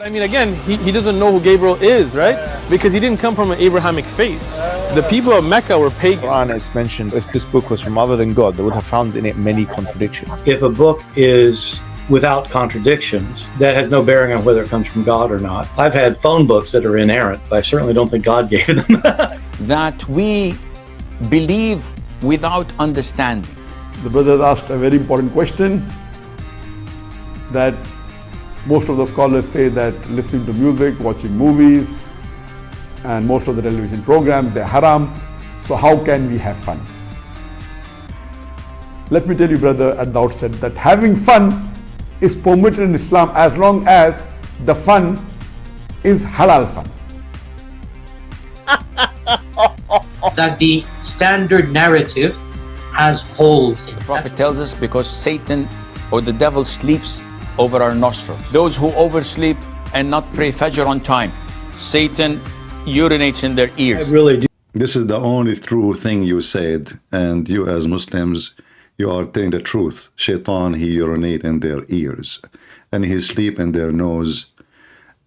I mean, again, he doesn't know who Gabriel is, right? Because he didn't come from an Abrahamic faith. The people of Mecca were pagan. The Quran is mentioned, if this book was from other than God, they would have found in it many contradictions. If a book is without contradictions, that has no bearing on whether it comes from God or not. I've had phone books that are inerrant, but I certainly don't think God gave them. That we believe without understanding. The brother asked a very important question, that most of the scholars say that listening to music, watching movies, and most of the television programs, they're haram. So how can we have fun? Let me tell you, brother, at the outset that having fun is permitted in Islam as long as the fun is halal fun. That the standard narrative has holes in it. The Prophet tells us because Satan or the devil sleeps over our nostrils. Those who oversleep and not pray Fajr on time, Satan urinates in their ears. I really do. This is the only true thing you said, and you as Muslims, you are telling the truth. Shaitan, he urinate in their ears, and he sleep in their nose,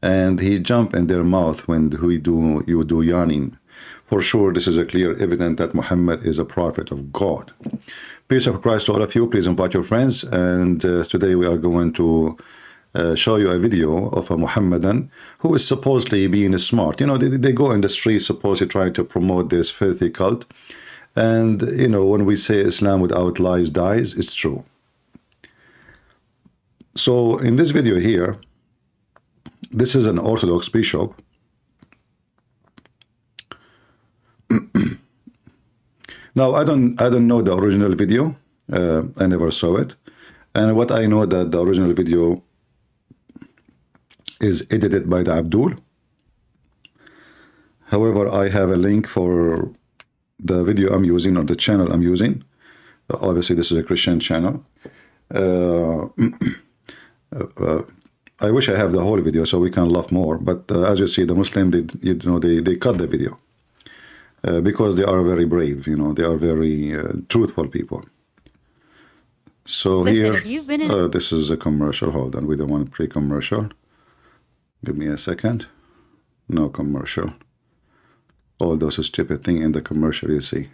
and he jump in their mouth when you do yawning. For sure, this is a clear evidence that Muhammad is a prophet of God. Peace of Christ to all of you. Please invite your friends, and today we are going to show you a video of a Muhammadan who is supposedly being smart. You know, they go in the streets supposedly trying to promote this filthy cult. And, you know, when we say Islam without lies dies, it's true. So in this video here, this is an Orthodox bishop. Now, I don't know the original video. I never saw it. And what I know that the original video is edited by the Abdul. However, I have a link for the video I'm using, or the channel I'm using. Obviously, this is a Christian channel. I wish I have the whole video so we can laugh more. But as you see, the Muslim, they cut the video because they are very brave. You know, they are very truthful people. So listen, here, this is a commercial. Hold on, we don't want pre-commercial. Give me a second. No commercial. All those stupid things in the commercial you see.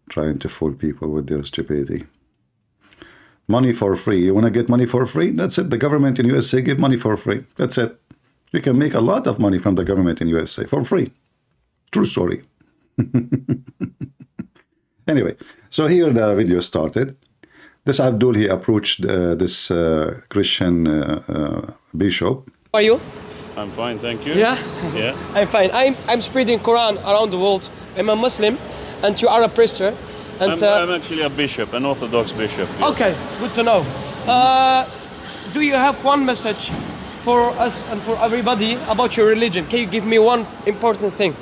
Trying to fool people with their stupidity. Money for free. You want to get money for free? That's it. The government in USA give money for free. That's it. You can make a lot of money from the government in USA for free. True story. Anyway, so here the video started. This Abdul, he approached this Christian bishop. How are you? I'm fine, thank you. Yeah? Yeah. I'm fine. I'm spreading Quran around the world. I'm a Muslim and you are a priester. And I'm actually a bishop, an Orthodox bishop. Yes. Okay, good to know. Do you have one message for us and for everybody about your religion? Can you give me one important thing?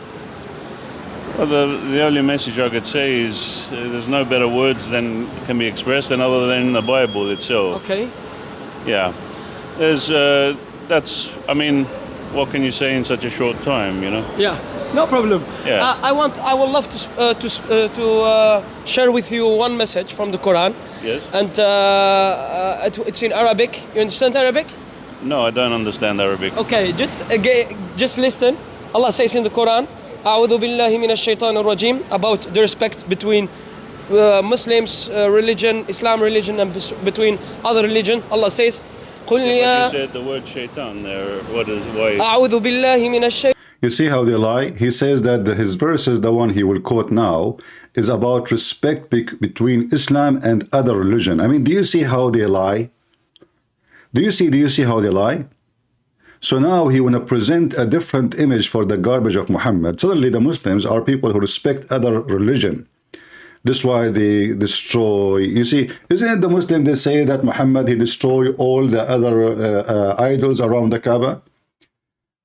Well, the only message I could say is there's no better words than can be expressed than other than in the Bible itself. Okay. Yeah. There's, I mean, what can you say in such a short time, you know? Yeah, no problem. Yeah. I would love to share with you one message from the Quran. Yes. And it's in Arabic. You understand Arabic? No, I don't understand Arabic. Okay, just listen. Allah says in the Quran, أعوذ بالله من الشيطان الرجيم, about the respect between Muslims religion, Islam religion, and between other religion. Allah says, قل يا. You said the word shaitan there. Why? أعوذ بالله من الشيطان. You see how they lie? He says that his verse is the one he will quote now is about respect between Islam and other religion. I mean, do you see how they lie? Do you see how they lie? So now he want to present a different image for the garbage of Muhammad. Suddenly the Muslims are people who respect other religion. This is why they destroy. You see, isn't it the Muslim they say that Muhammad, he destroyed all the other idols around the Kaaba?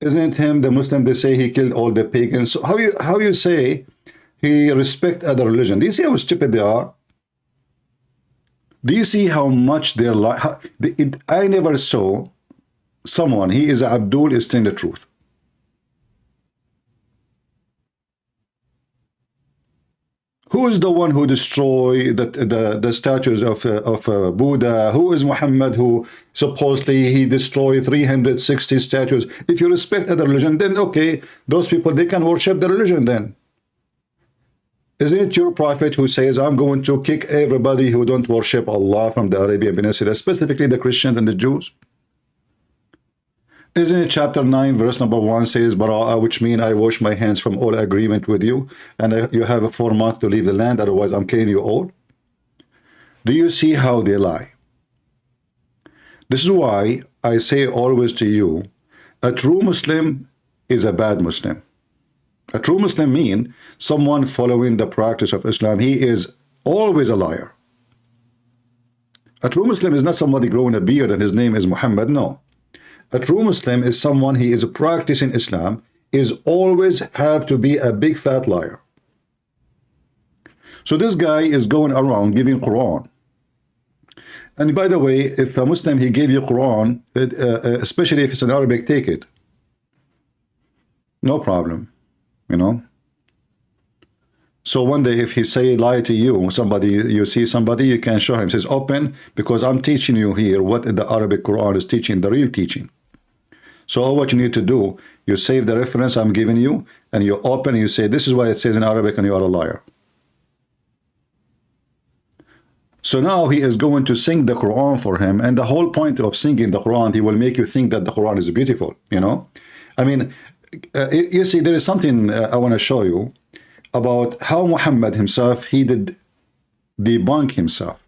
Isn't it him, the Muslim, they say he killed all the pagans? So how you say he respect other religion? Do you see how stupid they are? Do you see how much they're like? I never saw someone, he is Abdul, is telling the truth. Who is the one who destroyed the statues of Buddha? Who is Muhammad who supposedly he destroyed 360 statues? If you respect other religion, then okay, those people, they can worship the religion then. Isn't it your prophet who says, I'm going to kick everybody who don't worship Allah from the Arabian Peninsula, specifically the Christians and the Jews? Isn't it chapter 9, verse number 1 says, Bara'ah, which means I wash my hands from all agreement with you, and you have 4 months to leave the land, otherwise I'm killing you all? Do you see how they lie? This is why I say always to you, a true Muslim is a bad Muslim. A true Muslim means someone following the practice of Islam. He is always a liar. A true Muslim is not somebody growing a beard and his name is Muhammad, no. A true Muslim is someone he is practicing Islam, is always have to be a big fat liar. So this guy is going around giving Quran. And by the way, if a Muslim, he gave you Quran, especially if it's in Arabic, take it. No problem, you know. So one day if he say lie to you, somebody, you see somebody, you can show him, says open, because I'm teaching you here what the Arabic Quran is teaching, the real teaching. So all what you need to do, you save the reference I'm giving you, and you open and you say, this is what it says in Arabic, and you are a liar. So now he is going to sing the Quran for him, and the whole point of singing the Quran, he will make you think that the Quran is beautiful, you know. I mean, you see, there is something I want to show you about how Muhammad himself, he did debunk himself.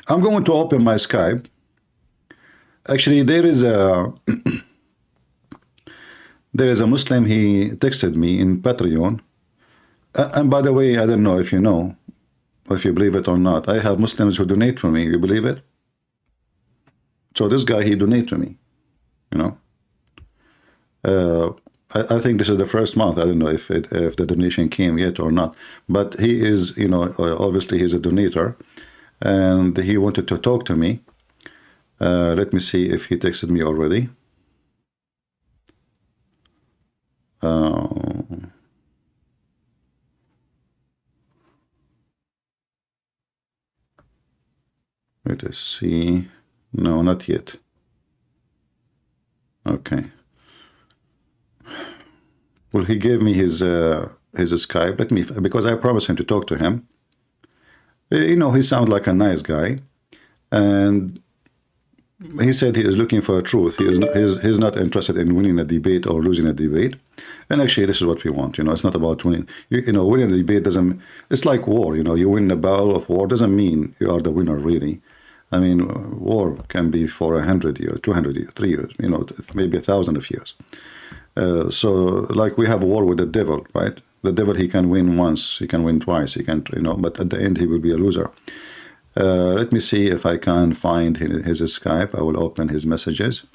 I'm going to open my Skype. Actually, there is a there is a Muslim, he texted me in Patreon. And by the way, I don't know if you know, or if you believe it or not, I have Muslims who donate for me. You believe it? So this guy, he donated to me, you know. I think this is the first month. I don't know if the donation came yet or not. But he is, you know, obviously he's a donator. And he wanted to talk to me. Let me see if he texted me already. Let us see. No, not yet. Okay. Well, he gave me his Skype. Let me, because I promised him to talk to him. You know, he sounds like a nice guy, and he said he is looking for truth. He's not interested in winning a debate or losing a debate. And actually, this is what we want. You know, it's not about winning. You know, winning a debate doesn't. It's like war. You know, you win a battle of war doesn't mean you are the winner, really. I mean, war can be for 100 years, 200 years, 3 years. You know, maybe 1,000 of years. So, like we have a war with the devil, right? The devil, he can win once, he can win twice, he can, you know, but at the end he will be a loser. Let me see if I can find his Skype. I will open his messages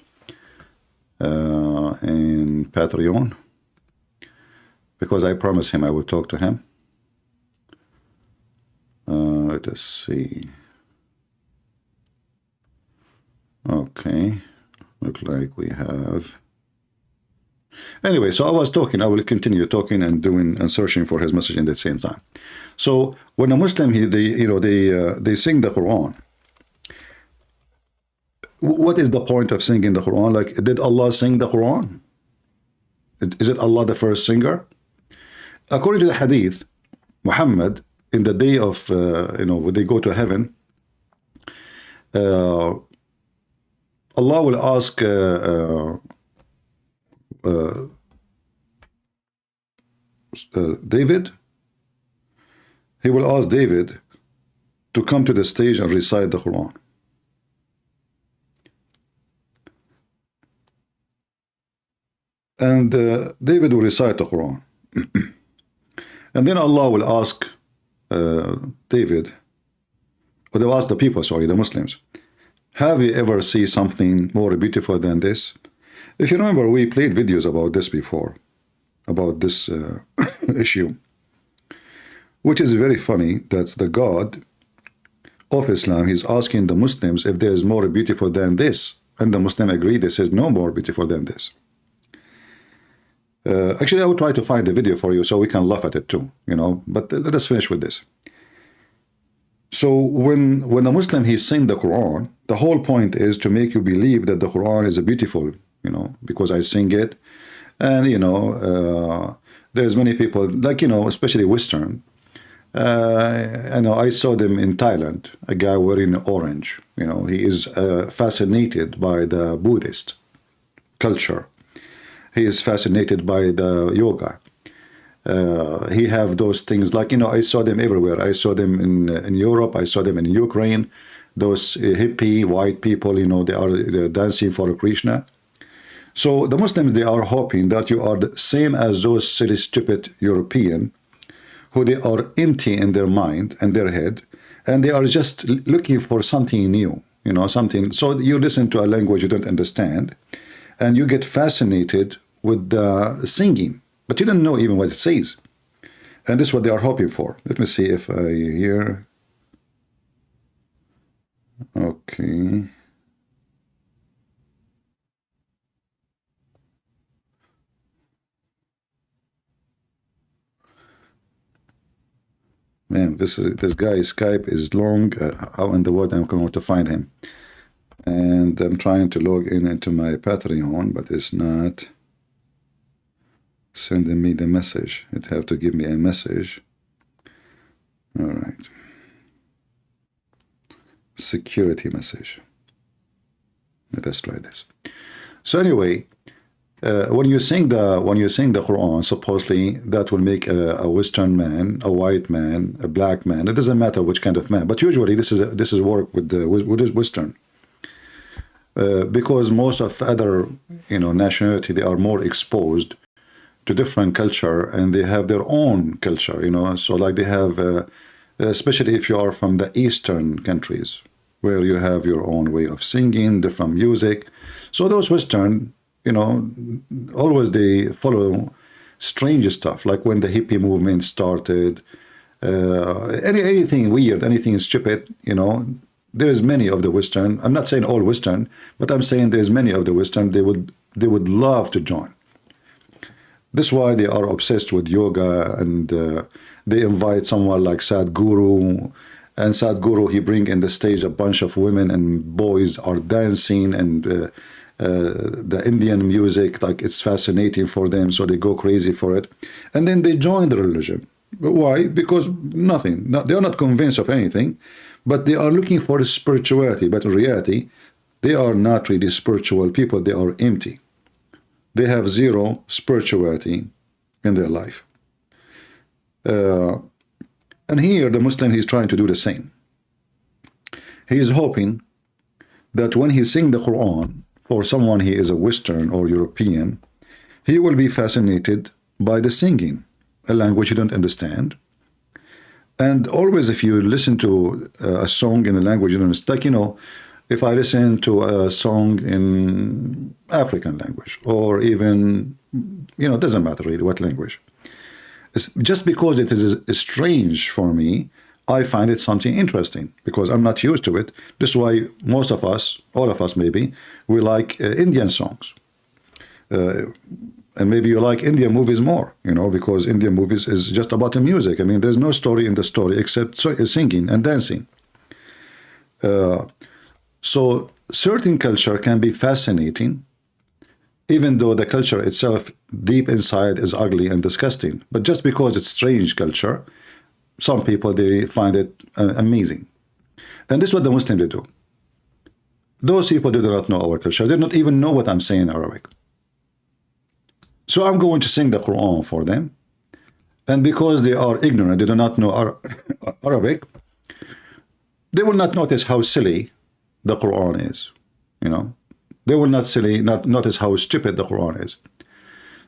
in Patreon, because I promised him I will talk to him. Let us see. Okay, look like we have. Anyway, so I was talking. I will continue talking and doing and searching for his message at the same time. So when a Muslim, they sing the Quran. What is the point of singing the Quran? Like, did Allah sing the Quran? Is it Allah the first singer? According to the Hadith, Muhammad, in the day of when they go to heaven, Allah will ask David. He will ask David to come to the stage and recite the Quran. And David will recite the Quran. And then Allah will ask David, or they'll ask the people, sorry, the Muslims, have you ever seen something more beautiful than this? If you remember, we played videos about this before, about this issue, which is very funny. That's the God of Islam. He's asking the Muslims if there is more beautiful than this. And the Muslim agreed. They says no more beautiful than this. Actually, I will try to find the video for you so we can laugh at it too, you know. But let us finish with this. So when a Muslim he sing the Quran, the whole point is to make you believe that the Quran is a beautiful, because I sing it, and there's many people like especially Western. I know I saw them in Thailand. A guy wearing orange. He is fascinated by the Buddhist culture. He is fascinated by the yoga. He have those things like I saw them everywhere. I saw them in Europe. I saw them in Ukraine. Those hippie white people, they're dancing for Krishna. So the Muslims, they are hoping that you are the same as those silly, stupid European, who they are empty in their mind and their head, and they are just looking for something new, something. So you listen to a language you don't understand, and you get fascinated with the singing, but you don't know even what it says. And this is what they are hoping for. Let me see if I hear. Okay. Man, this guy's Skype is long. How in the world I'm going to find him? And I'm trying to log in into my Patreon, but it's not sending me the message. It have to give me a message. All right. Security message. Let us try this. So anyway, when you sing the Quran, supposedly that will make a Western man, a white man, a black man. It doesn't matter which kind of man, but usually this is work with the Western, because most of other nationality, they are more exposed to different culture, and they have their own culture. So like they have, especially if you are from the Eastern countries, where you have your own way of singing, different music. So those Western, always they follow strange stuff, like when the hippie movement started, anything weird, anything stupid, there is many of the Western. I'm not saying all Western, but I'm saying there's many of the Western, they would love to join. This is why they are obsessed with yoga, and they invite someone like Sadhguru, and Sadhguru, he bring in the stage a bunch of women and boys are dancing, and the Indian music, like it's fascinating for them, so they go crazy for it, and then they join the religion. But why? Because they are not convinced of anything, but they are looking for spirituality. But in reality, they are not really spiritual people. They are empty. They have zero spirituality in their life. And here the Muslim, he's trying to do the same. He is hoping that when he sings the Quran, for someone he is a Western or European, he will be fascinated by the singing, a language you don't understand. And always if you listen to a song in a language you don't understand, like, if I listen to a song in African language, or even, it doesn't matter really what language. It's just because it is strange for me, I find it something interesting, because I'm not used to it. This is why most of us, all of us maybe, we like Indian songs. And maybe you like Indian movies more, because Indian movies is just about the music. I mean, there's no story in the story except singing and dancing. So certain culture can be fascinating, even though the culture itself deep inside is ugly and disgusting. But just because it's strange culture, some people, they find it amazing. And this is what the Muslims do. Those people do not know our culture. They don't even know what I'm saying in Arabic. So I'm going to sing the Quran for them. And because they are ignorant, they do not know Arabic, they will not notice how silly the Quran is. They will not notice how stupid the Quran is.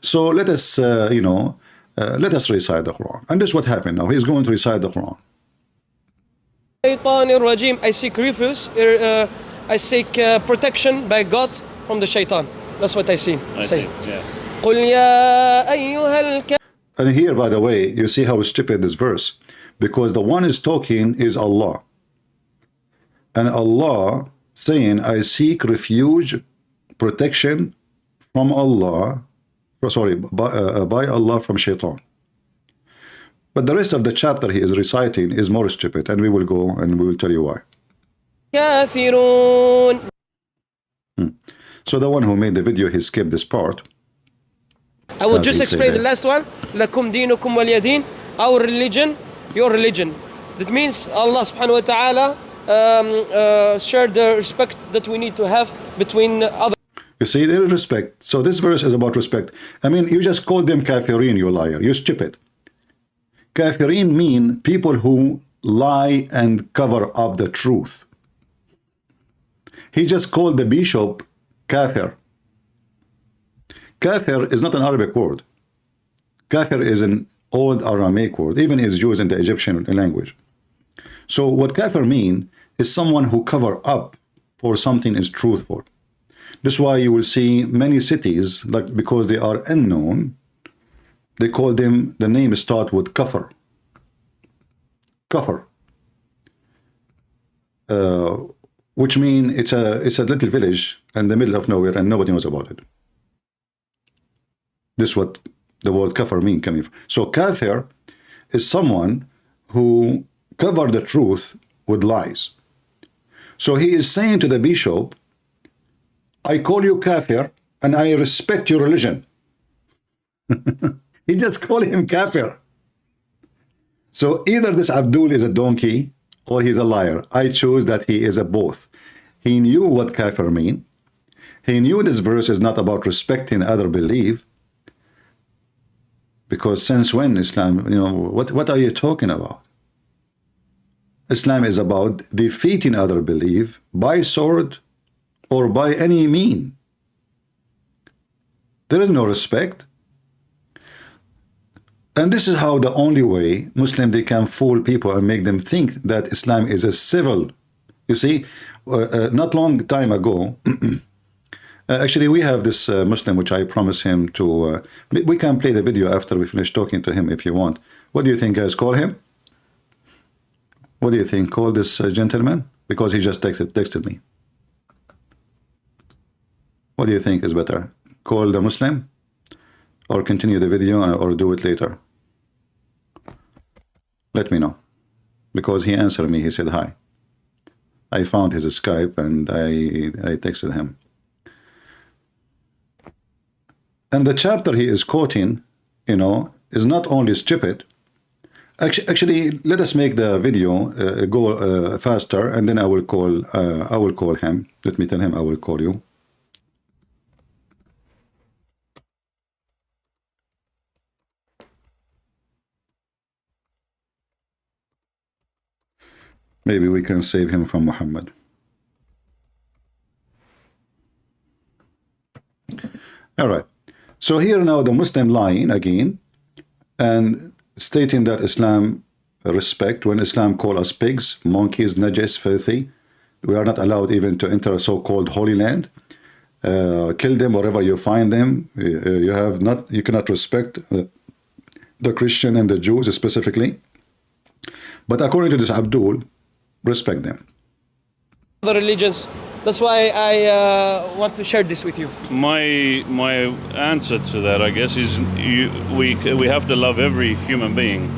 So let us, let us recite the Quran. And this is what happened now. He's going to recite the Quran. I seek refuge, I seek protection by God from the shaitan. That's what I see. And here, by the way, you see how stupid this verse, because the one is talking is Allah. And Allah saying, I seek refuge, protection from Allah, by Allah from shaitan. But the rest of the chapter he is reciting is more stupid, and we will go and we will tell you why. كافرون. So the one who made the video, he skipped this part. I will As just he said explain the that. last one. لكم دينكم ولي دين. Our religion, your religion. That means Allah subhanahu wa ta'ala shared the respect that we need to have between other. You see, there is respect. So this verse is about respect. I mean, you just called them kafirin, you liar. You stupid. Kafirin mean people who lie and cover up the truth. He just called the bishop kafir. Kafir is not an Arabic word. Kafir is an old Aramaic word, even is used in the Egyptian language. So what kafir mean is someone who cover up for something is truthful. This is why you will see many cities, like because they are unknown, they call them, the name start with kafir. Kafir. Which mean it's a little village in the middle of nowhere and nobody knows about it. This is what the word kafir mean coming from. So kafir is someone who cover the truth with lies. So he is saying to the bishop, I call you kafir and I respect your religion. He just called him kafir. So either this Abdul is a donkey or he's a liar. I chose that he is a both. He knew what kafir mean. He knew this verse is not about respecting other belief. Because since when Islam, you know, what are you talking about? Islam is about defeating other belief by sword or by any mean. There is no respect. And this is how the only way Muslim they can fool people and make them think that Islam is a civil. You see, not long time ago, actually we have this Muslim which I promise him to, we can play the video after we finish talking to him if you want. What do you think, guys? Call him? What do you think? Call this gentleman? Because he just texted me. What do you think is better? Call the Muslim? Or continue the video or do it later? Let me know. Because he answered me, he said hi. I found his Skype and I texted him. And the chapter he is quoting, you know, is not only stupid. Actually, let us make the video go faster, and then I will call him. Let me tell him I will call you. Maybe we can save him from Muhammad. All right. So here now the Muslim lying again and stating that Islam respect, when Islam call us pigs, monkeys, najis, filthy, we are not allowed even to enter a so-called holy land. Kill them wherever you find them. You cannot respect the Christian and the Jews specifically. But according to this Abdul, respect them. Other religions. That's why I want to share this with you. My answer to that, I guess, is we have to love every human being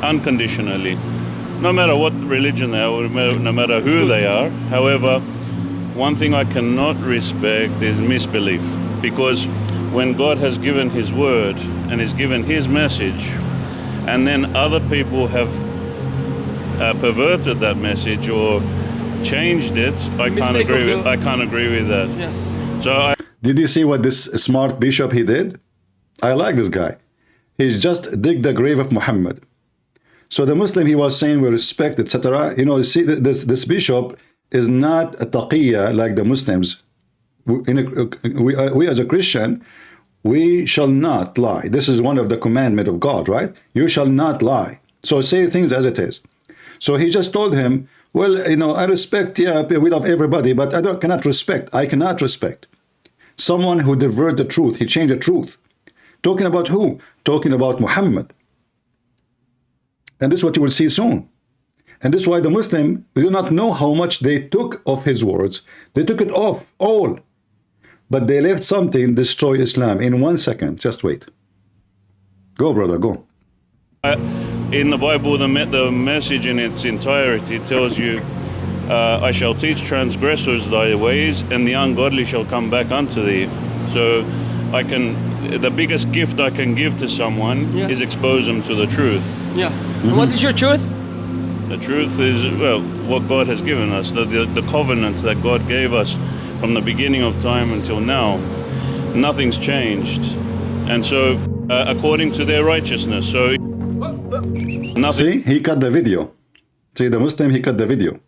unconditionally, no matter what religion they are, no matter who they are. However, one thing I cannot respect is misbelief, because when God has given His word and has given His message, and then other people have perverted that message or changed it, I can't agree with that. Yes. So did you see what this smart bishop he did? I like this guy. He's just dig the grave of Muhammad. So the Muslim he was saying we respect, etc. You know, see this bishop is not a taqiyya like the Muslims. We as a Christian, we shall not lie. This is one of the commandment of God, right? You shall not lie. So say things as it is. So he just told him, well, you know, I respect, yeah, we love everybody, but I cannot respect someone who diverted the truth. He changed the truth. Talking about who? Talking about Muhammad. And this is what you will see soon. And this is why the Muslim, we do not know how much they took of his words. They took it off, all. But they left something, destroy Islam in 1 second. Just wait. Go, brother, go. in the Bible, the message in its entirety tells you, I shall teach transgressors thy ways, and the ungodly shall come back unto thee. So the biggest gift I can give to someone is expose them to the truth. Yeah. And what is your truth? The truth is, well, what God has given us, the covenant that God gave us from the beginning of time until now. Nothing's changed. And so, according to their righteousness, so nothing. See, he cut the video. See, the Muslim, he cut the video.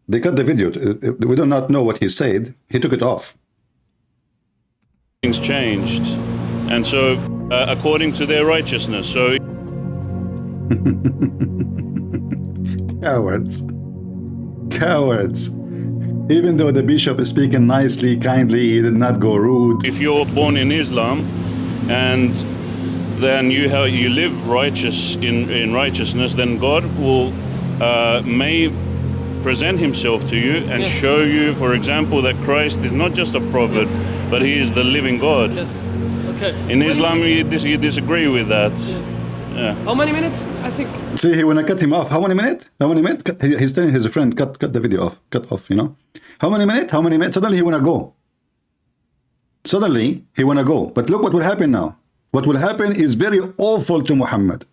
They cut the video. We do not know what he said. He took it off. Things changed. And so, according to their righteousness, so Cowards. Cowards. Even though the bishop is speaking nicely, kindly, he did not go rude. if you're born in Islam and then you live righteous in righteousness, then God will may present himself to you and show you, for example, that Christ is not just a prophet, but he is the living God. Yes. Okay. In Islam, you disagree with that. Yeah. How many minutes? I think. See, he wanna cut him off. How many minutes? How many minutes? He's telling his friend, cut the video off. Cut off, you know. How many minutes? How many minutes? Suddenly he wanna go. Suddenly he wanna go. But look what will happen now. What will happen is very awful to Muhammad.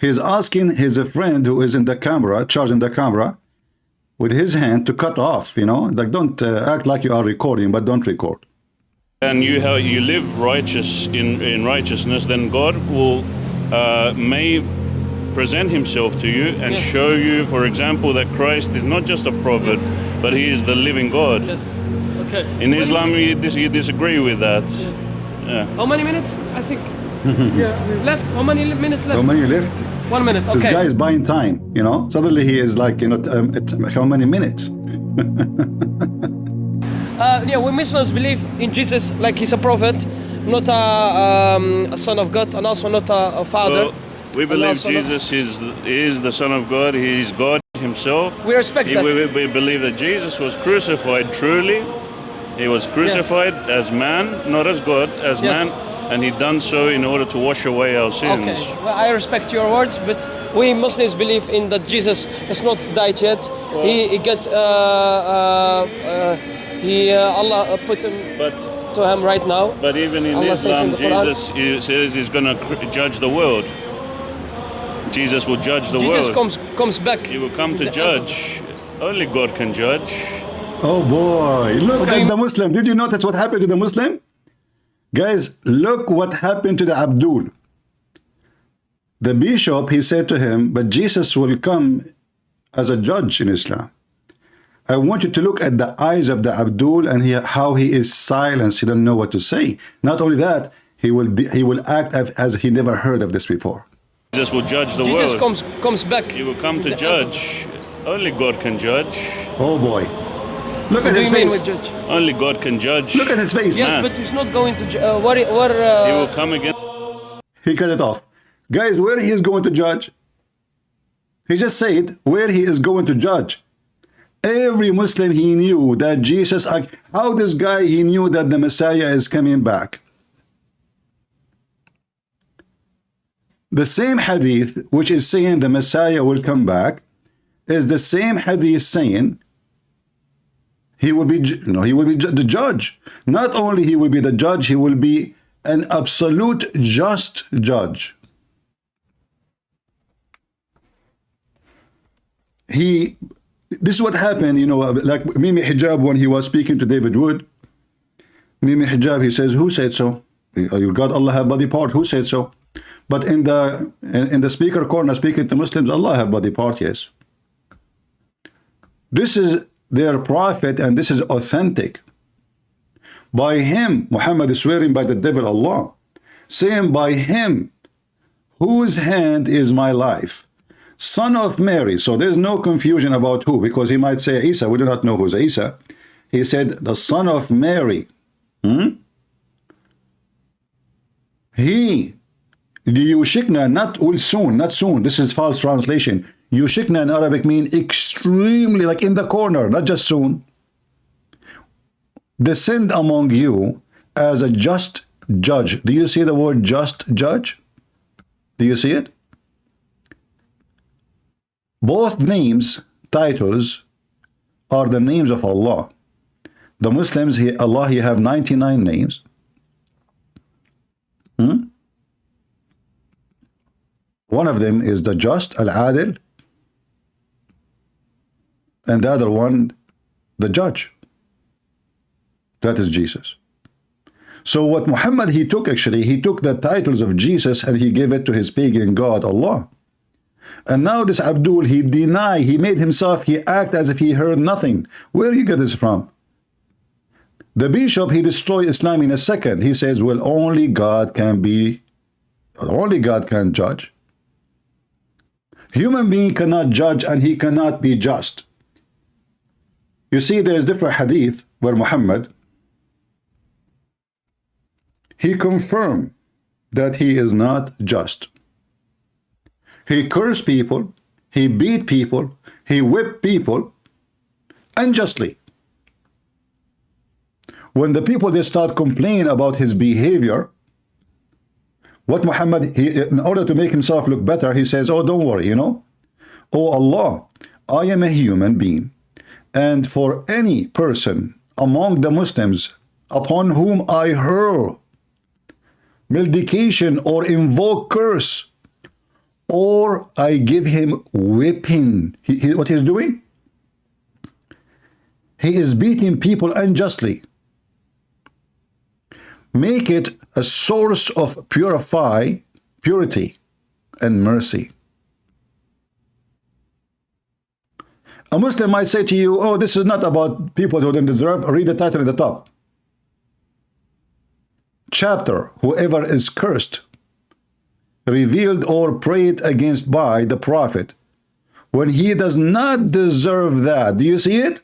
He's asking his friend who is in the camera, charging the camera, with his hand to cut off, you know. Like, don't act like you are recording, but don't record. And you live righteous in righteousness, then God will may present himself to you and show you, for example, that Christ is not just a prophet, but he is the living God. Yes. Okay. In Islam, you disagree with that. Yeah. How many minutes? I think. Left. How many minutes left? How many left? 1 minute. Okay. This guy is buying time, you know. Suddenly he is like, you know, how many minutes? We Muslims believe in Jesus like he's a prophet, not a son of God, and also not a father. Well, we believe Jesus is the Son of God. He is God himself. We respect that. We believe that Jesus was crucified truly. He was crucified as man, not as God, as man. And he done so in order to wash away our sins. Okay, well, I respect your words, but we Muslims believe in that Jesus has not died yet. Allah put him to him right now. But even in Allah Islam, says in Jesus says he's going to judge the world. Jesus will judge the world. Jesus comes back. He will come to judge. Only God can judge. Oh boy, look at the Muslim. Did you notice what happened to the Muslim? Guys, look what happened to the Abdul. The bishop, he said to him, but Jesus will come as a judge in Islam. I want you to look at the eyes of the Abdul and how he is silenced. He doesn't know what to say. Not only that, he will act as he never heard of this before. Jesus will judge the Jesus world. Jesus comes back. He will come to judge. Only God can judge. Oh boy. Look at his face. Only God can judge. Look at his face. Yes, but he's not going to He will come again. He cut it off. Guys, where he is going to judge? He just said where he is going to judge. Every Muslim, he knew that Jesus, how this guy, he knew that the Messiah is coming back. The same hadith which is saying the Messiah will come back is the same hadith saying he will be the judge. Not only he will be the judge, he will be an absolute just judge. This is what happened, you know, like Mimi Hijab when he was speaking to David Wood. Mimi Hijab, he says, who said so? You God, Allah have body part, who said so? But in the speaker corner speaking to Muslims, Allah have body part, yes. This is their prophet and this is authentic. By him, Muhammad is swearing by the devil Allah, saying by him, whose hand is my life? Son of Mary. So there's no confusion about who, because he might say Isa. We do not know who's Isa. He said the son of Mary. He, Yushikna, not will soon, not soon. This is false translation. Yushikna in Arabic mean extremely, like in the corner, not just soon. Descend among you as a just judge. Do you see the word just judge? Do you see it? Both names, titles, are the names of Allah. The Muslims, Allah, he have 99 names. One of them is the Just, Al-Adil, and the other one, the Judge. That is Jesus. So what Muhammad, he took the titles of Jesus and he gave it to his pagan God, Allah. And now this Abdul, he made himself, he act as if he heard nothing. Where you get this from? The bishop, he destroyed Islam in a second. He says, well, only God can judge. Human being cannot judge and he cannot be just. You see, there is different hadith where Muhammad, he confirmed that he is not just. He cursed people, he beat people, he whipped people unjustly. When the people, they start complaining about his behavior, what Muhammad, in order to make himself look better, he says, oh, don't worry, oh Allah, I am a human being. And for any person among the Muslims upon whom I hurl malediction or invoke curse, or I give him whipping, what he's doing? He is beating people unjustly. Make it a source of purity and mercy. A Muslim might say to you, oh, this is not about people who don't deserve. Read the title at the top. Chapter, whoever is cursed, revealed or prayed against by the prophet, when he does not deserve that. Do you see it?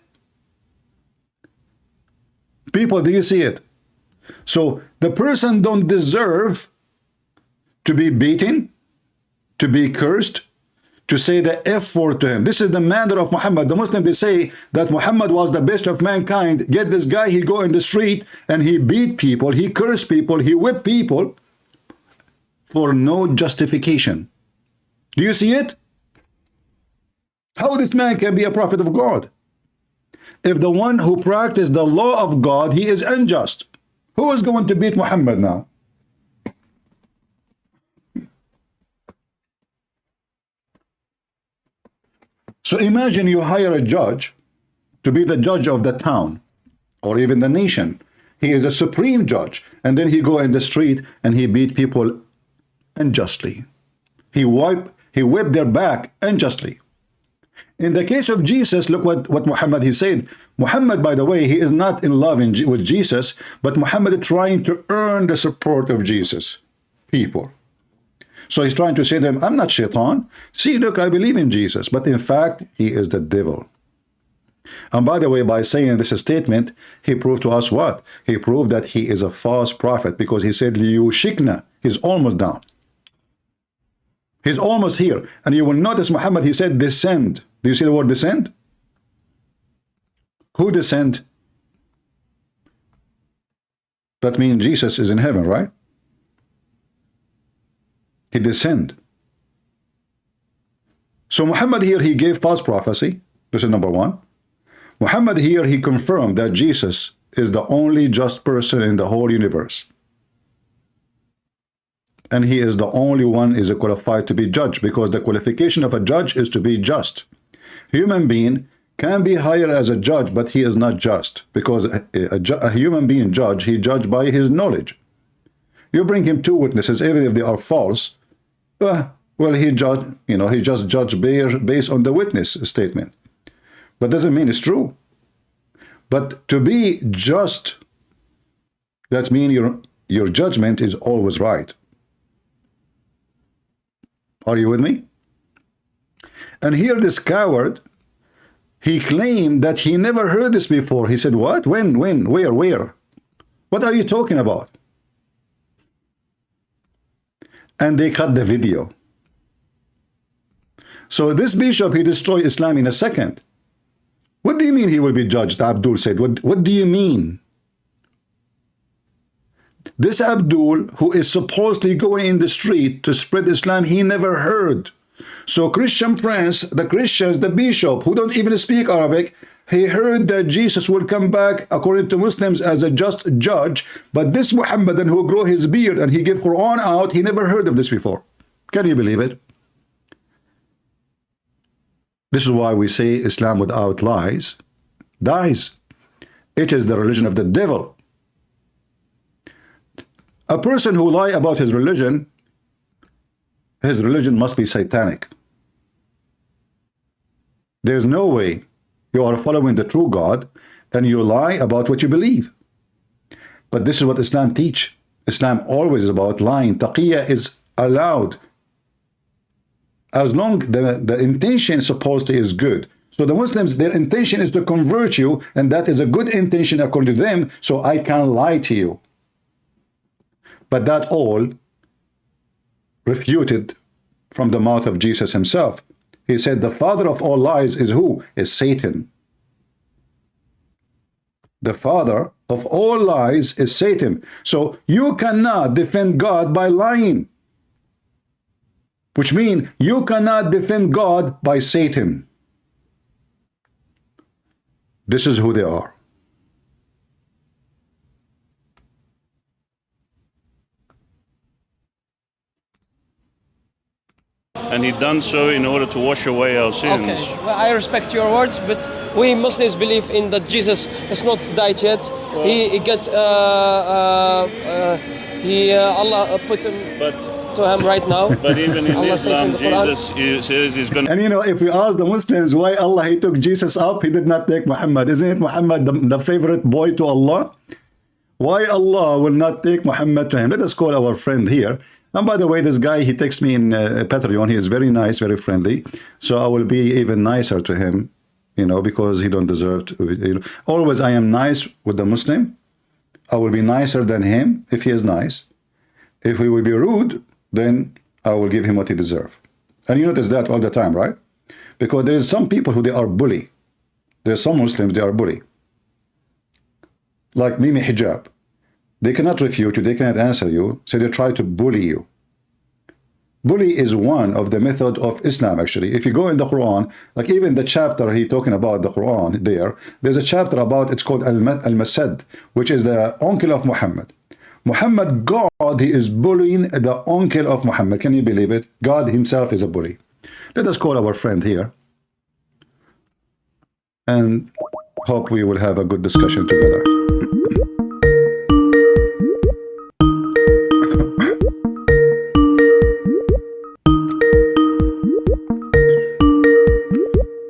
People, do you see it? So the person don't deserve to be beaten, to be cursed, to say the F word to him. This is the manner of Muhammad. The Muslims, they say that Muhammad was the best of mankind. Yet this guy, he go in the street and he beat people, he cursed people, he whipped people for no justification. Do you see it? How this man can be a prophet of God? If the one who practiced the law of God, he is unjust. Who is going to beat Muhammad now? So imagine you hire a judge to be the judge of the town or even the nation. He is a supreme judge, and then he go in the street and he beat people unjustly. He whipped their back unjustly. In the case of Jesus, look what Muhammad, he said. Muhammad, by the way, he is not in love with Jesus, but Muhammad is trying to earn the support of Jesus people. So he's trying to say to them, I'm not shaitan. See, look, I believe in Jesus. But in fact, he is the devil. And by the way, by saying this statement, he proved to us what? He proved that he is a false prophet, because he said, Liyushikna. He's almost down. He's almost here. And you will notice Muhammad, he said, descend. Do you see the word descend? Who descend? That means Jesus is in heaven, right? He descend. So Muhammad here, he gave false prophecy. This is number one. Muhammad here, he confirmed that Jesus is the only just person in the whole universe. And he is the only one is qualified to be judge, because the qualification of a judge is to be just. Human being can be hired as a judge, but he is not just, because a human being judge, he judged by his knowledge. You bring him two witnesses, even if they are false, well, he judge, he just judged based on the witness statement. But doesn't mean it's true. But to be just, that means your judgment is always right. Are you with me? And here this coward, he claimed that he never heard this before. He said, what? When? Where? What are you talking about? And they cut the video. So this bishop, he destroyed Islam in a second. What do you mean he will be judged? Abdul said. What do you mean? This Abdul, who is supposedly going in the street to spread Islam, he never heard. So Christian Prince, the Christians, the bishop, who don't even speak Arabic, he heard that Jesus will come back, according to Muslims, as a just judge. But this Muhammadan who grow his beard and he give Quran out, he never heard of this before. Can you believe it? This is why we say Islam without lies dies. It is the religion of the devil. A person who lie about his religion must be satanic. There's no way you are following the true God and you lie about what you believe. But this is what Islam teach. Islam always is about lying. Taqiyya is allowed as long the intention supposedly is good. So the Muslims, their intention is to convert you, and that is a good intention according to them, so I can lie to you. But that all refuted from the mouth of Jesus himself. He said the father of all lies is who? Is Satan. The father of all lies is Satan. So you cannot defend God by lying, which means you cannot defend God by Satan. This is who they are. And he done so in order to wash away our sins. Okay, well, I respect your words, but we Muslims believe in that Jesus is not died yet. He got Allah put him to him right now. But even in Allah Islam, says in the Jesus says he's going to... And you know, if we ask the Muslims why Allah he took Jesus up, he did not take Muhammad. Isn't it Muhammad the favorite boy to Allah? Why Allah will not take Muhammad to him? Let us call our friend here. And by the way, this guy, he texts me in Patreon. He is very nice, very friendly. So I will be even nicer to him, you know, because he don't deserve to. You know. Always I am nice with the Muslim. I will be nicer than him if he is nice. If he will be rude, then I will give him what he deserves. And you notice that all the time, right? Because there is some people who they are bully. There are some Muslims, they are bully. Like Mimi Hijab. They cannot refute you, they cannot answer you, so they try to bully you. Bully is one of the method of Islam, actually. If you go in the Quran, like even the chapter he talking about the Quran there's a chapter about, it's called Al-Masad, which is the uncle of Muhammad. Muhammad, God, he is bullying the uncle of Muhammad. Can you believe it? God himself is a bully. Let us call our friend here and hope we will have a good discussion together.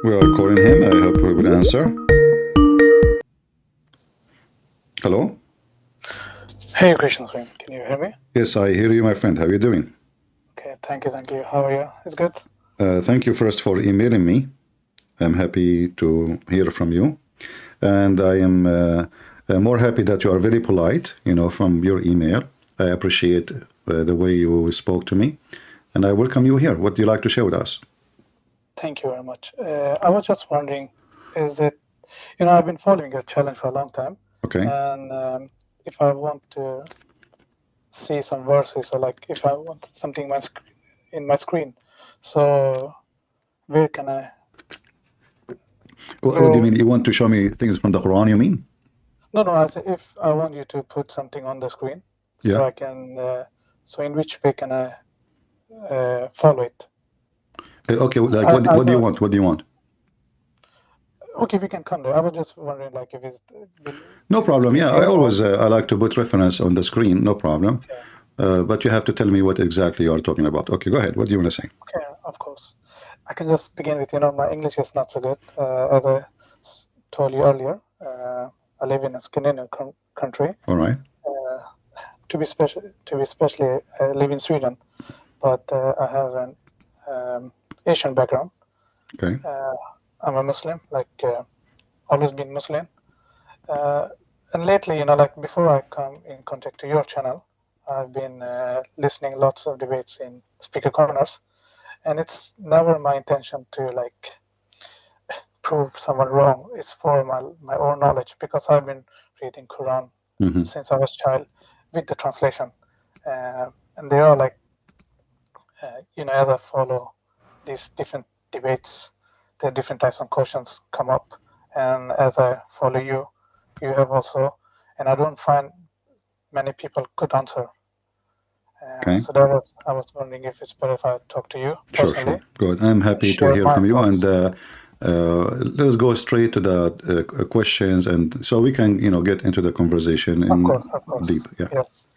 We are calling him. I hope he will answer. Hello? Hey, Christian friend, can you hear me? Yes, I hear you, my friend. How are you doing? Okay, thank you. How are you? It's good? Thank you first for emailing me. I'm happy to hear from you. And I am more happy that you are very polite, you know, from your email. I appreciate the way you spoke to me. And I welcome you here. What do you like to share with us? Thank you very much. I was just wondering, is it, you know, I've been following your challenge for a long time. Okay. And if I want to see some verses, or like if I want something in my screen, so where can I? What do you mean? You want to show me things from the Quran, you mean? No, as if I want you to put something on the screen, so I can, so in which way can I follow it? Okay, like what do you want? What do you want? Okay, we can come there. I was just wondering, like, if it's... No problem, yeah. I always, I like to put reference on the screen, no problem. Okay. But you have to tell me what exactly you are talking about. Okay, go ahead. What do you want to say? Okay, of course. I can just begin with, you know, my English is not so good. As I told you earlier, I live in a Scandinavian country. All right. To be especially, I live in Sweden, but I have an Asian background. Okay. I'm a Muslim, like always been Muslim. And lately, you know, like before I come in contact to your channel, I've been listening lots of debates in speaker corners, and it's never my intention to like prove someone wrong. It's for my own knowledge, because I've been reading Quran since I was a child, with the translation, and there are like, as I follow these different debates, there are different types of questions come up, and as I follow you, you have also, and I don't find many people could answer. Okay. So that was, I was wondering if it's better if I talk to you personally. Sure. Good. I'm happy to Share hear my from you. thoughts. And let's go straight to the questions, and so we can, get into the conversation in Of course. deep. Yeah. Yes.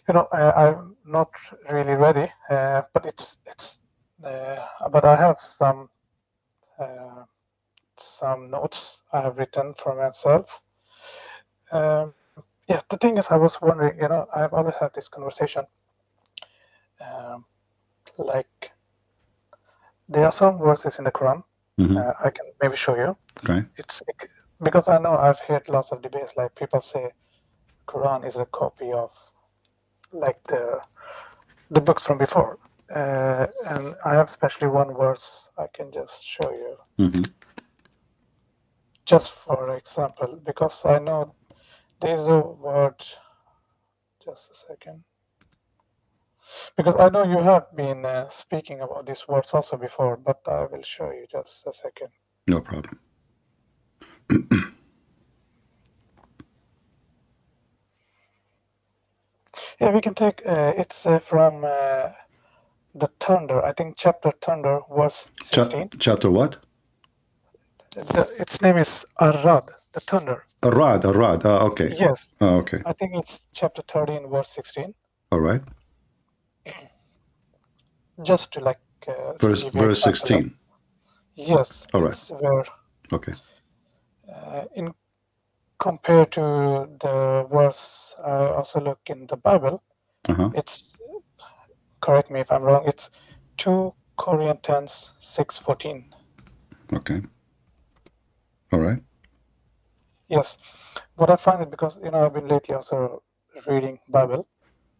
I'm not really ready, but but I have some notes I have written for myself. The thing is, I was wondering, I've always had this conversation. Like, there are some verses in the Quran. I can maybe show you. Okay. It's because I know I've heard lots of debates. Like, people say Quran is a copy of like the books from before, and I have especially one verse I can just show you. Just for example, because I know there's a word. Just a second. Because I know you have been speaking about these words also before, but I will show you just a second. No problem. Yeah, we can take, it's from the Thunder, I think chapter Thunder, verse 16. Chapter what? Its name is Arad, the Thunder. Arad. Okay. Yes. Okay. I think it's chapter 13, verse 16. All right. Just to like... verse 16. Yes. All right. Where, okay. In compared to the verse I also look in the Bible, it's, correct me if I'm wrong, it's 2 Corinthians 6:14. Okay. All right. Yes. What I find is, because, I've been lately also reading Bible.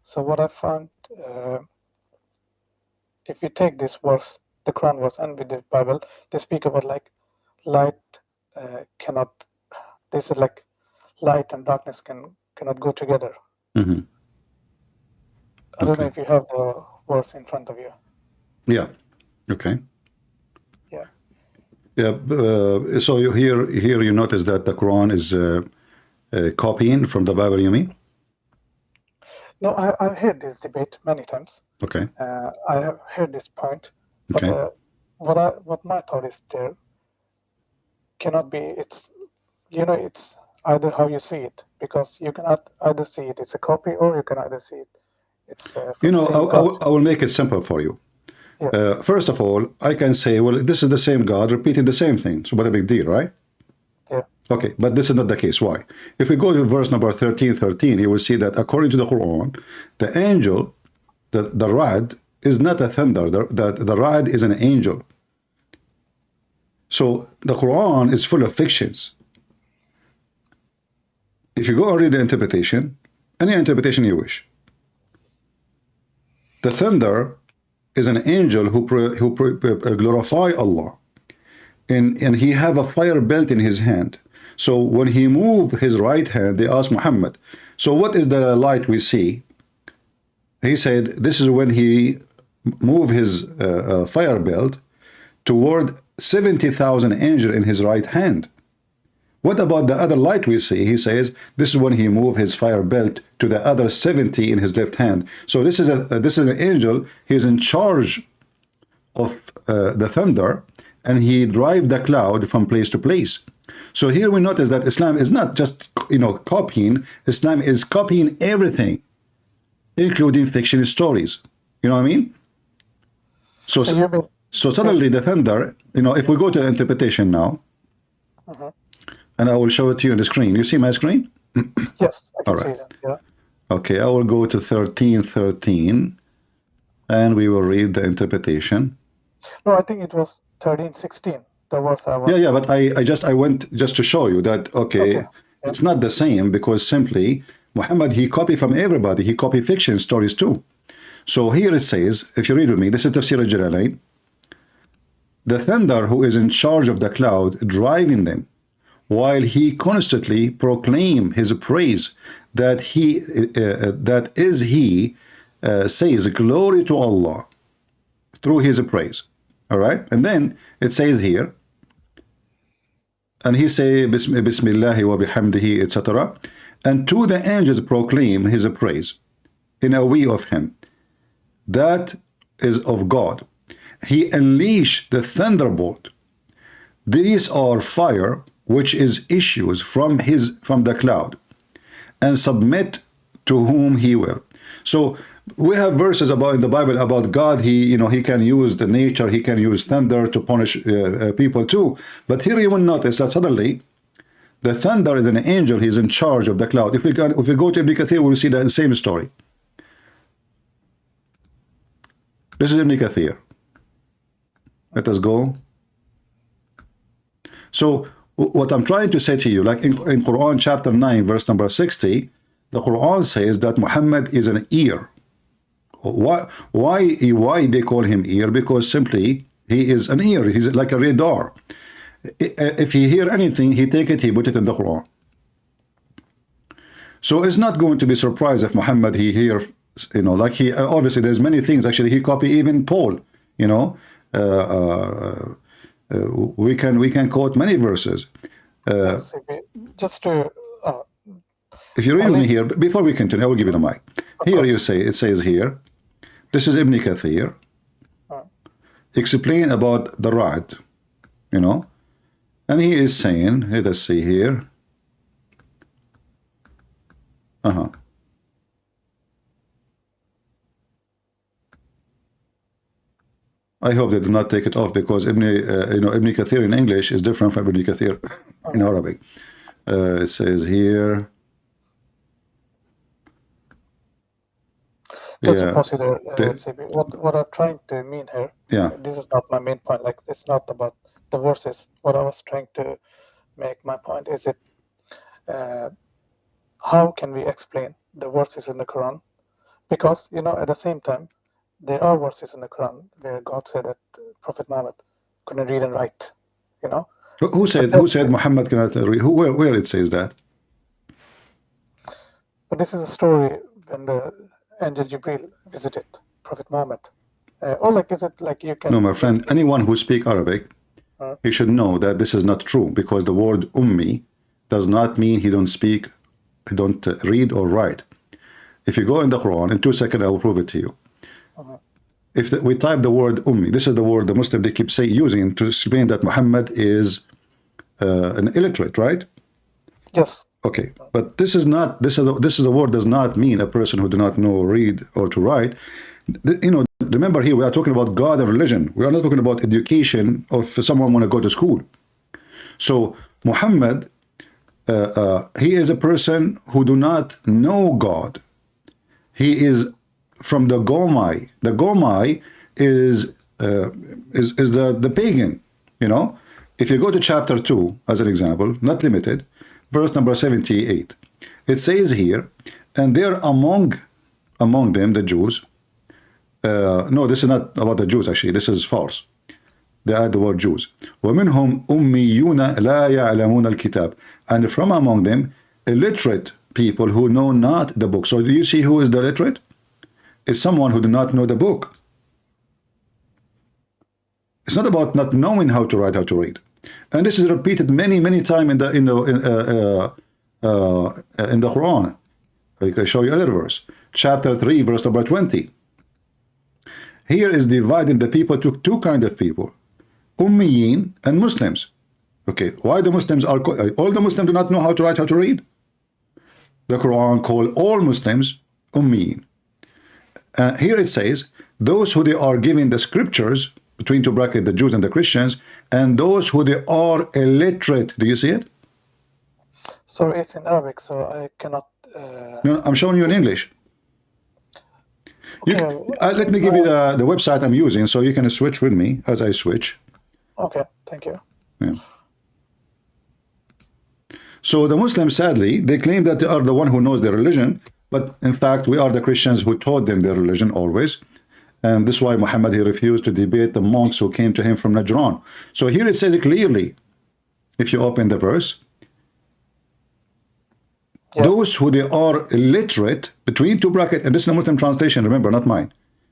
So what I found, if you take this verse, the Quran verse, and with the Bible, they speak about like light cannot, they said like light and darkness cannot go together. I don't know if you have the verse in front of you. Yeah. Okay. Yeah. Yeah. So here you notice that the Quran is copying from the Bible, you mean? No, I've heard this debate many times. Okay. I have heard this point. But, Okay. what my thought is, there cannot be, it's either how you see it, because you cannot either see it, it's a copy, or you can either see it, it's I will make it simple for you. Yeah. First of all, I can say, well, this is the same God repeating the same thing. So what a big deal, right? Yeah. Okay, but this is not the case. Why? If we go to verse number 13, you will see that according to the Quran, the angel, the rod, is not a thunder. The rod is an angel. So the Quran is full of fictions. If you go and read the interpretation, any interpretation you wish, the thunder is an angel who glorify Allah, and he have a fire belt in his hand. So when he moved his right hand, they asked Muhammad, so what is the light we see? He said, this is when he moved his fire belt toward 70,000 angels in his right hand. What about the other light we see? He says, this is when he moved his fire belt to the other 70 in his left hand. So this is an angel. He's in charge of the thunder, and he drives the cloud from place to place. So here we notice that Islam is not just copying. Islam is copying everything, including fiction stories. You know what I mean? So suddenly the thunder, if we go to the interpretation now, and I will show it to you on the screen. You see my screen? Yes, I can All see right. that. Yeah. Okay, I will go to 13:13, and we will read the interpretation. No, I think it was 13:16. The verse I was. Yeah, but I went just to show you that okay. It's not the same, because simply Muhammad, he copied from everybody. He copied fiction stories too. So here it says, if you read with me, this is Tafsir al-Jalalain. The thunder who is in charge of the cloud driving them, while he constantly proclaim his praise that he says glory to Allah through his praise. All right, and then it says here, and he say Bismillahi wa bihamdihi, etc. And to the angels proclaim his praise in a way of him that is of God. He unleashed the thunderbolt. These are fire which is issues from the cloud, and submit to whom he will. So we have verses in the Bible about God. He can use the nature, he can use thunder to punish people too. But here you will notice that suddenly the thunder is an angel. He's in charge of the cloud. If we go to Ibn Kathir, we'll see the same story. This is Ibn Kathir. Let us go. So what I'm trying to say to you, like in Quran chapter 9 verse number 60, the Quran says that Muhammad is an ear. Why they call him ear? Because simply he is an ear. He's like a radar. If he hear anything, he take it, he put it in the Quran. So it's not going to be surprised if Muhammad he hear, like he obviously there's many things. Actually, he copy even Paul. We can quote many verses. Just to if you read me here before we continue, I will give you the mic. Here you say it says here. This is Ibn Kathir. Explain about the Ra'd, and he is saying, let us see here. I hope they did not take it off, because Ibn Kathir in English is different from Ibn Kathir in Arabic. It says here. Just to pause you there, what I'm trying to mean here, this is not my main point, like it's not about the verses. What I was trying to make my point is how can we explain the verses in the Quran? Because, at the same time, there are verses in the Quran where God said that Prophet Muhammad couldn't read and write, Who said Muhammad cannot read? Where it says that? But this is a story when the angel Jibril visited Prophet Muhammad. Is it like you can... No, my friend, anyone who speaks Arabic, he should know that this is not true, because the word ummi does not mean he don't speak, he don't read or write. If you go in the Quran, in 2 seconds I will prove it to you. If we type the word ummi, this is the word the Muslim they keep using to explain that Muhammad is an illiterate, right? Yes. Okay, but this is a word does not mean a person who do not know read or to write. Remember here we are talking about God and religion. We are not talking about education of someone want to go to school. So Muhammad, he is a person who do not know God. He is from the Gomai. The Gomai is the pagan. If you go to chapter 2 as an example, not limited, verse number 78, it says here, and there among them the Jews. No, this is not about the Jews. Actually, this is false. They add the word Jews. وَمِنْهُمْ أُمِّيُّونَ لَا يَعْلَمُونَ الْكِتَابِ. And from among them, illiterate people who know not the book. So do you see who is the illiterate? It's someone who do not know the book. It's not about not knowing how to write, how to read. And this is repeated many times in the Quran. I can show you another verse. Chapter 3, verse number 20. Here is dividing the people to two kinds of people. Ummiyin and Muslims. Okay, why the Muslims are... all the Muslims do not know how to write, how to read. The Quran call all Muslims Ummiyin. Here it says, those who they are giving the scriptures, between two brackets, the Jews and the Christians, and those who they are illiterate. Do you see it? So it's in Arabic, so I cannot... No, I'm showing you in English. Okay. Let me give you the website I'm using, so you can switch with me as I switch. Okay, thank you. Yeah. So the Muslims, sadly, they claim that they are the one who knows their religion, but in fact, we are the Christians who taught them their religion always. And this is why Muhammad, he refused to debate the monks who came to him from Najran. So here it says clearly, if you open the verse, Yeah. Those who they are illiterate, between two bracket, and this is a Muslim translation, remember, not mine.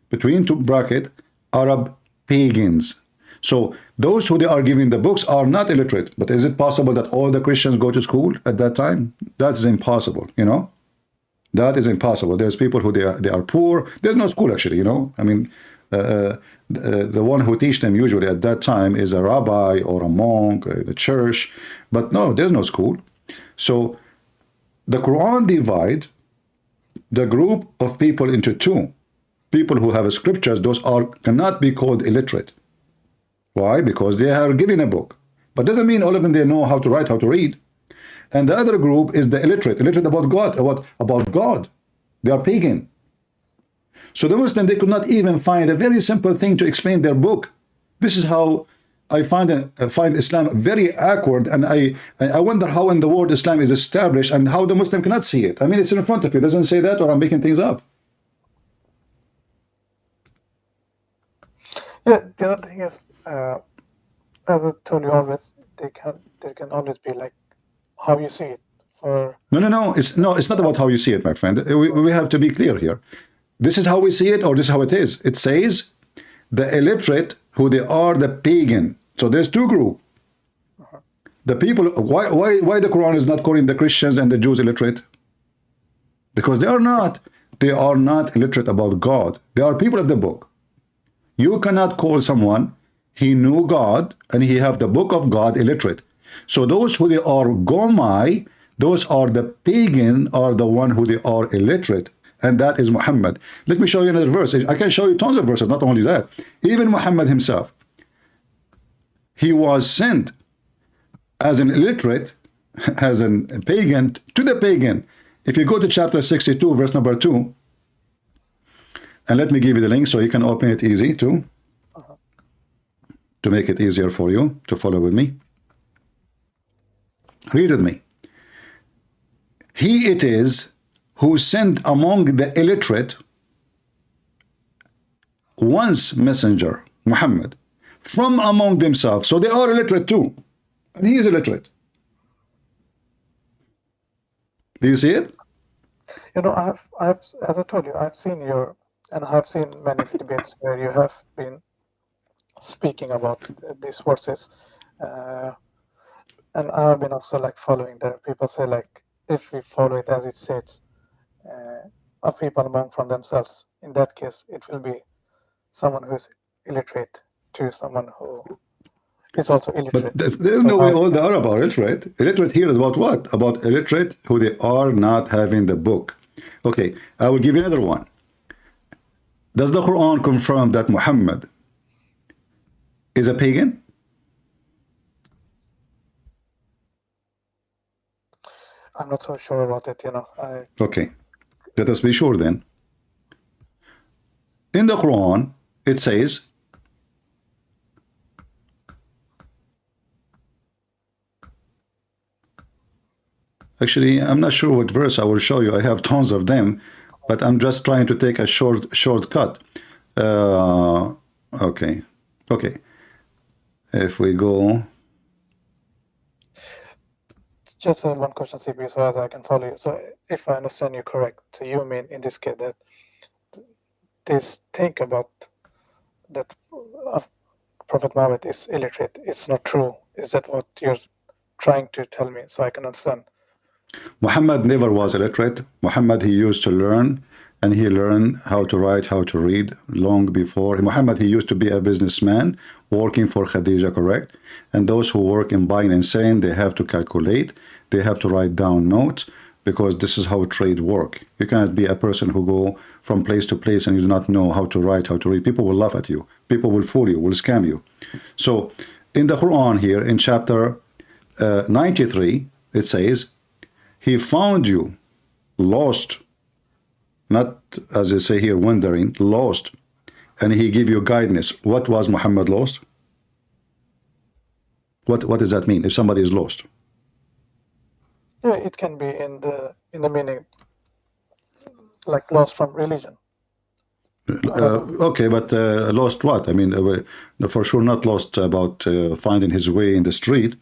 Between two bracket, Arab pagans. So those who they are giving the books are not illiterate. But is it possible that all the Christians go to school at that time? That is impossible, you know. That is impossible. There's people who they are poor. There's no school actually, you know. I mean, the one who teach them usually at that time is a rabbi or a monk, the church. But no, there's no school. So the Quran divide the group of people into two. People who have scriptures, those cannot be called illiterate. Why? Because they are given a book. But doesn't mean all of them they know how to write, how to read. And the other group is the illiterate about God, about God. They are pagan. So the Muslim, they could not even find a very simple thing to explain their book. This is how I find Islam very awkward, and I wonder how in the world Islam is established and how the Muslim cannot see it. I mean, it's in front of you. It doesn't say that, or I'm making things up. Yeah, the other thing is, as I told you always, there can always be like how you see it. No. It's not about how you see it, my friend. We have to be clear here. This is how we see it, or this is how it is. It says the illiterate, who they are the pagan. So there's two groups. The people. Why the Quran is not calling the Christians and the Jews illiterate? Because they are not. They are not illiterate about God. They are people of the book. You cannot call someone he knew God and he have the book of God illiterate. So those who they are gomai, those are the pagan, are the one who they are illiterate, and that is Muhammad. Let me show you another verse. I can show you tons of verses. Not only that, even Muhammad himself, he was sent as an illiterate, as a pagan to the pagan. If you go to chapter 62, verse number 2, and let me give you the link so you can open it easy too, to make it easier for you to follow with me. Read with me. He it is who sent among the illiterate once messenger, Muhammad, from among themselves. So they are illiterate too. And he is illiterate. Do you see it? You know, I've as I told you, I've seen many debates where you have been speaking about these verses, and I've been also like following there. People say like, if we follow it as it says, of people among from themselves, in that case, it will be someone who is illiterate to someone who is also illiterate. But there's no way all the Arab are illiterate. Illiterate here is about what? About illiterate who they are not having the book. Okay, I will give you another one. Does the Quran confirm that Muhammad is a pagan? I'm not so sure about it, you know. Okay, let us be sure then. In the Quran, it says, actually, I'm not sure what verse I will show you. I have tons of them, but I'm just trying to take a shortcut. Okay. If we go, just one question, CP, so as I can follow you. So if I understand you correct, so you mean in this case that this think about that Prophet Muhammad is illiterate, it's not true. Is that what you're trying to tell me so I can understand? Muhammad never was illiterate. Muhammad, he used to learn, and he learned how to write, how to read long before. Muhammad, he used to be a businessman working for Khadija, correct? And those who work in buying and selling, they have to calculate, they have to write down notes, because this is how trade work. You cannot be a person who go from place to place and you do not know how to write, how to read. People will laugh at you. People will fool you, will scam you. So in the Quran here, in chapter 93, it says, he found you lost, not as they say here, wandering, lost, and he gave you guidance. What was Muhammad lost? What does that mean if somebody is lost? Yeah, it can be in the meaning like lost from religion. Okay, but lost what? I mean, for sure not lost about finding his way in the street.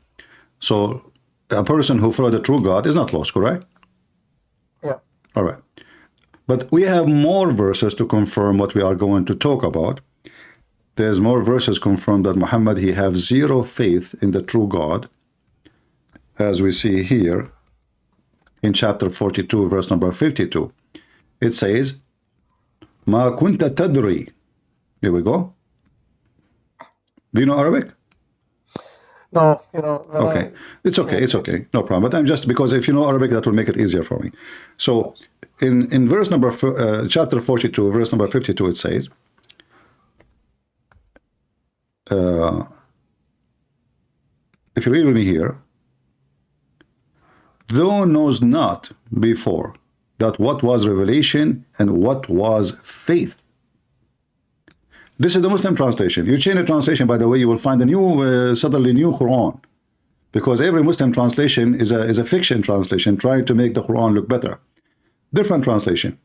So a person who followed the true God is not lost, correct? All right. But we have more verses to confirm what we are going to talk about. There's more verses confirm that Muhammad, he have zero faith in the true God, as we see here in chapter 42, verse number 52. It says, Ma kunta tadri. Here we go. Do you know Arabic? No, Okay, it's okay, no problem. But I'm just, because if you know Arabic, that will make it easier for me. So in verse number chapter 42, verse number 52, it says, if you read with me here, thou knows not before that what was revelation and what was faith. This is the Muslim translation. You change the translation, by the way, you will find a new, suddenly new Quran, because every Muslim translation is a fiction translation, trying to make the Quran look better. Different translation.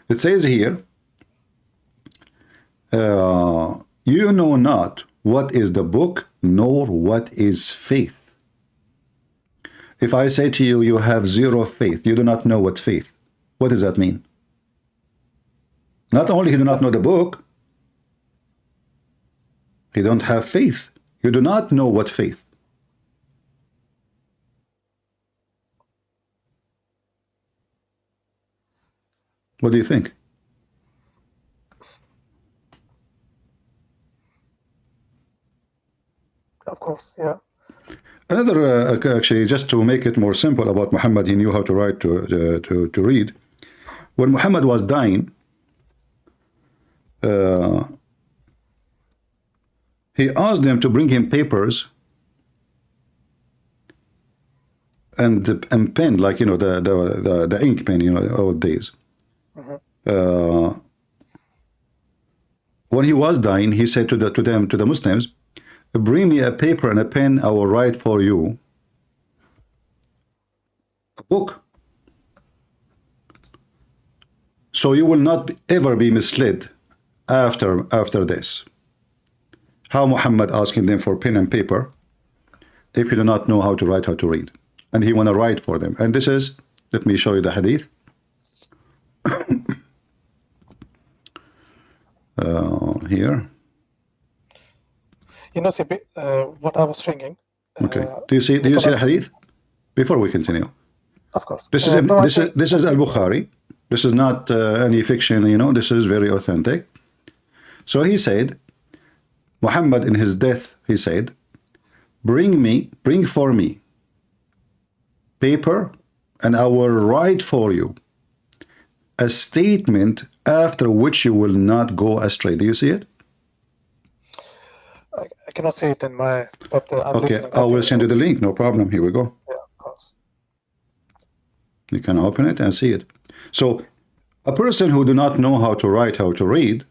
It says here, you know not what is the book, nor what is faith. If I say to you, you have zero faith, you do not know what faith. What does that mean? Not only you do not know the book, you don't have faith. You do not know what faith. What do you think? Of course, yeah. Another, actually, just to make it more simple about Muhammad, he knew how to write, to read. When Muhammad was dying, he asked them to bring him papers and pen, like, you know, the ink pen, you know, old days. When he was dying, he said to the Muslims, bring me a paper and a pen, I will write for you a book, so you will not ever be misled after this. How Muhammad asking them for pen and paper if you do not know how to write, how to read, and he want to write for them. And this is, let me show you the hadith. Here. You know, CP, what I was thinking. Okay. Do you see the hadith? Before we continue. Of course. This is Al-Bukhari. This is not any fiction, you know, this is very authentic. So he said, Muhammad in his death, he said, bring for me paper and I will write for you a statement after which you will not go astray. Do you see it? I cannot see it in my, but I'm okay, listening. I will send you the link, no problem. Here we go. Yeah, of course. You can open it and see it. So a person who do not know how to write, how to read,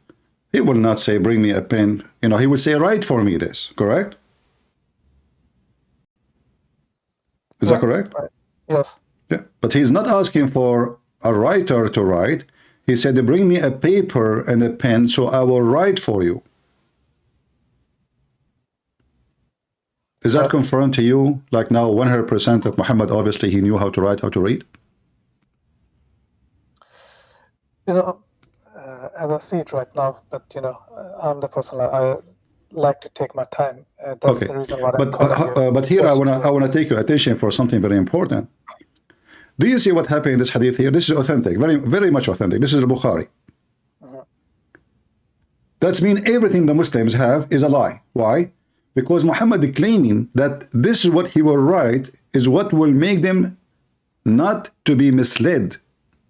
he will not say, bring me a pen. You know, he will say, write for me this, correct? Is that correct? Right. Yes. Yeah, but he's not asking for a writer to write. He said, bring me a paper and a pen, so I will write for you. Is that confirmed to you, like now 100% that Muhammad, obviously he knew how to write, how to read? You know, as I see it right now, but you know, I'm the person I like to take my time. That's Okay, the reason why but here I wanna take your attention for something very important. Do you see what happened in this hadith here? This is authentic, very, very much authentic. This is Al-Bukhari. That means everything the Muslims have is a lie. Why? Because Muhammad claiming that this is what he will write is what will make them not to be misled.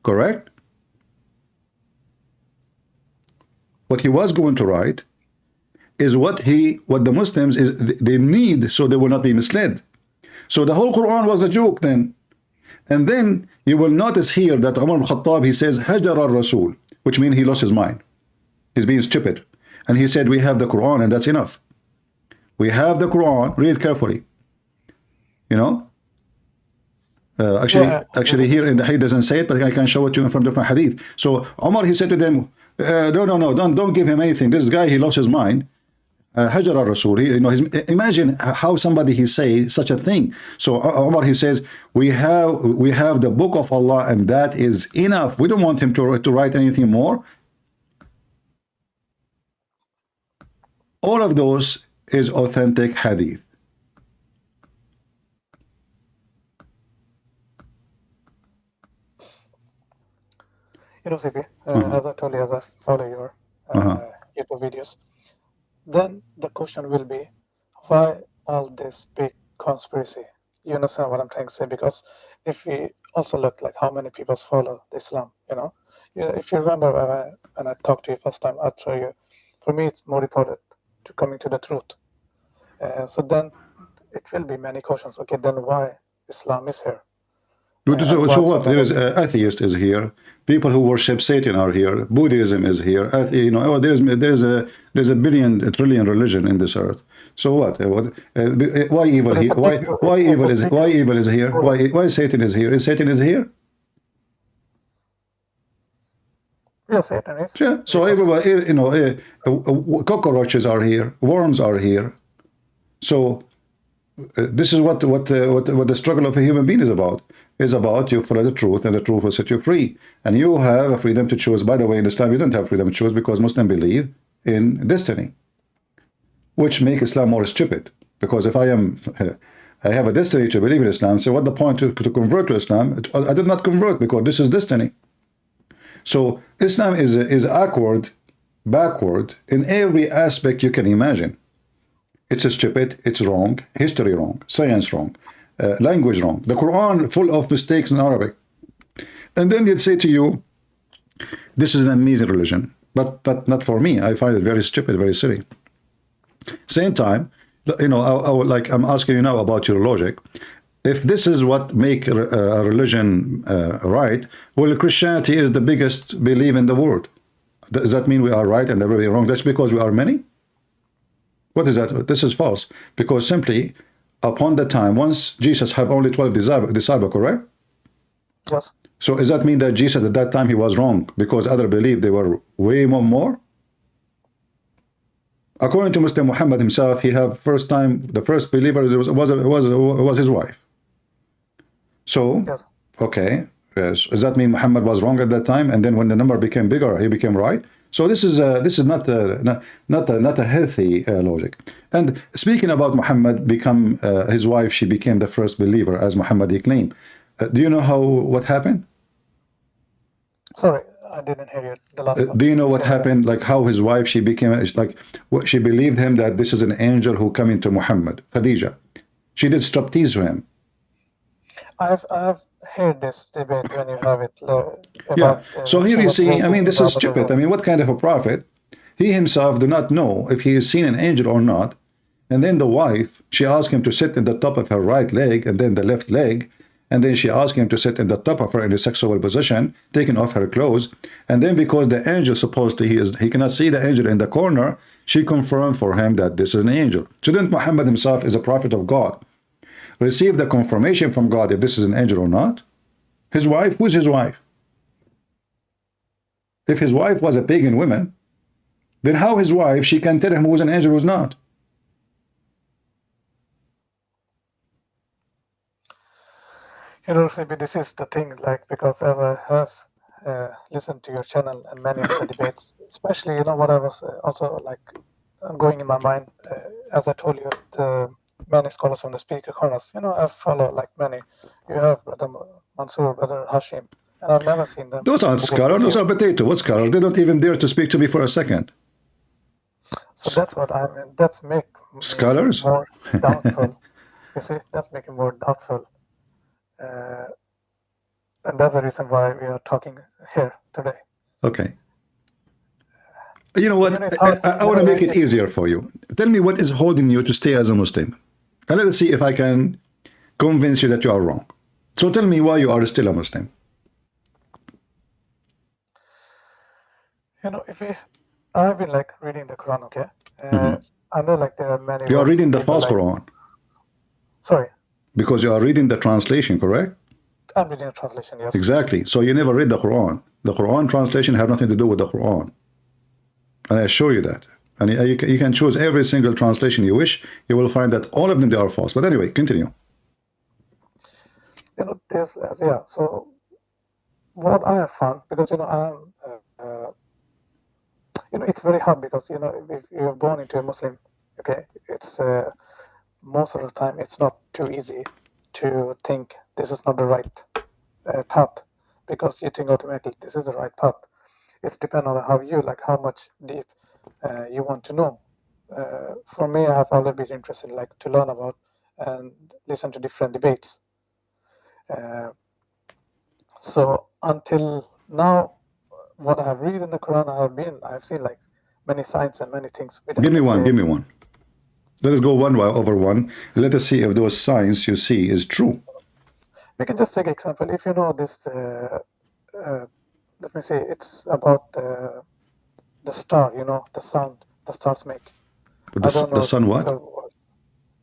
Correct? What he was going to write is what the Muslims they need, so they will not be misled. So the whole Quran was a joke then. And then you will notice here that Umar ibn Khattab, he says, Hajar al-Rasul, which means he lost his mind. He's being stupid. And he said, we have the Quran and that's enough. We have the Quran, read carefully. You know? Actually here in the hadith doesn't say it, but I can show it to you from different hadith. So Umar, he said to them, no, don't give him anything. This guy, he lost his mind. Hajar al-Rasul. You know, imagine how somebody he say such a thing. So Umar, he says, we have the book of Allah, and that is enough. We don't want him to write anything more. All of those is authentic hadith. You know, CP, as I told you, as I follow your YouTube videos, then the question will be, why all this big conspiracy? You understand what I'm trying to say? Because if we also look like how many people follow Islam, you know, if you remember when I talked to you first time, I told you, for me it's more important to coming to the truth. So then it will be many questions. Okay, then why Islam is here? So what? There is atheist is here. People who worship Satan are here. Buddhism is here. You know, there's a billion, a trillion religion in this earth. So what? Why evil here? Why evil is here? Why Satan is here? Is Satan is here? Yes, Satan is. Yeah. So everybody, you know, cockroaches are here. Worms are here. So this is what the struggle of a human being is about. Is about you follow the truth, and the truth will set you free. And you have a freedom to choose. By the way, in Islam, you don't have freedom to choose because Muslims believe in destiny, which make Islam more stupid. Because if I have a destiny to believe in Islam, so what the point to convert to Islam? I did not convert because this is destiny. So Islam is backward in every aspect you can imagine. It's stupid, it's wrong, history wrong, science wrong, language wrong, the Quran full of mistakes in Arabic. And then they'd say to you, this is an amazing religion, but not for me. I find it very stupid, very silly. Same time, you know, like I'm asking you now about your logic. If this is what make a religion right, well, Christianity is the biggest belief in the world. Does that mean we are right and everybody wrong? That's because we are many? What is that? This is false. Because simply, upon the time, once Jesus have only 12 disciples, correct? Yes. So does that mean that Jesus at that time he was wrong because others believed they were way more? According to Muslim Muhammad himself, he have the first believer was his wife. So, yes. Okay, yes. Does that mean Muhammad was wrong at that time? And then when the number became bigger, he became right? So this is not a healthy logic. And speaking about Muhammad become his wife, she became the first believer, as Muhammad he claimed. Do you know what happened? Sorry, I didn't hear you. The last part. Do you know what happened? Like how his wife she became she believed him that this is an angel who come into Muhammad, Khadija. She did striptease to him. I've heard this debate when you have it. About, so here you see, I mean, this is stupid. I mean, what kind of a prophet? He himself do not know if he has seen an angel or not. And then the wife, she asked him to sit in the top of her right leg and then the left leg. And then she asked him to sit in the top of her in a sexual position, taking off her clothes. And then because the angel supposedly he cannot see the angel in the corner, she confirmed for him that this is an angel. Shouldn't Muhammad himself is a prophet of God receive the confirmation from God if this is an angel or not? His wife, who's his wife? If his wife was a pagan woman, then how his wife, she can tell him who's an angel, who's not? You know, CB, this is the thing, like, because as I have listened to your channel and many of the debates, especially, you know, what I was also, like, going in my mind, as I told you, the many scholars from the speaker corners, you know, I follow, like, many. You have Brother Mansour, Brother Hashim, and I've never seen them. Those aren't scholars, those are potato. What scholar? They don't even dare to speak to me for a second. So that's what I mean. That's make scholars more doubtful. You see, that's making more doubtful. And that's the reason why we are talking here today. Okay. You know what? I want to make it easier for you. Tell me what is holding you to stay as a Muslim. And let's see if I can convince you that you are wrong. So tell me why you are still a Muslim. You know, I've been like reading the Quran, okay? I know like there are many. You are reading the false Quran. Sorry. Because you are reading the translation, correct? I'm reading the translation, yes. Exactly. So you never read the Quran. The Quran translation have nothing to do with the Quran. And I assure you that. And you can choose every single translation you wish. You will find that all of them, they are false. But anyway, continue. You know, there's yeah. So what I have found, because you know, you know, it's very hard because you know, if you're born into a Muslim, okay, it's most of the time it's not too easy to think this is not the right path, because you think automatically this is the right path. It's depend on how you like, how much deep you want to know. For me, I have always been interested, like, to learn about and listen to different debates. So until now, what I have read in the Quran, I've seen like many signs and many things. Give me one. Let us go one over one. Let us see if those signs you see is true. We can just take an example. If you know this, let me say, it's about the star, you know, the sound the stars make. The sun what?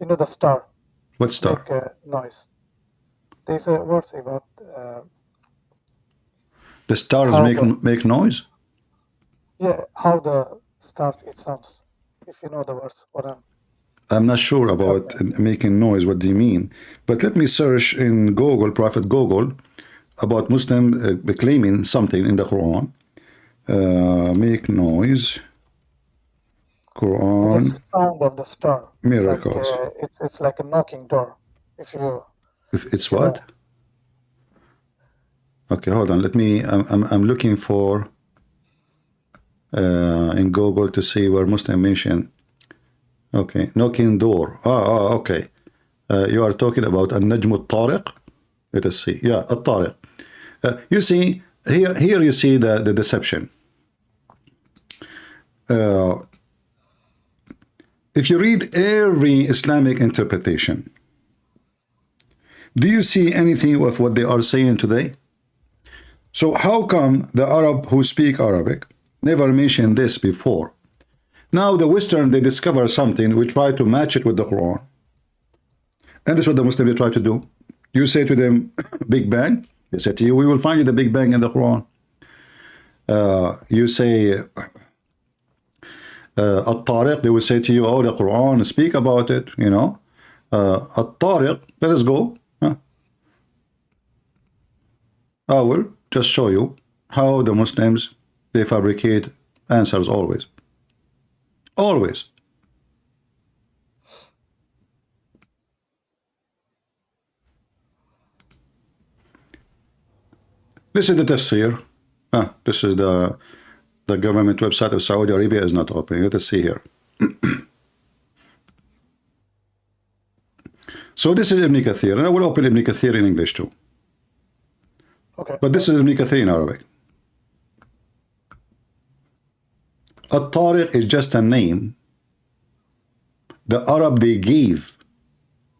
You know the star. What star? Make noise. There's a words about... the stars make noise? Yeah, how the stars, it sounds. If you know the words, what I'm not sure about making noise, what do you mean? But let me search in Google, Prophet Google, about Muslim claiming something in the Quran. Make noise. Quran. It's the sound of the star. Miracles. Like, it's like a knocking door. If it's what? Okay, hold on. Let me. I'm looking for in Google to see where Muslim mention. Okay, knocking door. Okay. You are talking about An-Najm al-Tariq. Let us see. Yeah, al-Tariq. You see here you see the deception. If you read every Islamic interpretation, do you see anything of what they are saying today? So how come the Arab who speak Arabic never mentioned this before? Now the Western, they discover something, we try to match it with the Quran. And that's what the Muslims try to do. You say to them, Big Bang. They say to you, we will find you the Big Bang in the Quran. You say, At-Tariq, they will say to you, oh, the Quran, speak about it, you know. At-Tariq, let us go. I will just show you how the Muslims, they fabricate answers always. Always. This is the tafsir. This is the government website of Saudi Arabia is not open. Let us see here. So this is Ibn Kathir, and I will open Ibn Kathir in English too. Okay. But this is Ibn Kathir in Arabic. At-Tariq is just a name the Arab they gave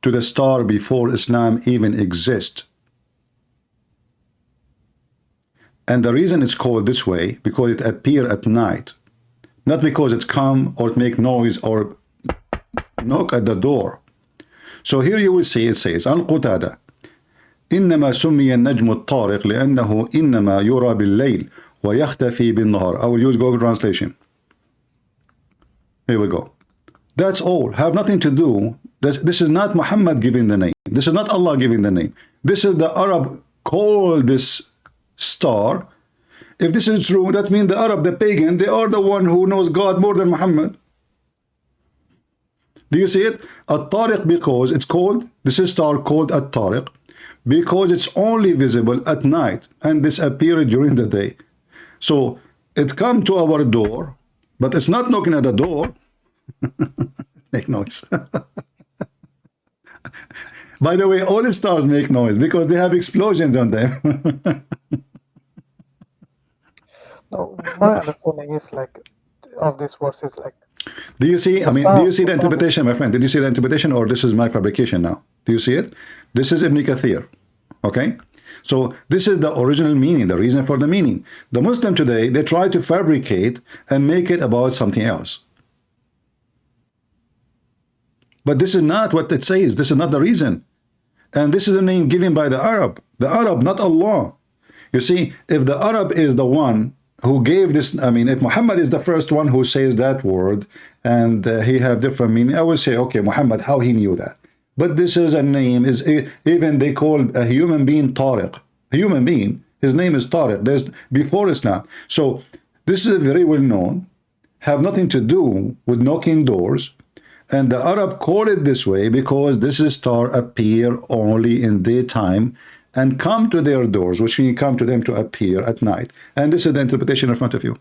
to the star before Islam even exists. And the reason it's called this way, because it appears at night, not because it's come or it make noise or knock at the door. So here you will see it says, Al-Qutada, إنما سمي النجم الطارق لأنه إنما يرى بالليل ويختفي بالنهار. I will use Google Translation. Here we go. That's all. Have nothing to do. This is not Muhammad giving the name. This is not Allah giving the name. This is the Arab called this star. If this is true, that means the Arab, the pagan, they are the one who knows God more than Muhammad. Do you see it? At-Tariq, because it's called, this is star called At-Tariq, because it's only visible at night and disappear during the day. So it come to our door, but it's not knocking at the door. Make noise. By the way, all the stars make noise because they have explosions on them. No, my understanding is like of this verse is like. Do you see? I mean, do you see the interpretation, my friend? Did you see the interpretation, or this is my fabrication now? Do you see it? This is Ibn Kathir. Okay, so this is the original meaning, the reason for the meaning. The Muslim today, they try to fabricate and make it about something else. But this is not what it says. This is not the reason. And this is a name given by the Arab, not Allah. You see, if the Arab is the one who gave this. I mean, if Muhammad is the first one who says that word and he have different meaning, I would say, okay, Muhammad, how he knew that? But this is a name, is even they call a human being Tariq. A human being, his name is Tariq. There's before Islam. So this is very well known, have nothing to do with knocking doors. And the Arab call it this way because this star appear only in daytime and come to their doors, which means come to them to appear at night. And this is the interpretation in front of you.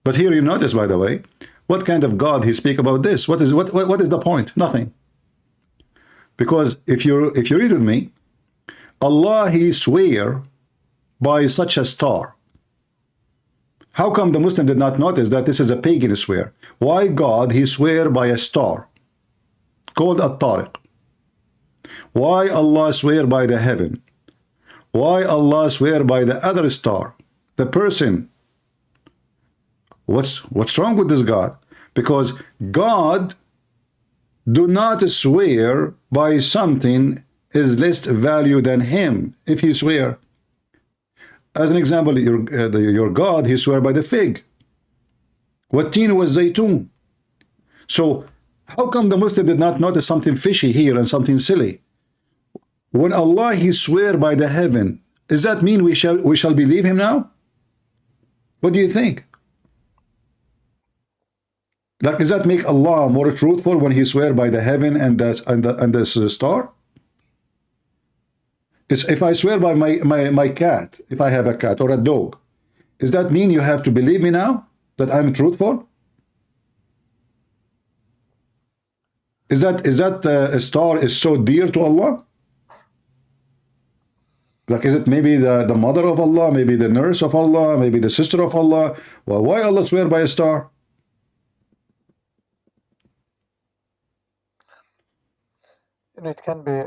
But here you notice, by the way, what kind of God he speak about this? What is the point? Nothing. Because if you read with me, Allah, he swear by such a star. How come the Muslim did not notice that this is a pagan swear? Why God, he swear by a star called At-Tariq? Why Allah swear by the heaven? Why Allah swear by the other star? The person. What's wrong with this God? Because God do not swear by something is less value than him if he swear. As an example, your God, he swear by the fig. Wattin was zaytun. So how come the Muslim did not notice something fishy here and something silly? When Allah, he swear by the heaven, does that mean we shall believe him now? What do you think? Like, does that make Allah more truthful when he swear by the heaven and the star? If I swear by my cat, if I have a cat or a dog, does that mean you have to believe me now that I'm truthful? Is that a star is so dear to Allah? Like, is it maybe the mother of Allah, maybe the nurse of Allah, maybe the sister of Allah? Well, why Allah swear by a star? You know, it can be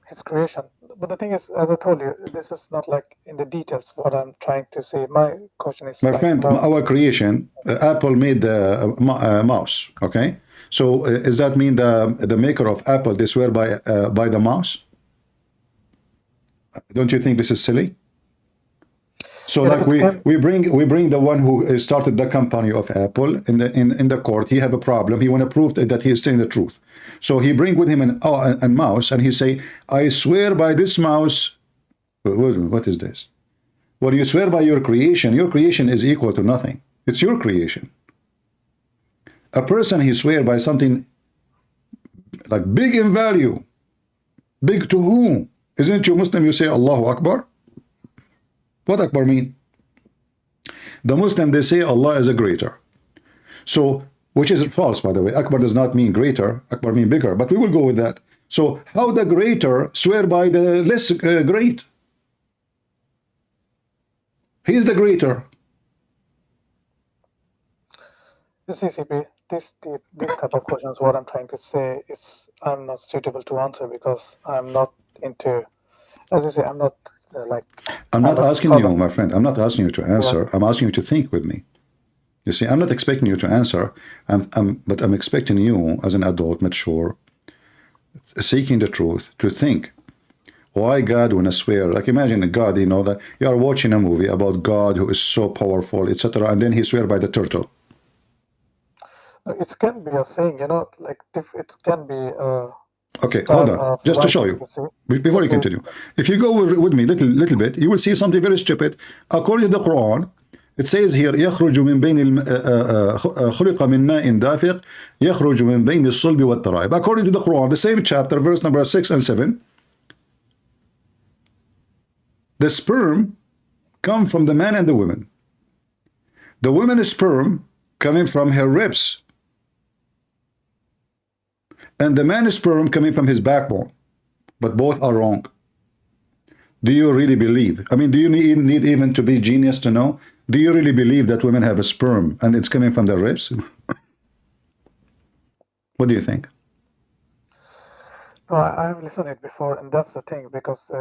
his creation. But the thing is, as I told you, this is not like in the details what I'm trying to say. My question is, my like, friend, our creation, Apple made the mouse, okay? So does that mean the maker of Apple, they swear by the mouse? Don't you think this is silly? So yeah, like we bring the one who started the company of Apple in the court. He have a problem. He want to prove that he is telling the truth. So he bring with him a mouse and he say, I swear by this mouse. What is this? Well, you swear by your creation. Your creation is equal to nothing. It's your creation. A person, he swear by something like big in value. Big to whom? Isn't you Muslim? You say Allahu Akbar. What Akbar mean? The Muslim, they say Allah is a greater. So, which is false, by the way. Akbar does not mean greater. Akbar mean bigger. But we will go with that. So, how the greater swear by the less great? He is the greater. you see, CP, this type of questions, what I'm trying to say is I'm not suitable to answer because I'm not into, as you say, I'm not like... I'm not asking you, my friend. I'm not asking you to answer. I'm asking you to think with me. You see, I'm not expecting you to answer, but I'm expecting you as an adult, mature, seeking the truth, to think. Why God when I swear? Like imagine a God, you know, that you are watching a movie about God who is so powerful, etc., and then he swear by the turtle. It can be a saying, you know, like if it can be okay, hold on, just to show you, before you continue. If you go with me little bit, you will see something very stupid. According to the Quran, it says here, يخرج من بين خلق من ماء دافق يخرج من بين الصلب والترائب. According to the Quran, the same chapter, verse number 6 and 7, the sperm come from the man and the woman. The woman's sperm coming from her ribs, and the man's sperm coming from his backbone. But both are wrong. Do you really believe? I mean, do you need even to be genius to know? Do you really believe that women have a sperm and it's coming from their ribs? What do you think? No, I've listened to it before, and that's the thing, because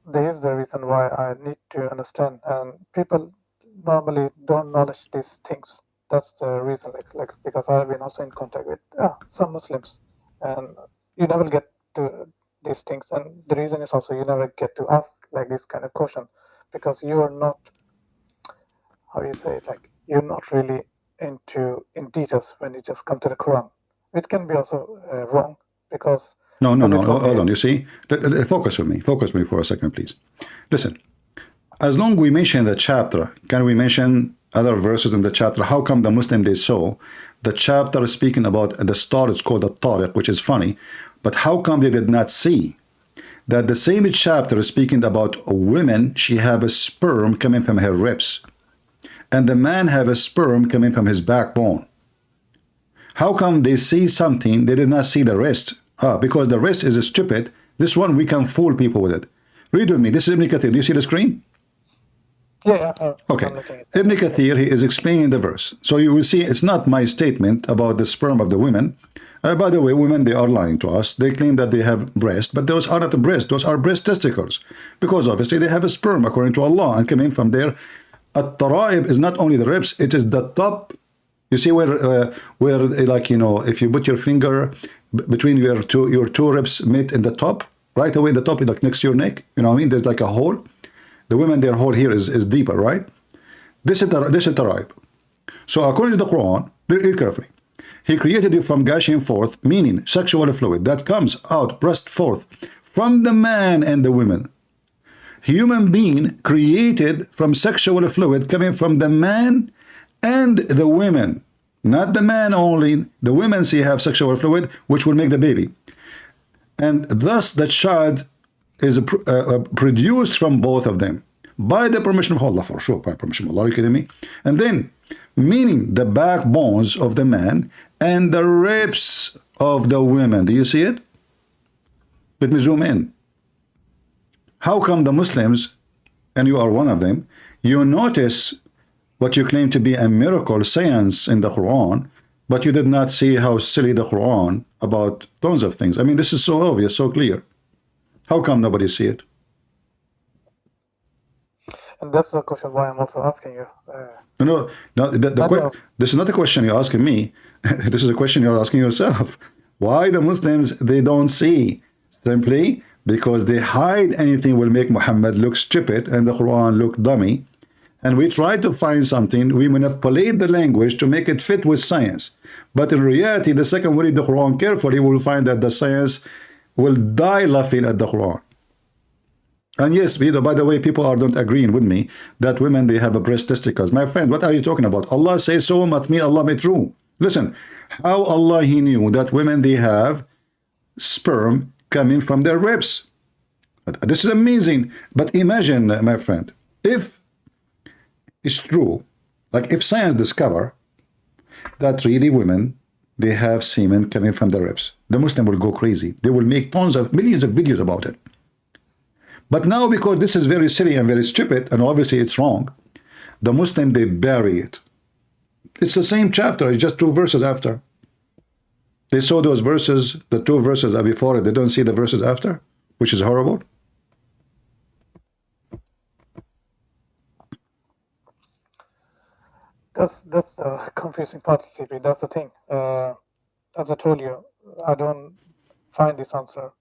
there is the reason why I need to understand, and people normally don't knowledge these things. That's the reason, like because I've been also in contact with some Muslims, and you never get to these things, and the reason is also you never get to ask like this kind of question because you are not, how do you say it, like you're not really in details when you just come to the Quran, which can be also wrong because No, as you told me- hold on. You see, focus with me. Focus with me for a second, please. Listen, as long we mention the chapter, can we mention other verses in the chapter? How come the Muslim they saw the chapter speaking about the star is called the Tariq, which is funny, but how come they did not see that the same chapter is speaking about a woman, she have a sperm coming from her ribs, and the man have a sperm coming from his backbone? How come they see something, they did not see the rest? Because the rest is stupid. This one, we can fool people with it. Read with me. This is Ibn Kathir. Do you see the screen? Yeah. Okay. Ibn Kathir, he is explaining the verse. So you will see it's not my statement about the sperm of the women. By the way, women, they are lying to us. They claim that they have breast, but those are not breasts. Those are breast testicles. Because obviously they have a sperm according to Allah and coming from there. At-Tara'ib is not only the ribs, it is the top. You see where like, you know, if you put your finger between your two ribs meet in the top, right away in the top, like next to your neck, you know what I mean? There's like a hole. The women, their hole here is deeper, right? This is Tara'ib. So according to the Quran, read carefully. He created you from gushing forth, meaning sexual fluid that comes out, burst forth from the man and the woman. Human being created from sexual fluid coming from the man and the women. Not the man only. The women see have sexual fluid, which will make the baby. And thus the child is produced from both of them by the permission of Allah, for sure, by permission of Allah. Are you kidding me? And then, meaning the backbones of the man and the ribs of the women. Do you see it? Let me zoom in. How come the Muslims, and you are one of them, you notice what you claim to be a miracle science in the Quran, but you did not see how silly the Quran about tons of things. I mean, this is so obvious, so clear. How come nobody see it? And that's the question why I'm also asking you. No. This is not a question you're asking me. This is a question you're asking yourself. Why the Muslims, they don't see? Simply because they hide anything will make Muhammad look stupid and the Quran look dummy. And we try to find something, we manipulate the language to make it fit with science. But in reality, the second we read the Quran carefully, we'll find that the science will die laughing at the Quran. And yes, by the way, people are not agreeing with me that women, they have a breast testicles. My friend, what are you talking about? Allah says so, must mean Allah made true. Listen, how Allah, he knew that women, they have sperm coming from their ribs. This is amazing. But imagine, my friend, if it's true, like if science discover that really women, they have semen coming from their ribs, the Muslim will go crazy. They will make millions of videos about it. But now, because this is very silly and very stupid, and obviously it's wrong, the Muslim, they bury it. It's the same chapter, it's just 2 verses after. They saw those verses, the 2 verses are before it, they don't see the verses after, which is horrible. That's the confusing part, CP. That's the thing. As I told you, I don't find this answer.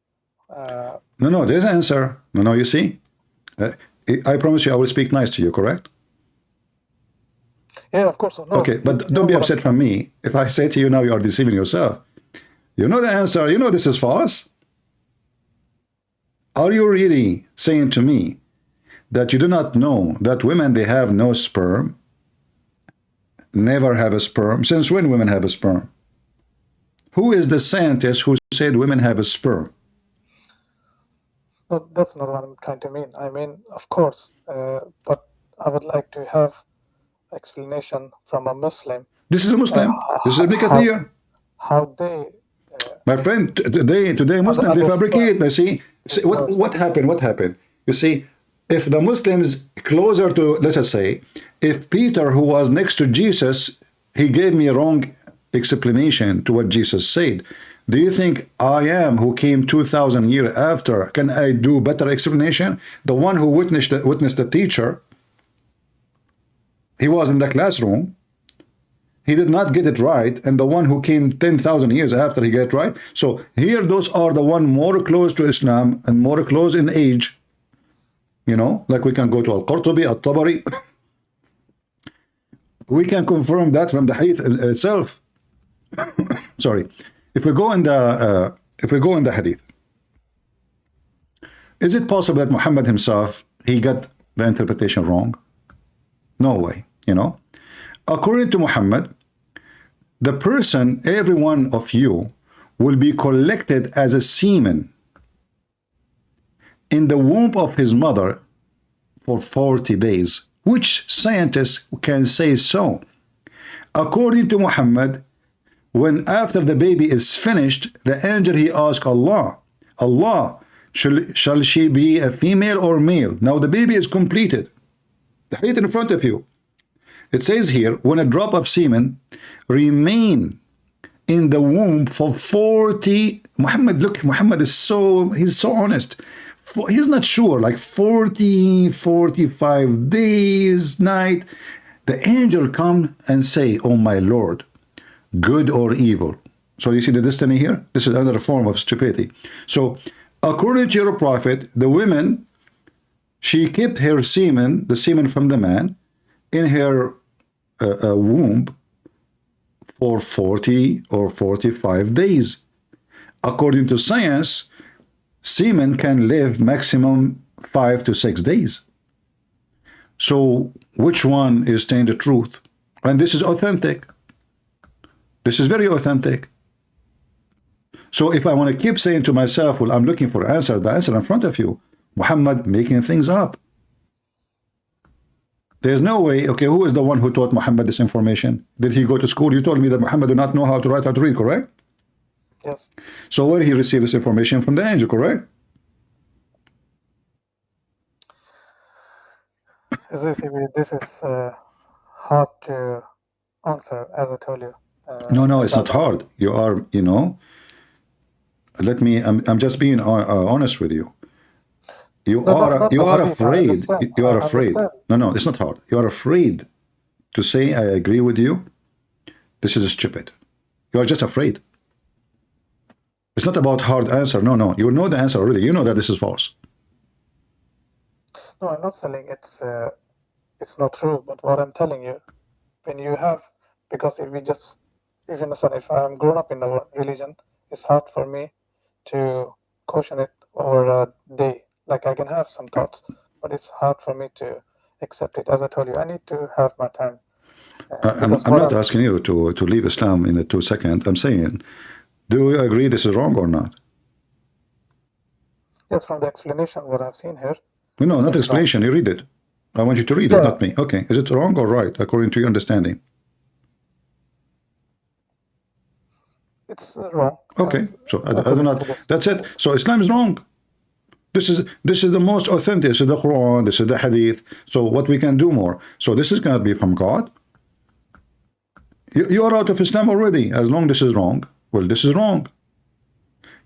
No, there's an answer. No, you see? I promise you I will speak nice to you, correct? Yeah, of course. No, okay, but don't be upset from me. If I say to you now you are deceiving yourself. You know the answer. You know this is false. Are you really saying to me that you do not know that women, they have no sperm? Never have a sperm? Since when women have a sperm? Who is the scientist who said women have a sperm? No, that's not what I'm trying to mean. I mean, of course, but I would like to have explanation from a Muslim. This is a Muslim. This is a Ibn Kathir. How they... My friend, today Muslims, they fabricate. You see what happened? What happened? You see, if the Muslims closer to, let us say, if Peter, who was next to Jesus, he gave me a wrong explanation to what Jesus said, do you think I am, who came 2,000 years after, can I do better explanation? The one who witnessed the teacher, he was in the classroom, he did not get it right, and the one who came 10,000 years after he got it right. So here, those are the one more close to Islam and more close in age. You know, like we can go to Al-Qurtubi, Al-Tabari. We can confirm that from the hadith itself. Sorry. If we go in the hadith, is it possible that Muhammad himself, he got the interpretation wrong? No way, you know. According to Muhammad, the person, every one of you, will be collected as a semen in the womb of his mother for 40 days. Which scientists can say so? According to Muhammad, when after the baby is finished, the angel, he asks Allah, Allah, shall she be a female or male? Now the baby is completed. The hadith in front of you. It says here, when a drop of semen remain in the womb for 40, Muhammad, look, Muhammad is he's so honest. He's not sure, like 40, 45 days, night. The angel come and say, oh my Lord, good or evil. So you see the destiny here? This is another form of stupidity. So according to your prophet, the woman, she kept her semen, the semen from the man, in her womb for 40 or 45 days. According to science, semen can live maximum 5 to 6 days. So which one is saying the truth? And this is authentic. This is very authentic. So if I want to keep saying to myself, well, I'm looking for answer, the answer in front of you, Muhammad making things up. There's no way. Okay, who is the one who taught Muhammad this information? Did he go to school? You told me that Muhammad did not know how to write, how to read, correct? Yes. So where he received this information? From the angel, correct? As I say, this is hard to answer, as I told you. No, it's not hard. You are, you know, I'm just being honest with you. You are afraid. You are afraid. No, it's not hard. You are afraid to say, I agree with you. This is stupid. You are just afraid. It's not about hard answer. No. You know the answer already. You know that this is false. No, I'm not saying it's not true. But what I'm telling you, when you have, because if I'm grown up in the religion, it's hard for me to caution it over a day. Like I can have some thoughts, but it's hard for me to accept it. As I told you, I need to have my time. I'm not asking you to leave Islam in a 2 seconds. I'm saying, do you agree this is wrong or not? Yes, from the explanation, what I've seen here. No, not explanation. You read it. I want you to read it, not me. Okay, is it wrong or right, according to your understanding? It's wrong. Okay, so I do not. That's it. So Islam is wrong. This is the most authentic. This is the Quran. This is the Hadith. So what we can do more? So this is going to be from God. You are out of Islam already. As long as this is wrong. Well, this is wrong.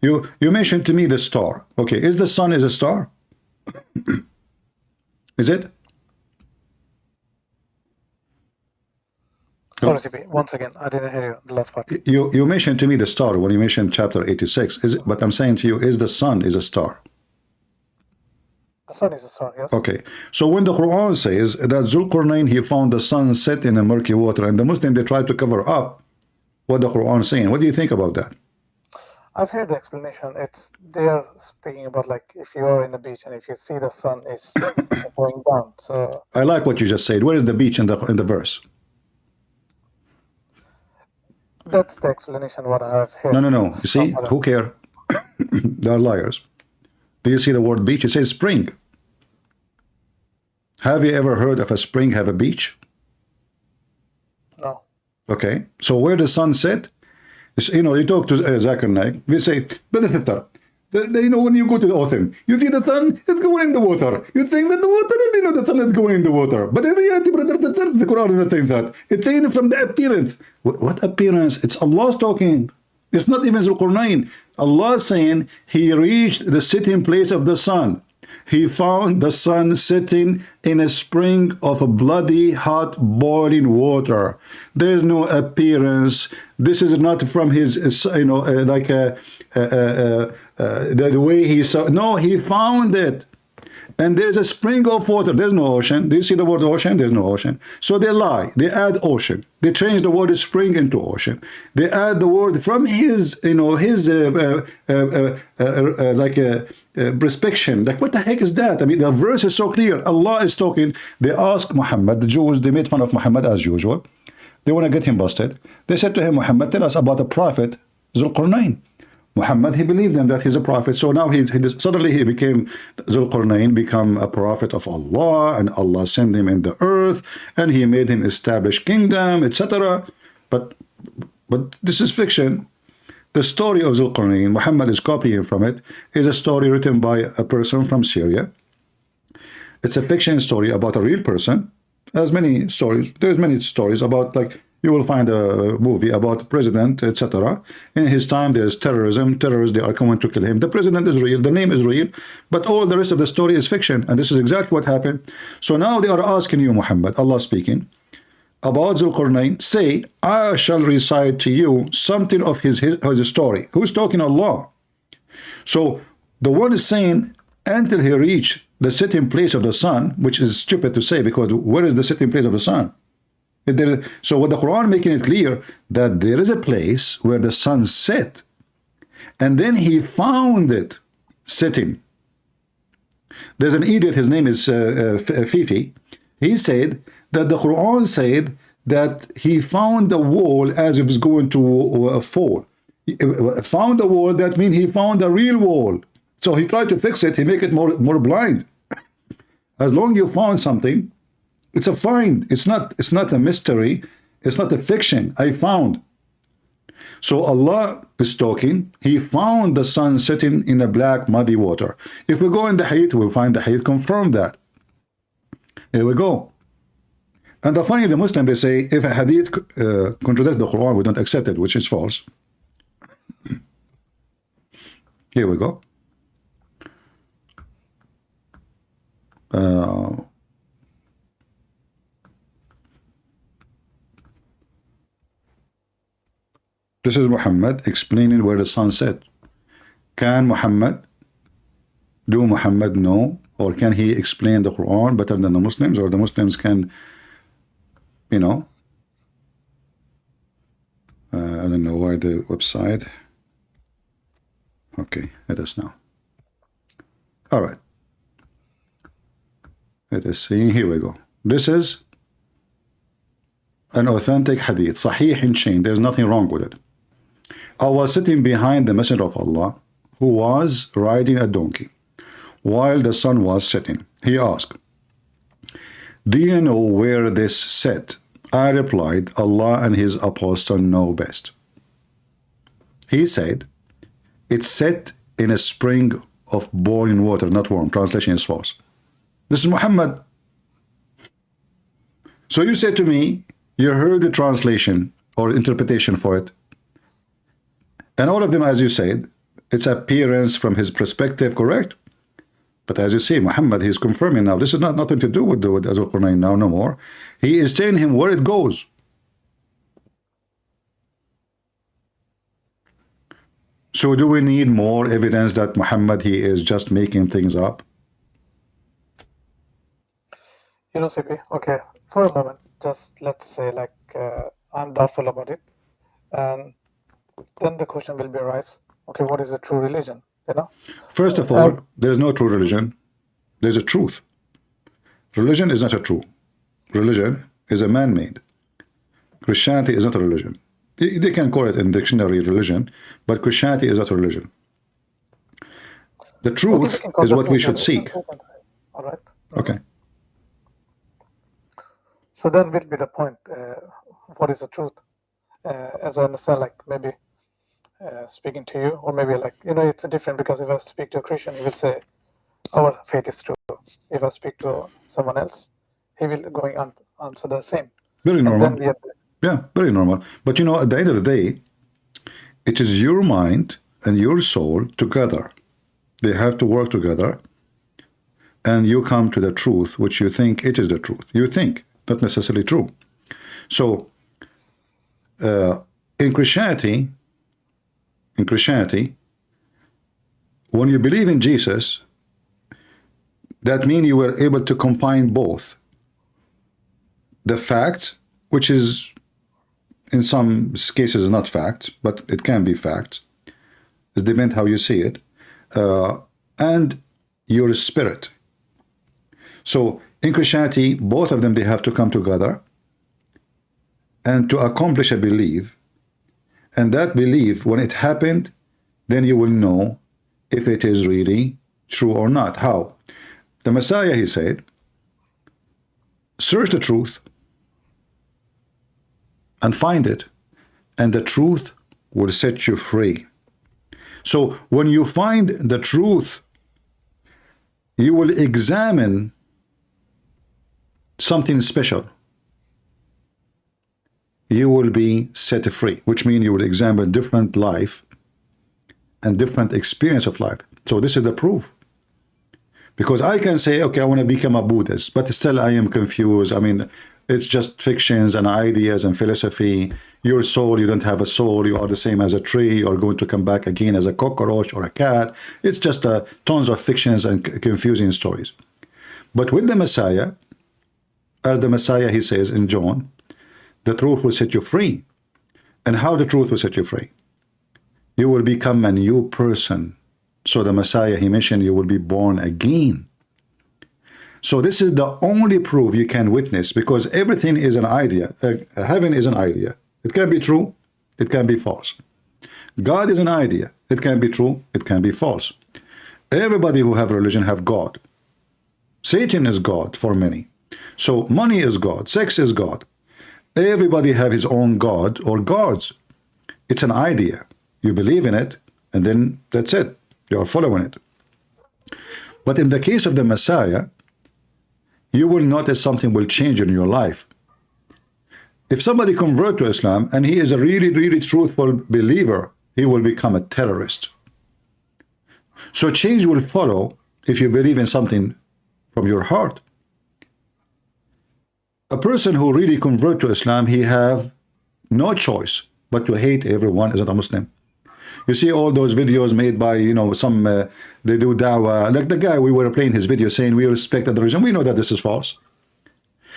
You mentioned to me the star. Okay, is the sun is a star? Is it? Sorry, CP. Once again, I didn't hear you, the last part. You mentioned to me the star when you mentioned chapter 86. Is it? But I'm saying to you, is the sun is a star? The sun is a star, yes. Okay. So when the Quran says that Zulqarnain, he found the sun set in a murky water, and the Muslim, they try to cover up what the Quran is saying. What do you think about that? I've heard the explanation. They are speaking about like if you are in the beach and if you see the sun is going down. So I like what you just said. Where is the beach in the verse? That's the explanation what I have heard. No. You see, who care? They are liars. Do you see the word beach? It says spring. Have you ever heard of a spring have a beach? No. Okay. So where the sun set? You know, you talk to Zakir Naik, we say, you know, when you go to the ocean, you see the sun is going in the water. You think that the water, you know, the sun is going in the water. But in reality, the Quran is not saying that. It's saying from the appearance. What appearance? It's Allah talking. It's not even Zulqarnain. Allah saying he reached the sitting place of the sun. he found the sun sitting in a spring of bloody hot boiling water. There's no appearance. This is not from his, the way he saw. No, he found it. And there's a spring of water. There's no ocean. Do you see the word ocean? There's no ocean. So they lie. They add ocean. They change the word spring into ocean. They add the word from his, prescription. Like, what the heck is that? I mean, the verse is so clear. Allah is talking. They ask Muhammad, the Jews, they made fun of Muhammad as usual. They want to get him busted. They said to him, Muhammad, tell us about the prophet Zulqarnain. Muhammad, he believed in that he's a prophet. So now suddenly he became, Zulqarnain become a prophet of Allah, and Allah sent him in the earth, and he made him establish kingdom, etc. But this is fiction. The story of Zulqarnain, Muhammad is copying from it, is a story written by a person from Syria. It's a fiction story about a real person. There's many stories. There's many stories about, like, you will find a movie about president, etc. In his time, there's terrorism. Terrorists, they are coming to kill him. The president is real. The name is real. But all the rest of the story is fiction. And this is exactly what happened. So now they are asking you, Muhammad, Allah speaking, about Zulqarnain. Say, I shall recite to you something of his story. Who's talking? Allah. So the one is saying, until he reached the sitting place of the sun, which is stupid to say, because where is the sitting place of the sun? So what the Quran making it clear that there is a place where the sun set, and then he found it sitting. There's an idiot, his name is Fifi. He said that the Quran said that he found the wall as it was going to fall. Found the wall, that means he found a real wall. So he tried to fix it, he make it more blind. As long as you found something, it's a find. It's not a mystery. It's not a fiction. I found. So Allah is talking. He found the sun sitting in a black muddy water. If we go in the hadith, we'll find the hadith confirm that. Here we go. And the funny, the Muslim, they say, if a hadith contradicts the Quran, we don't accept it, which is false. Here we go. This is Muhammad explaining where the sun set. Can Muhammad, do Muhammad know, or can he explain the Quran better than the Muslims, or the Muslims can, I don't know why the website. Okay, it is now. All right. It is saying, here we go. This is an authentic hadith, sahih in chain. There's nothing wrong with it. I was sitting behind the Messenger of Allah, who was riding a donkey, while the sun was setting. He asked, do you know where this set? I replied, Allah and his apostle know best. He said, it's set in a spring of boiling water, not warm. Translation is false. This is Muhammad. So you say to me, you heard the translation or interpretation for it. And all of them, as you said, it's appearance from his perspective, correct? But as you see, Muhammad, he's confirming now. This is nothing to do with Zulqarnain now, no more. He is telling him where it goes. So do we need more evidence that Muhammad, he is just making things up? CP, okay, for a moment, just let's say like I'm doubtful about it, and then the question will be arise, okay, what is a true religion, First of all, there's no true religion. There's a truth. Religion is not a true. Religion is a man-made. Christianity is not a religion. They can call it in dictionary religion, but Christianity is not a religion. The truth is what we should seek. All right. Okay. So then will be the point, what is the truth? As I understand, like maybe speaking to you, or maybe like, it's different, because if I speak to a Christian, he will say, our faith is true. If I speak to someone else, he will going on answer the same. Very normal. Yeah, very normal. But at the end of the day, it is your mind and your soul together. They have to work together. and you come to the truth, which you think it is the truth. You think, not necessarily true. So, in Christianity, when you believe in Jesus, that means you were able to combine both the facts, which is in some cases not facts, but it can be facts. It depends how you see it, and your spirit. So in Christianity, both of them, they have to come together and to accomplish a belief. And that belief, when it happened, then you will know if it is really true or not. How? The Messiah, he said, search the truth and find it, and the truth will set you free. So when you find the truth, you will examine something special. You will be set free, which means you will examine different life and different experience of life. So this is the proof. Because I can say, okay, I want to become a Buddhist, but still I am confused. I mean, it's just fictions and ideas and philosophy. Your soul, you don't have a soul. You are the same as a tree. You are going to come back again as a cockroach or a cat. It's just tons of fictions and confusing stories. But with the Messiah, as the Messiah, he says in John, the truth will set you free. And how the truth will set you free? You will become a new person. So the Messiah, he mentioned, you will be born again. So this is the only proof you can witness, because everything is an idea. Heaven is an idea. It can be true, it can be false. God is an idea. It can be true, it can be false. Everybody who have religion have God. Satan is God for many. So money is God, sex is God. Everybody have his own God or gods. It's an idea. You believe in it, and then that's it. You are following it. But in the case of the Messiah, you will notice something will change in your life. If somebody convert to Islam and he is a really, really truthful believer, he will become a terrorist. So change will follow if you believe in something from your heart. A person who really convert to Islam, he have no choice but to hate everyone as a Muslim. You see all those videos made by, you know, some, they do dawah, like the guy we were playing his video saying we respect the religion. We know that this is false.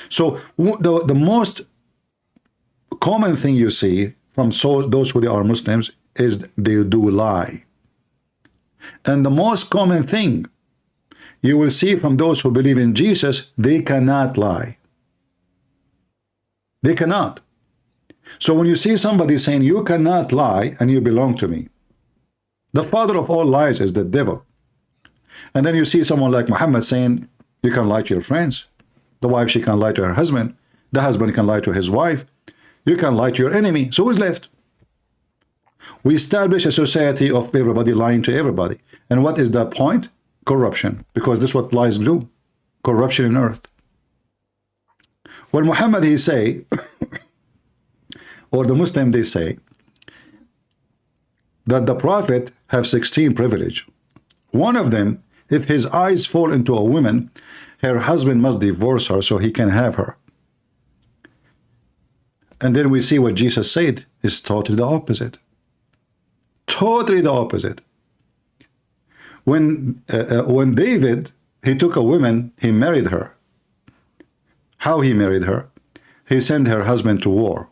So the most common thing you see from those who are Muslims is they do lie. And the most common thing you will see from those who believe in Jesus, they cannot lie. They cannot. So when you see somebody saying you cannot lie and you belong to me, the father of all lies is the devil. And then you see someone like Muhammad saying you can lie to your friends. The wife, she can lie to her husband. The husband can lie to his wife. You can lie to your enemy. So who's left? We establish a society of everybody lying to everybody. And what is the point? Corruption. Because this is what lies do. Corruption in earth. When Muhammad, he say, or the Muslim, they say, that the Prophet have 16 privilege. One of them, if his eyes fall into a woman, her husband must divorce her so he can have her. And then we see what Jesus said is totally the opposite. Totally the opposite. When David, he took a woman, he married her. How he married her? He sent her husband to war.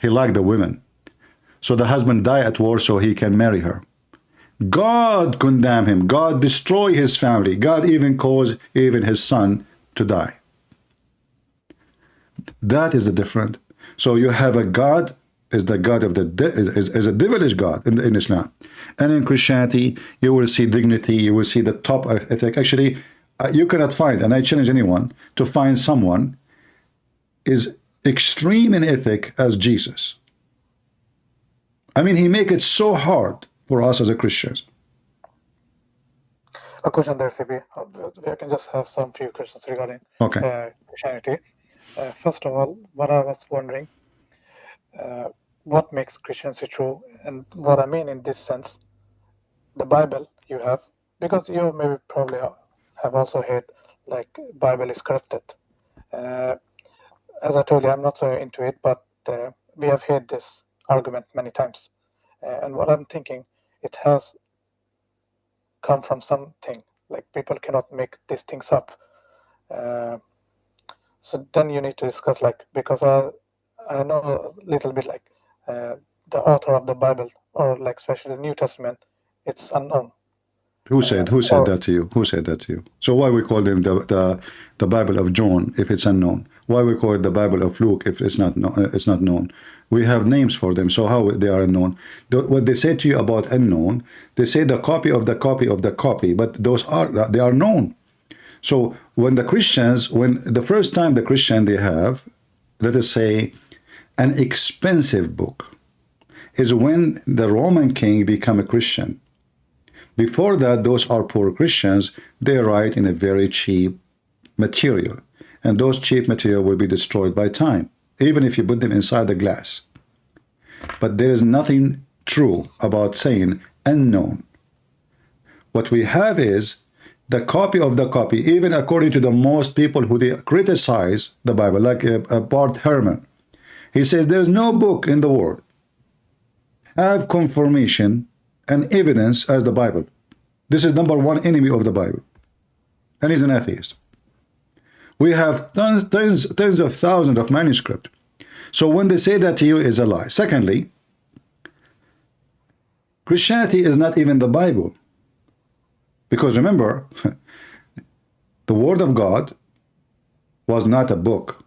He liked the women. So the husband died at war so he can marry her. God condemned him. God destroyed his family. God even caused even his son to die. That is the difference. So you have a God is the God of the is a devilish God in Islam. And in Christianity, you will see dignity. You will see the top of ethic. Actually, you cannot find, and I challenge anyone to find someone is extreme in ethic as Jesus. I mean, he make it so hard for us as a Christians. A question there, CB. I can just have some few questions regarding Christianity. First of all, what I was wondering, what makes Christianity true? And what I mean in this sense, the Bible you have, because you maybe probably I've also heard like Bible is corrupted. As I told you, I'm not so into it, but we have heard this argument many times. And what I'm thinking, it has come from something. Like people cannot make these things up. So then you need to discuss, like, because I know a little bit, like the author of the Bible, or like especially the New Testament, it's unknown. Who said that to you? Who said that to you? So why we call them the Bible of John if it's unknown? Why we call it the Bible of Luke if it's not known? We have names for them, so how they are unknown? What they say to you about unknown, they say the copy of the copy of the copy, but they are known. So when the Christians, when the first time the Christian they have, let us say, an expensive book, is when the Roman king become a Christian. Before that, those are poor Christians, they write in a very cheap material. And those cheap material will be destroyed by time, even if you put them inside the glass. But there is nothing true about saying unknown. What we have is the copy of the copy, even according to the most people who they criticize the Bible, like Bart Herman. He says there's no book in the world have confirmation and evidence as the Bible. This is number one enemy of the Bible. And he's an atheist. We have tens of thousands of manuscripts. So when they say that to you, is a lie. Secondly, Christianity is not even the Bible. Because remember, the Word of God was not a book.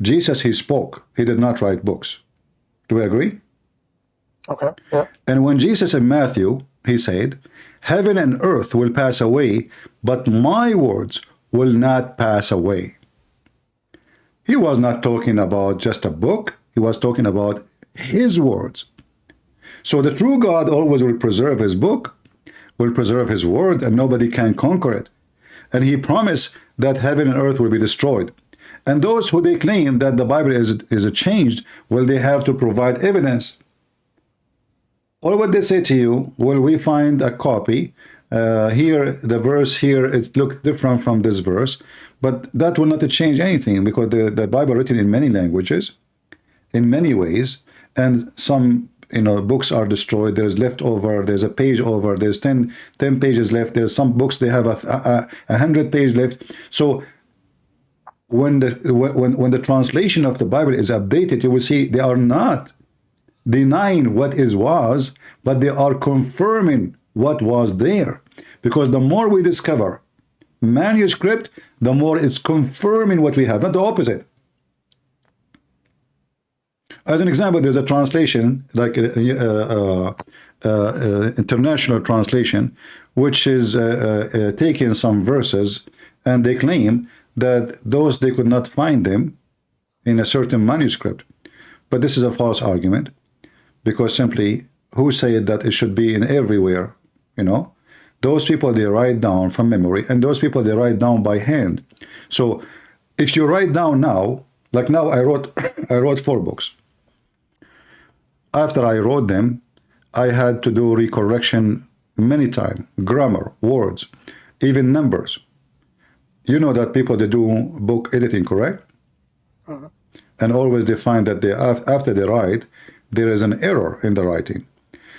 Jesus, he spoke. He did not write books. Do we agree? Okay, yeah. And when Jesus in Matthew, he said, heaven and earth will pass away, but my words will not pass away. He was not talking about just a book. He was talking about his words. So the true God always will preserve his book, will preserve his word, and nobody can conquer it. And he promised that heaven and earth will be destroyed. And those who they claim that the Bible is changed, well, they have to provide evidence. Or what they say to you, well, we find a copy. Here, the verse here, it looks different from this verse. But that will not change anything, because the Bible written in many languages, in many ways, and some books are destroyed. There's leftover. There's a page over. There's 10 pages left. There's some books they have 100 pages left. So when the translation of the Bible is updated, you will see they are not denying what was, but they are confirming what was there. Because the more we discover manuscript, the more it's confirming what we have, not the opposite. As an example, there's a translation, like international translation, which is taking some verses, and they claim that those they could not find them in a certain manuscript. But this is a false argument, because simply, who said that it should be in everywhere? Those people, they write down from memory, and those people, they write down by hand. So if you write down now, like now I wrote 4 books. After I wrote them, I had to do recorrection many times, grammar, words, even numbers. You know that people, they do book editing, correct? Uh-huh. And always they find that after they write, there is an error in the writing.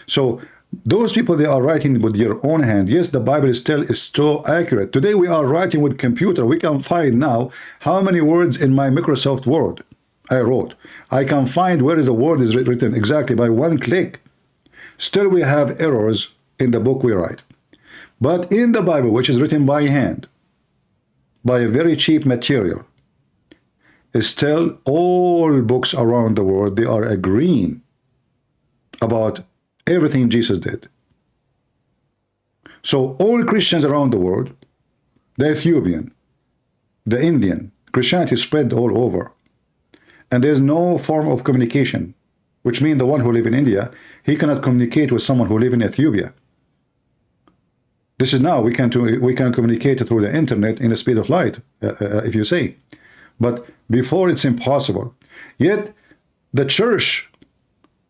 So those people, they are writing with your own hand. Yes, the Bible is so accurate. Today we are writing with computer. We can find now how many words in my Microsoft Word I wrote. I can find where is a word is written exactly by one click. Still we have errors in the book we write. But in the Bible, which is written by hand, by a very cheap material, still all books around the world, they are agreeing about everything Jesus did. So all Christians around the world, the Ethiopian, the Indian, Christianity spread all over. And there's no form of communication, which means the one who lives in India, he cannot communicate with someone who lives in Ethiopia. This is now, we can communicate through the internet in the speed of light, if you say. But before, it's impossible. Yet, the church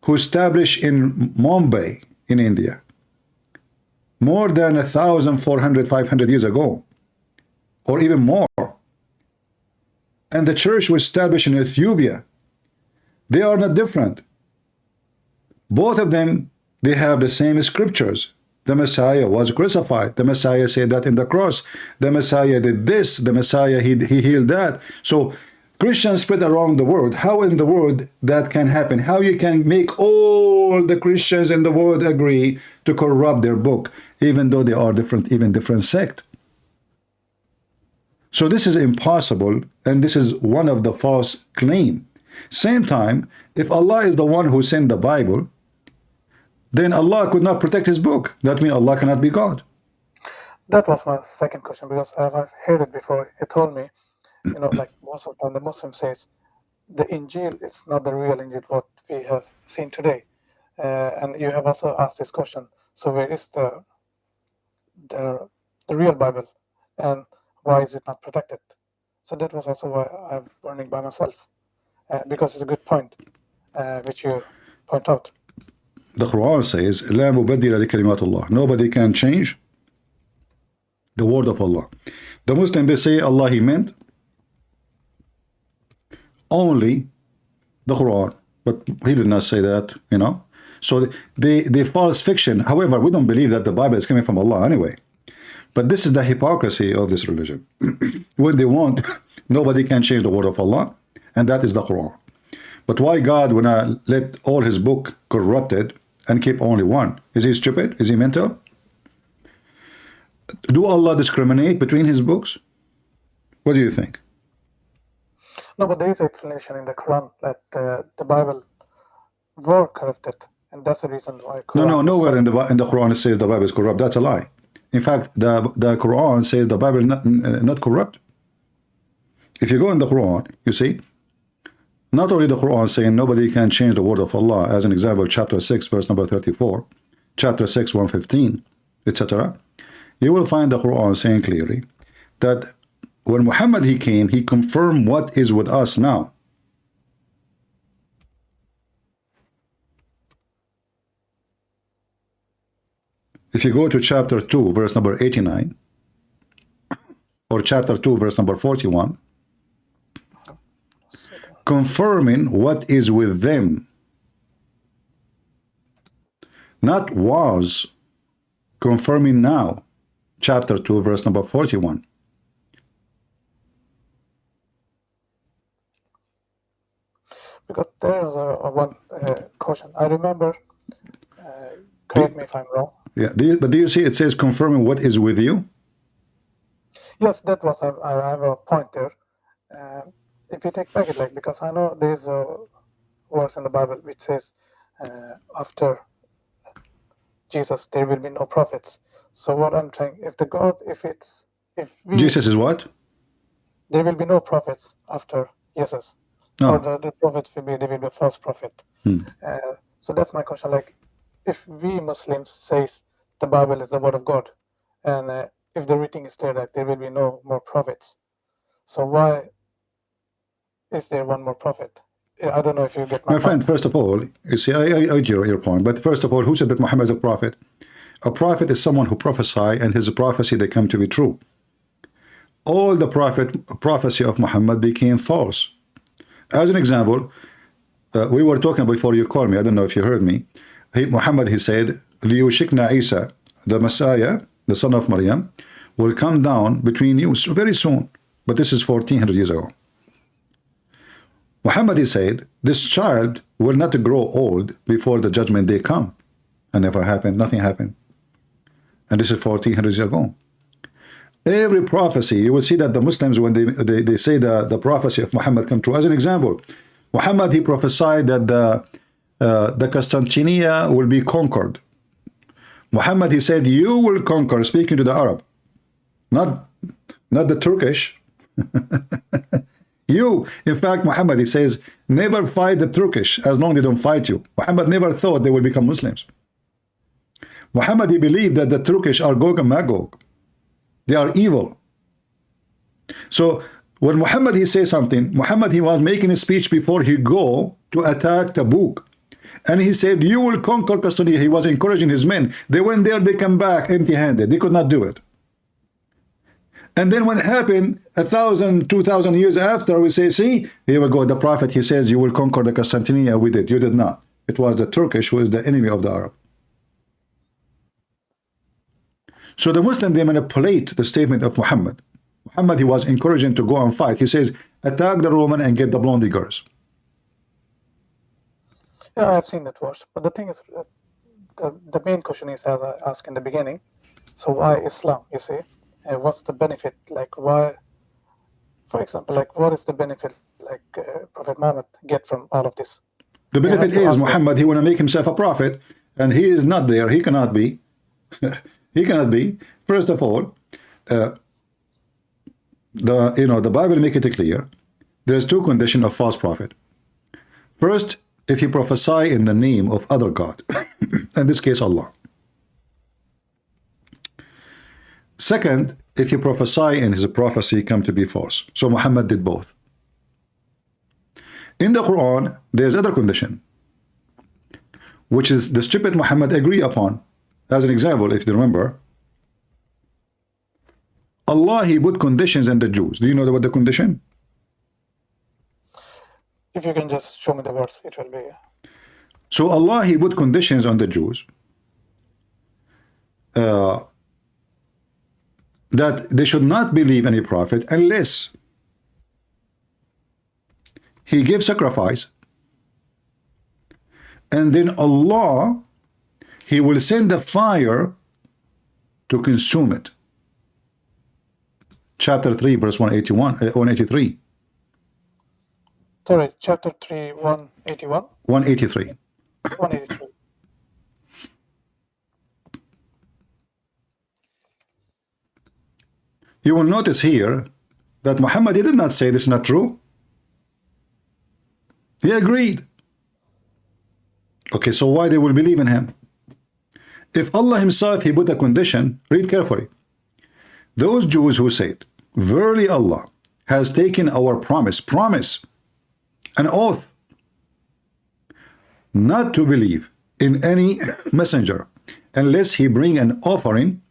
who established in Mumbai, in India, more than 1,400, 500 years ago, or even more. And the church was established in Ethiopia. They are not different. Both of them, they have the same scriptures. The Messiah was crucified. The Messiah said that in the cross. The Messiah did this. The Messiah, he healed that. So Christians spread around the world. How in the world that can happen? How you can make all the Christians in the world agree to corrupt their book, even though they are different, even different sect? So this is impossible, and this is one of the false claim. Same time, if Allah is the one who sent the Bible, then Allah could not protect his book. That means Allah cannot be God. That was my second question, because I've heard it before. He told me, you know, like most of the time the Muslim says, the Injil is not the real Injil, what we have seen today. And you have also asked this question, so where is the real Bible, and why is it not protected? So that was also why I'm learning by myself, because it's a good point, which you point out. The Quran says, لا مبدل لكلمات الله. Nobody can change the word of Allah. The Muslim, they say Allah, he meant only the Quran, but he did not say that, you know. So they false fiction. However, we don't believe that the Bible is coming from Allah anyway. But this is the hypocrisy of this religion. When they want, nobody can change the word of Allah, and that is the Quran. But why God would not let all his book corrupted and keep only one? Is he stupid? Is he mental? Do Allah discriminate between his books? What do you think? No, but there is an explanation in the Quran that the Bible were corrupted, and that's the reason why. Quran No, nowhere in the Quran it says the Bible is corrupt. That's a lie. In fact, the Quran says the Bible is not corrupt. If you go in the Quran, you see, not only the Quran saying nobody can change the word of Allah, as an example, chapter 6, verse number 34, chapter 6, 115, etc. You will find the Quran saying clearly that when Muhammad he came, he confirmed what is with us now. If you go to chapter 2, verse number 89, or chapter 2, verse number 41, confirming what is with them, not was, confirming now, chapter 2, verse number 41. Because there was one question. I remember, correct me if I'm wrong. Yeah, but do you see it says confirming what is with you? Yes, that was, I have a point there. If you take back it, like, because I know there's a verse in the Bible which says after Jesus there will be no prophets. So what I'm trying, if we, Jesus is what? There will be no prophets after Jesus. No. Or the prophets will be, there will be a false prophet. So that's my question, like, if we Muslims says the Bible is the word of God, and if the writing is there that there will be no more prophets, so why is there one more prophet? I don't know if you get my friend, first of all, you see, I hear your point, but first of all, who said that Muhammad is a prophet? A prophet is someone who prophesies, and his prophecy, they come to be true. All the prophecy of Muhammad became false. As an example, we were talking before you called me, I don't know if you heard me. Muhammad, he said, لِيُوشِكْنَا Isa, the Messiah, the son of Maryam, will come down between you very soon. But this is 1400 years ago. Muhammad, he said, this child will not grow old before the judgment day come. And never happened, nothing happened. And this is 1400 years ago. Every prophecy, you will see that the Muslims, when they say the prophecy of Muhammad come true. As an example, Muhammad, he prophesied that the Constantinia will be conquered. Muhammad, he said, you will conquer, speaking to the Arab, not the Turkish. You, in fact, Muhammad, he says, never fight the Turkish as long as they don't fight you. Muhammad never thought they will become Muslims. Muhammad, he believed that the Turkish are Gog and Magog. They are evil. So when Muhammad, he says something, Muhammad, he was making a speech before he go to attack Tabuk. And he said, you will conquer Constantinople. He was encouraging his men. They went there, they come back empty-handed. They could not do it. And then when it happened, 1,000, 2,000 years after, we say, see, here we go. The prophet, he says, you will conquer the Constantinople. We did. You did not. It was the Turkish who is the enemy of the Arab. So the Muslim, they manipulate the statement of Muhammad. Muhammad, he was encouraging to go and fight. He says, attack the Roman and get the blondie girls. Yeah, I've seen that verse. But the thing is, the main question is, as I asked in the beginning, so why Islam, you see? What's the benefit? Like, why, for example, like, what is the benefit, like, Prophet Muhammad get from all of this? The benefit is Muhammad, he want to make himself a prophet, and he is not there. He cannot be. He cannot be. First of all, the Bible make it clear. There's two conditions of false prophet. First, if you prophesy in the name of other God, in this case Allah. Second, if you prophesy and his prophecy come to be false. So Muhammad did both. In the Quran, there's other condition, which is the stupid Muhammad agree upon. As an example, if you remember, Allah, he put conditions on the Jews. Do you know what the condition? If you can just show me the verse, it will be. So Allah, he put conditions on the Jews that they should not believe any prophet unless he gave sacrifice, and then Allah, he will send the fire to consume it. Chapter 3, verse 183. Sorry, chapter 3, 181? 183. 183. You will notice here that Muhammad, he did not say this is not true. He agreed. Okay, so why they will believe in him? If Allah himself, he put a condition, read carefully. Those Jews who said, verily Allah has taken our promise, an oath, not to believe in any messenger unless he bring an offering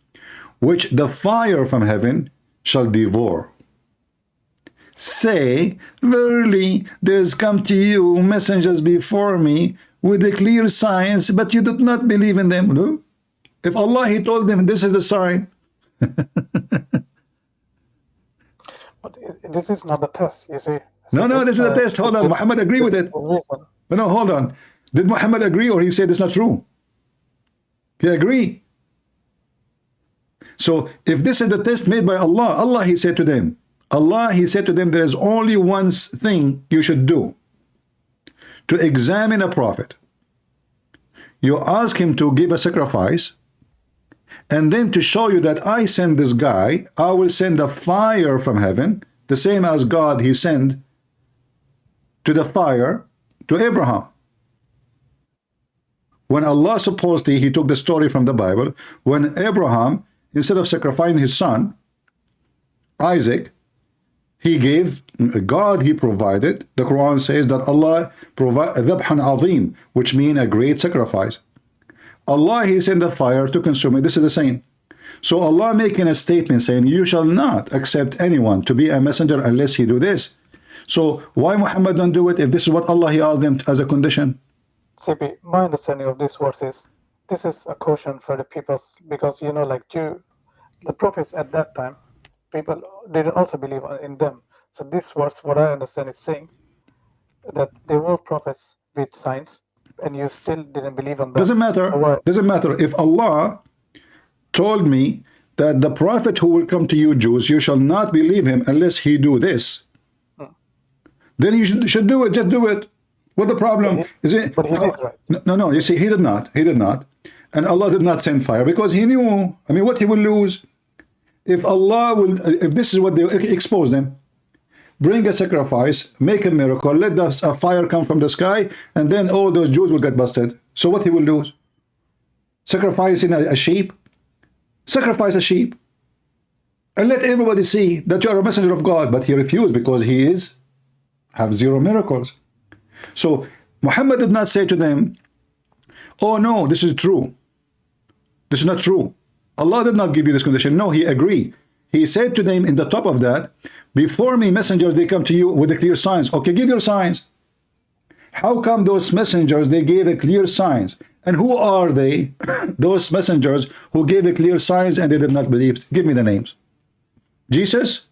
which the fire from heaven shall devour. Say, verily there has come to you messengers before me with the clear signs, but you did not believe in them. No? If Allah, he told them this is the sign. But this is not the test, you see. So no, this is the test. Hold on, Muhammad agree with it. No, hold on. Did Muhammad agree, or he said it's not true? He agree. So if this is the test made by Allah, Allah, he said to them, there is only one thing you should do to examine a prophet. You ask him to give a sacrifice, and then to show you that I send this guy, I will send a fire from heaven, the same as God, he sent to the fire to Abraham. When Allah supposedly, he took the story from the Bible, when Abraham, instead of sacrificing his son, Isaac, he gave, God he provided. The Quran says that Allah provided dhabhan azim, which means a great sacrifice. Allah, he sent the fire to consume it. This is the same. So Allah making a statement saying, you shall not accept anyone to be a messenger unless he do this. So why Muhammad don't do it if this is what Allah, he asked them as a condition? CP, my understanding of this verse is, this is a caution for the people, because, you know, like the prophets at that time, people didn't also believe in them. So this verse, what I understand, is saying that they were prophets with signs, and you still didn't believe in them. Doesn't matter. So doesn't matter. If Allah told me that the prophet who will come to you Jews, you shall not believe him unless he do this, then you should do it. Just do it. What the problem is it? But he did, right? No. You see, he did not. He did not. And Allah did not send fire because he knew. I mean, what he will lose if Allah will. If this is what they expose them, bring a sacrifice, make a miracle, let a fire come from the sky, and then all those Jews will get busted. So what he will lose? Sacrificing a sheep. Sacrifice a sheep, and let everybody see that you are a messenger of God. But he refused because he have zero miracles. So Muhammad did not say to them, oh no, this is true. This is not true. Allah did not give you this condition. No, He agreed. He said to them in the top of that, before me messengers, they come to you with the clear signs. Okay, give your signs. How come those messengers, they gave a clear signs? And who are they? Those messengers who gave a clear signs and they did not believe. Give me the names. Jesus?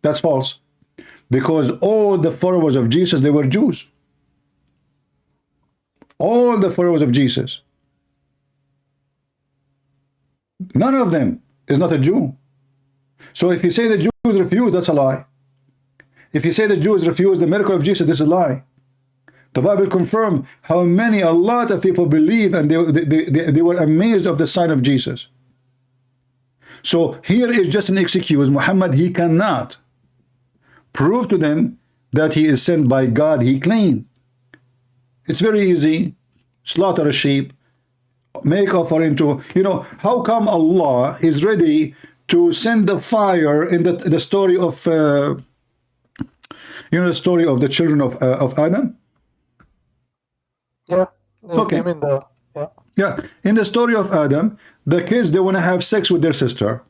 That's false. Because all the followers of Jesus, they were Jews. All the followers of Jesus. None of them is not a Jew. So if you say the Jews refused, that's a lie. If you say the Jews refused the miracle of Jesus, this is a lie. The Bible confirmed how many, a lot of people believe, and they were amazed of the sign of Jesus. So here is just an excuse. Muhammad, he cannot prove to them that he is sent by God, he claimed. It's very easy. Slaughter a sheep, make offering to, you know, how come Allah is ready to send the fire in the story of, you know, the story of the children of Adam? Yeah. Okay. You mean the, yeah. Yeah. In the story of Adam, the kids, they want to have sex with their sister.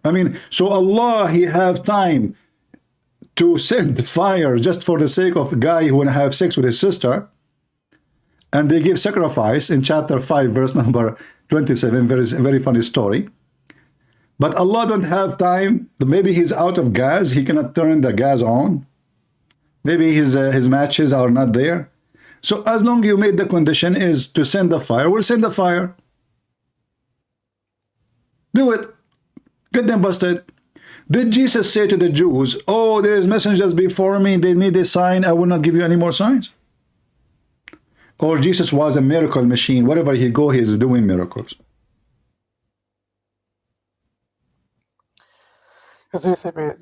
I mean, so Allah, He have time to send fire just for the sake of a guy who want to have sex with his sister. And they give sacrifice in chapter 5, verse number 27. Very funny story. But Allah don't have time. Maybe He's out of gas. He cannot turn the gas on. Maybe his matches are not there. So as long as you made the condition is to send the fire, we'll send the fire. Do it. Get them busted. Did Jesus say to the Jews, oh, there is messengers before me, they made a sign, I will not give you any more signs? Or Jesus was a miracle machine. Wherever He go, He is doing miracles. Because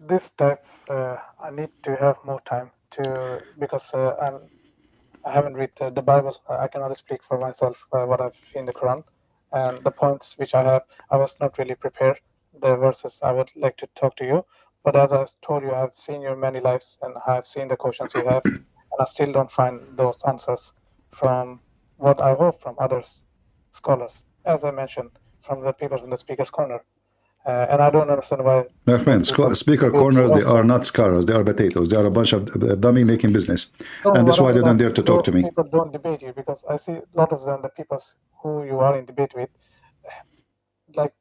this type, I need to have more time to, because I haven't read the Bible. I can only speak for myself what I've seen in the Quran. And the points which I have, I was not really prepared. The verses I would like to talk to you. But as I told you, I've seen your many lives and I've seen the questions you have. And I still don't find those answers from what I hope from others, scholars, as I mentioned, from the people from the Speaker's Corner. And I don't understand why. My friends, speaker corners, they are not scholars, they are potatoes. They are a bunch of dummy making business. No, and that's why they don't dare to talk to me. People don't debate you because I see a lot of them, the people who you are in debate with, like,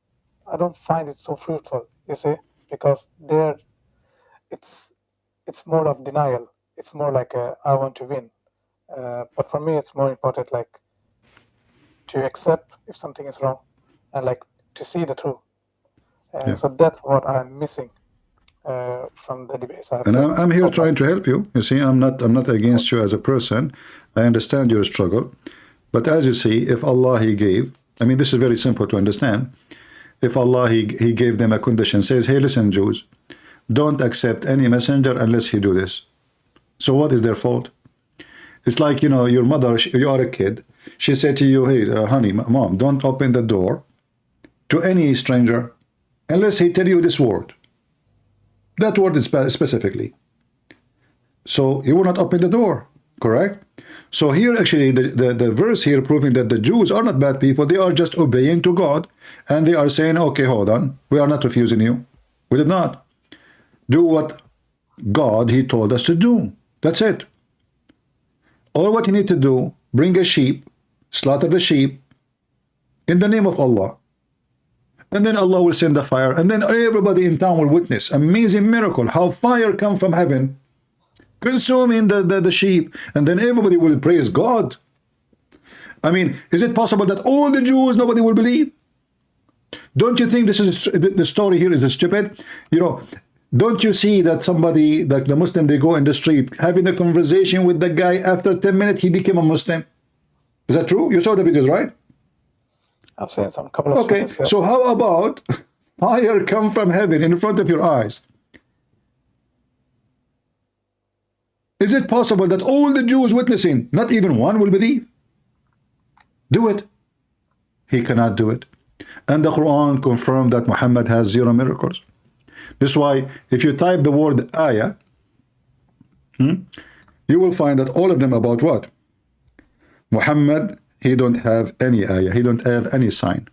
I don't find it so fruitful, you see, because it's more of denial. It's more like I want to win. But for me, it's more important, like, to accept if something is wrong and like to see the truth. Yeah. So that's what I'm missing from the debates. And I'm here trying to help you. You see, I'm not against you as a person. I understand your struggle. But as you see, if Allah He gave, I mean, this is very simple to understand. If Allah He gave them a condition, says, hey, listen, Jews, don't accept any messenger unless he do this. So what is their fault? It's like, you know, your mother, you are a kid. She said to you, hey, honey, mom, don't open the door to any stranger unless he tell you this word. That word is specifically. So you will not open the door, correct? So here actually the verse here proving that the Jews are not bad people. They are just obeying to God. And they are saying, okay, hold on. We are not refusing you. We did not. Do what God, He told us to do. That's it. All what you need to do, bring a sheep, slaughter the sheep in the name of Allah. And then Allah will send the fire. And then everybody in town will witness. Amazing miracle. How fire come from heaven, consuming the sheep. And then everybody will praise God. I mean, is it possible that all the Jews, nobody will believe? Don't you think this is the story here is stupid? You know, don't you see that somebody, like the Muslim, they go in the street, having a conversation with the guy, after 10 minutes, he became a Muslim. Is that true? You saw the videos, right? I've seen some couple of okay, videos, yes. So how about fire come from heaven in front of your eyes? Is it possible that all the Jews witnessing, not even one will believe? Do it. He cannot do it. And the Quran confirmed that Muhammad has 0 miracles. This is why if you type the word ayah, you will find that all of them about what? Muhammad, he don't have any ayah, he don't have any sign?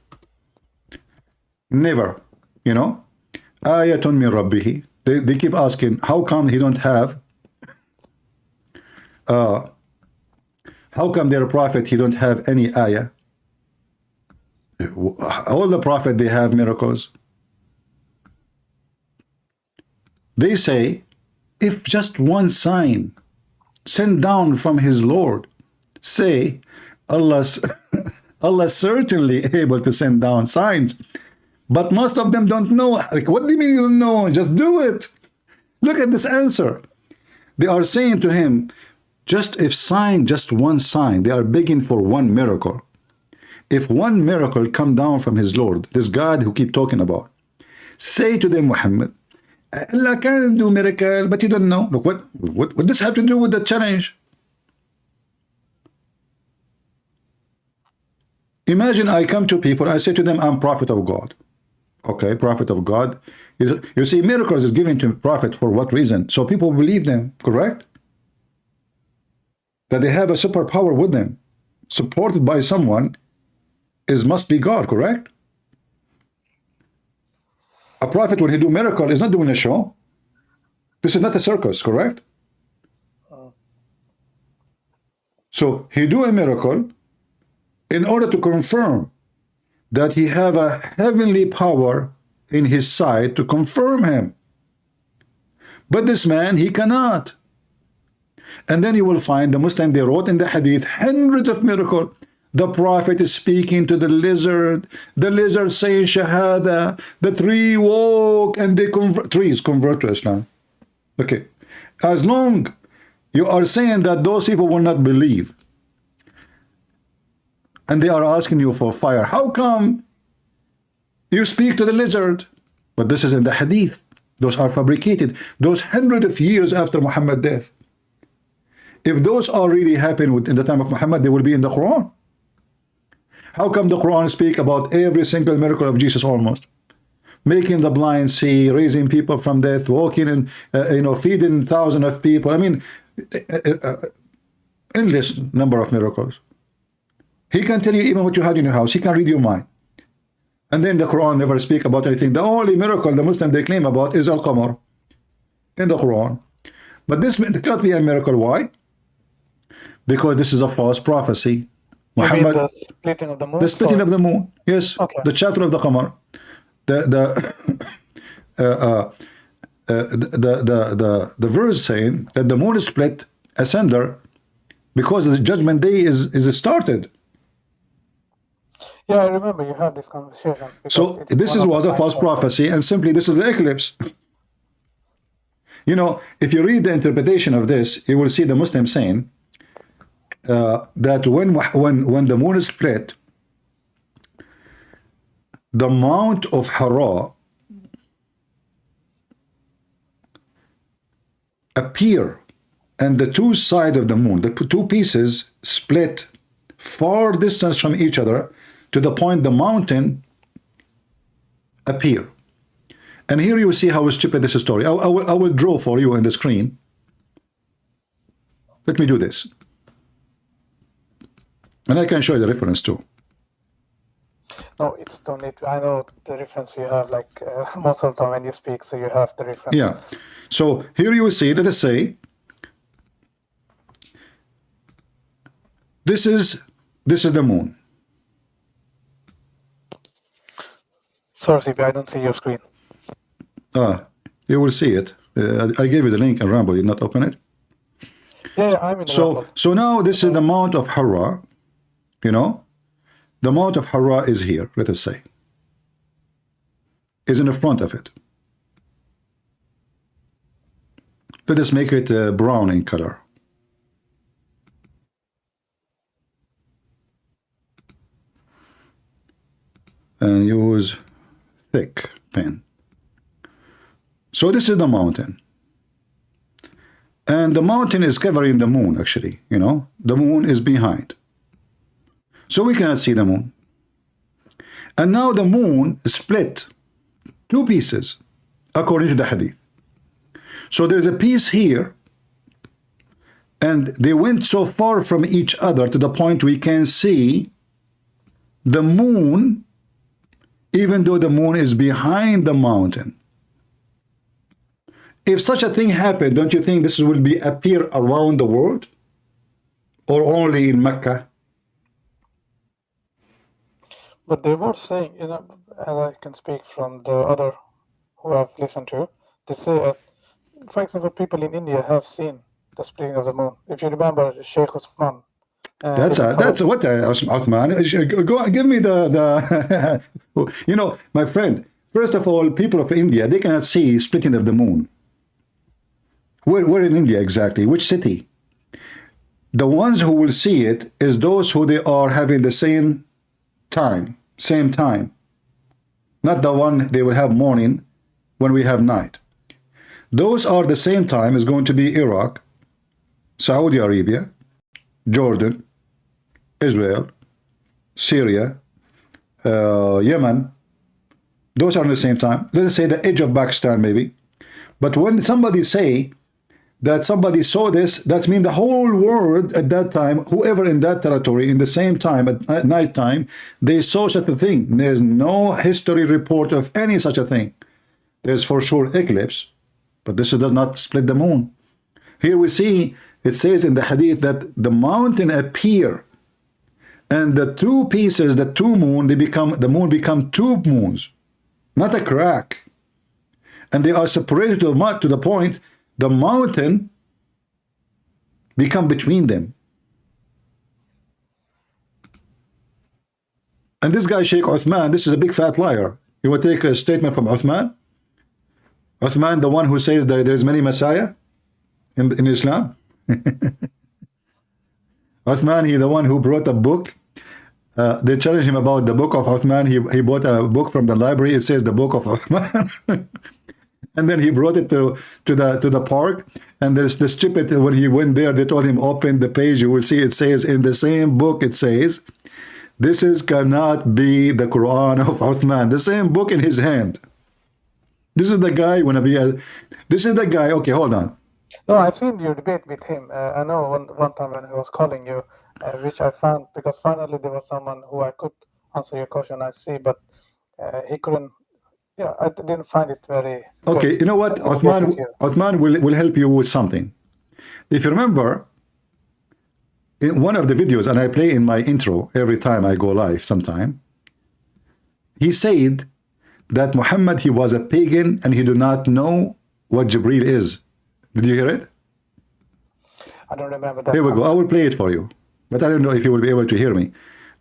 Never, you know. Ayatun min rabbihi. They keep asking, how come he don't have? How come their prophet he don't have any ayah? All the prophet they have miracles. They say, if just one sign sent down from his Lord, say Allah's Allah certainly able to send down signs, but most of them don't know. Like, what do you mean you don't know? Just do it. Look at this answer. They are saying to him, just one sign, they are begging for one miracle. If one miracle come down from his Lord, this God who keep talking about, say to them, Muhammad, Allah can do miracle, but you don't know. Look, what does this have to do with the challenge? Imagine I come to people, I say to them, I'm prophet of God. Okay, prophet of God. You see, miracles is given to prophet for what reason? So people believe them, correct? That they have a superpower with them, supported by someone, must be God, correct? A prophet, when he do miracle, is not doing a show. This is not a circus, correct? So he do a miracle in order to confirm that he have a heavenly power in his side to confirm him. But this man, he cannot. And then you will find the Muslim, they wrote in the hadith hundreds of miracles. The prophet is speaking to the lizard saying shahada, the tree walk, and they trees convert to Islam. Okay, as long you are saying that those people will not believe, and they are asking you for fire, how come you speak to the lizard? But this is in the hadith. Those are fabricated. Those hundreds of years after Muhammad's death. If those are really happened in the time of Muhammad, they will be in the Quran. How come the Quran speak about every single miracle of Jesus almost? Making the blind see, raising people from death, walking and feeding thousands of people. I mean, endless number of miracles. He can tell you even what you had in your house. He can read your mind. And then the Quran never speak about anything. The only miracle the Muslim they claim about is Al-Qamar in the Quran. But this cannot be a miracle. Why? Because this is a false prophecy. Muhammad, the splitting of the moon? The splitting of the moon, yes. Okay. The chapter of the Qamar. The verse saying that the moon is split asunder because the judgment day is started. Yeah, I remember you had this conversation. So this was a false prophecy, and simply this is the eclipse. You know, if you read the interpretation of this, you will see the Muslim saying that when the moon is split, the Mount of Hara appear, and the two sides of the moon, the two pieces, split far distance from each other to the point the mountain appear. And here you see how stupid this story. I will draw for you on the screen. Let me do this. And I can show you the reference too. No, it's don't need to. I know the reference you have, like most of the time when you speak, so you have the reference. Yeah. So here you will see, let us say, this is the moon. Sorry, CP, I don't see your screen. You will see it. I gave you the link, and Rambo did not open it. Yeah, I'm in the So now this is the Mount of Hara. You know, the Mount of Hara is here, let us say. Is in the front of it. Let us make it brown in color. And use thick pen. So this is the mountain. And the mountain is covering the moon, actually. You know, the moon is behind. So we cannot see the moon. And now the moon is split two pieces, according to the hadith. So there's a piece here, And they went so far from each other to the point we can see the moon, even though the moon is behind the mountain. If such a thing happened, don't you think this will be appear around the world, or only in Mecca? But they were saying, you know, as I can speak from the other who I've listened to, they say, for example, people in India have seen the splitting of the moon. If you remember, Sheikh Usman. That's what Uthman. Go give me the you know, my friend. First of all, people of India, they cannot see splitting of the moon. Where in India exactly? Which city? The ones who will see it is those who they are having the same time, not the one they will have morning when we have night. Those are the same time is going to be Iraq, Saudi Arabia, Jordan, Israel, Syria, Yemen. Those are at the same time. Let's say the edge of Pakistan maybe. But when somebody say that somebody saw this, that means the whole world at that time, whoever in that territory, in the same time, at night time, they saw such a thing. There's no history report of any such a thing. There's for sure eclipse, but this does not split the moon. Here we see, it says in the hadith that the mountain appear, and the two pieces, the two moon, the moon become two moons, not a crack. And they are separated to the point the mountain become between them. And this guy, Sheikh Uthman, this is a big fat liar. You will take a statement from Uthman? Uthman, the one who says that there is many Messiah in Islam? Uthman, he the one who brought a book. They challenged him about the book of Uthman. He bought a book from the library. It says the book of Uthman. And then he brought it to the park, and there's the stupid, when he went there, they told him open the page. You will see it says in the same book, it says this cannot be the Quran of Uthman. The same book in his hand. This is the guy this is the guy. Okay, hold on. No, I've seen your debate with him. I know one time when he was calling you, which I found, because finally there was someone who I could answer your question, I see, but he couldn't. Yeah, I didn't find it very okay good. You know what, Uthman will help you with something. If you remember in one of the videos, and I play in my intro every time I go live sometime, he said that Muhammad, he was a pagan and he do not know what Jibreel is. Did you hear it? I don't remember that. Here we go. I will play it for you, but I don't know if you will be able to hear me.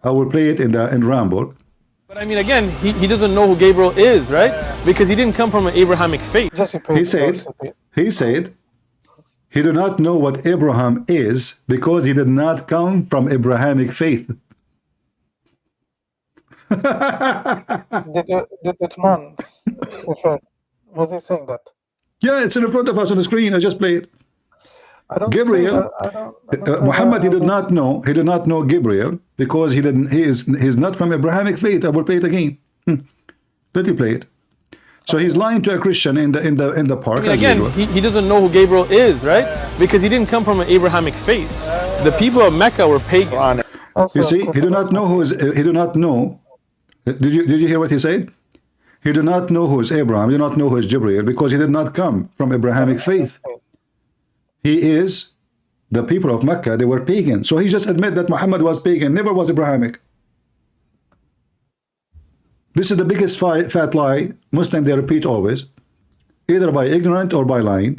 I will play it in Ramble. But I mean, again, he doesn't know who Gabriel is, right? Because he didn't come from an Abrahamic faith. He said, he do not know what Abraham is because he did not come from Abrahamic faith. Did Uthman refer? Was he saying that? Yeah, it's in front of us on the screen. I just play it. Gabriel, Muhammad, he did not know Gabriel because he's not from Abrahamic faith. I will play it again. Let me play it. So he's lying to a Christian in the park. I mean, again, he doesn't know who Gabriel is, right? Because he didn't come from an Abrahamic faith. The people of Mecca were pagan. You see, he do not know who is. He do not know. Did you hear what he said? He do not know who is Abraham. He do not know who is Gabriel because he did not come from Abrahamic faith. He is the people of Mecca. They were pagan. So he just admit that Muhammad was pagan, never was Abrahamic. This is the biggest fat lie Muslims they repeat always, either by ignorant or by lying,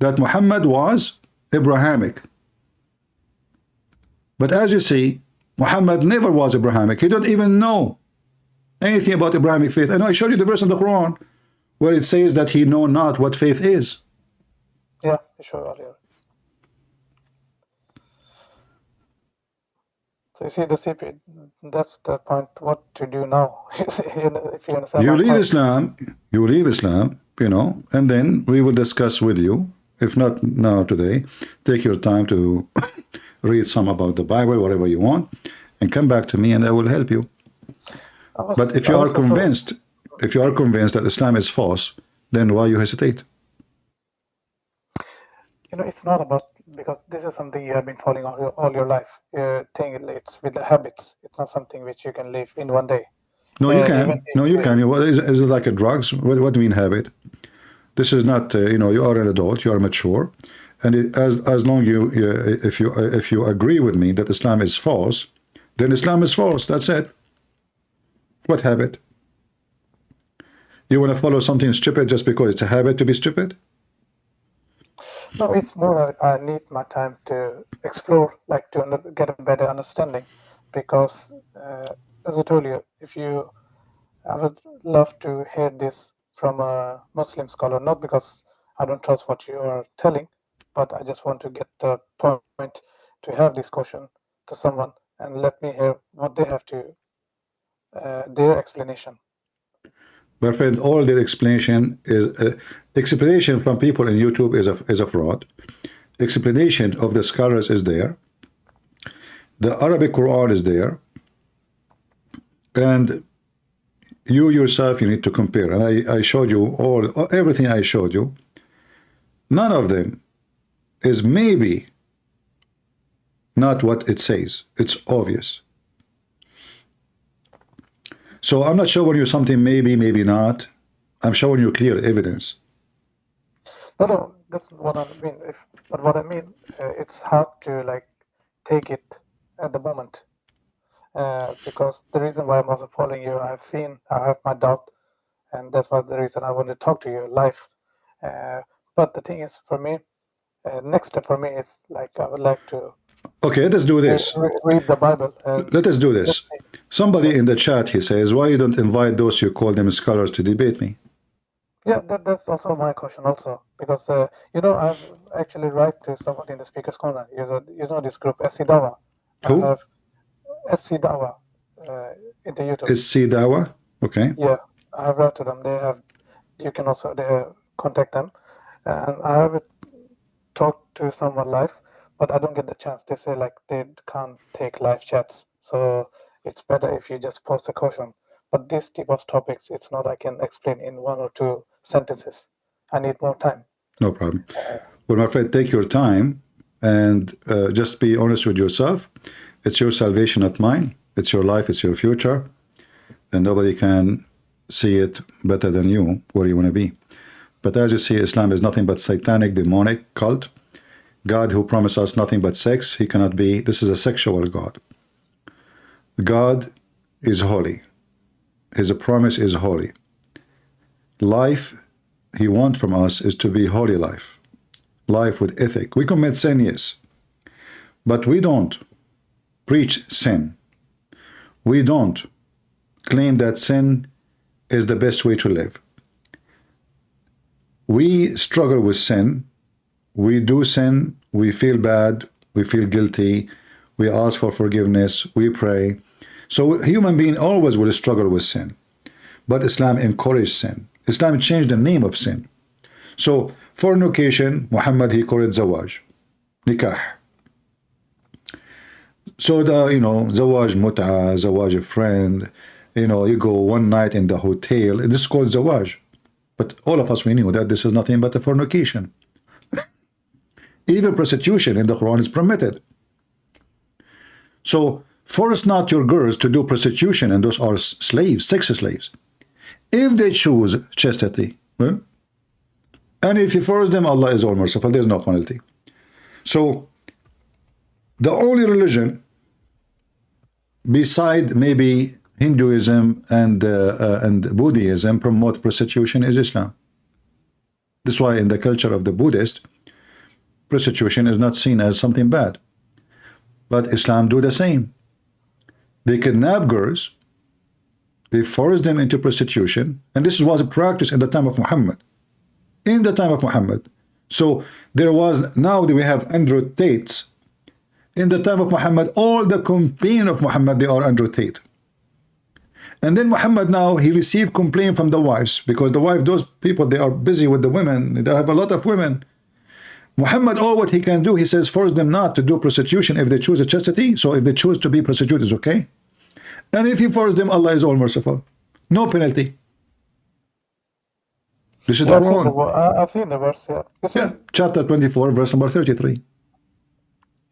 that Muhammad was Abrahamic. But as you see, Muhammad never was Abrahamic. He don't even know anything about Abrahamic faith. I know I showed you the verse in the Quran where it says that he know not what faith is. Yeah, you showed earlier. So you see the CP, that's the point. What to do now? If you understand. You leave Islam, you know, and then we will discuss with you. If not now today, take your time to read some about the Bible, whatever you want, and come back to me, and I will help you. But if you are convinced, that Islam is false, then why you hesitate? You know, it's not about because this is something you have been following all your life. You think it's with the habits. It's not something which you can live in one day. No, you can. Even No, you can. What is it like a drugs? What do you mean habit? This is not. You know, you are an adult. You are mature, and as long if you agree with me that Islam is false, then Islam is false. That's it. What habit? You want to follow something stupid just because it's a habit to be stupid? No, it's more like I need my time to explore, like to get a better understanding, because as I told you, I would love to hear this from a Muslim scholar, not because I don't trust what you are telling, but I just want to get the point to have this question to someone and let me hear what they have to, their explanation. My friend, all their explanation is explanation from people in YouTube is a fraud. Explanation of the scholars is there. The Arabic Quran is there, and you yourself you need to compare. And I showed you everything I showed you. None of them is maybe not what it says. It's obvious. So I'm not showing you something maybe, maybe not. I'm showing you clear evidence. No, that's what I mean. But what I mean, it's hard to like take it at the moment, because the reason why I'm also following you, I have my doubt, and that was the reason I wanted to talk to you live. But the thing is, for me, next step for me is like I would like to. Okay, let us do this. Read the Bible. Let us do this. Somebody in the chat, he says, why you don't invite those you call them scholars to debate me? Yeah, that's also my question also, because you know, I've actually write to someone in the Speaker's Corner. You know this group, SC Dawa. Who? I have SC Dawa in the YouTube. SC Dawa? Okay. Yeah, I have wrote to them. You can also contact them, and I have talked to someone live, but I don't get the chance. They say like they can't take live chats, so it's better if you just post a question. But this type of topics, it's not I can explain in 1 or 2 sentences. I need more time. No problem. Well, my friend, take your time and just be honest with yourself. It's your salvation, not mine. It's your life, it's your future. And nobody can see it better than you, where you want to be. But as you see, Islam is nothing but satanic, demonic cult. God who promised us nothing but sex, he cannot be. This is a sexual God. God is holy. His promise is holy. Life he wants from us is to be holy life. Life with ethic. We commit sin, yes. But we don't preach sin. We don't claim that sin is the best way to live. We struggle with sin. We do sin. We feel bad. We feel guilty. We ask for forgiveness. We pray. So a human being always will struggle with sin. But Islam encouraged sin. Islam changed the name of sin. So fornication, Muhammad, he called it zawaj, nikah. So zawaj mut'a, zawaj friend, you go one night in the hotel, and this is called zawaj. But all of us, we knew that this is nothing but a fornication. Even prostitution in the Quran is permitted. So force not your girls to do prostitution, and those are slaves, sex slaves. If they choose chastity, well, and if you force them, Allah is all merciful, there's no penalty. So the only religion beside maybe Hinduism and Buddhism promote prostitution is Islam. That's why in the culture of the Buddhist, prostitution is not seen as something bad. But Islam do the same. They kidnap girls, they force them into prostitution, and this was a practice in the time of Muhammad. In the time of Muhammad. So there was, now we have Andrew Tates. In the time of Muhammad, all the companions of Muhammad, they are Andrew Tate. And then Muhammad now, he received complaint from the wives, because the wife, those people, they are busy with the women. They have a lot of women. Muhammad, all what he can do, he says, force them not to do prostitution if they choose a chastity. So if they choose to be prostitute, it's okay. And if he force them, Allah is all merciful. No penalty. This is the Quran. I've seen the verse, yeah. Yeah, chapter 24, verse number 33.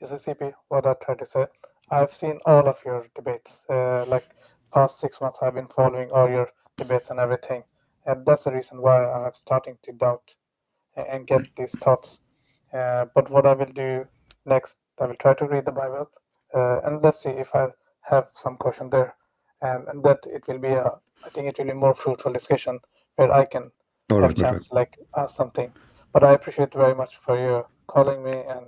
CCP, what I try to say, I've seen all of your debates. Like past 6 months, I've been following all your debates and everything, and that's the reason why I'm starting to doubt and get these thoughts. But what I will do next, I will try to read the Bible, and let's see if I have some question there, and that it will be I think it will be more fruitful discussion where I can All have right, chance perfect. to like ask something. But I appreciate very much for you calling me, and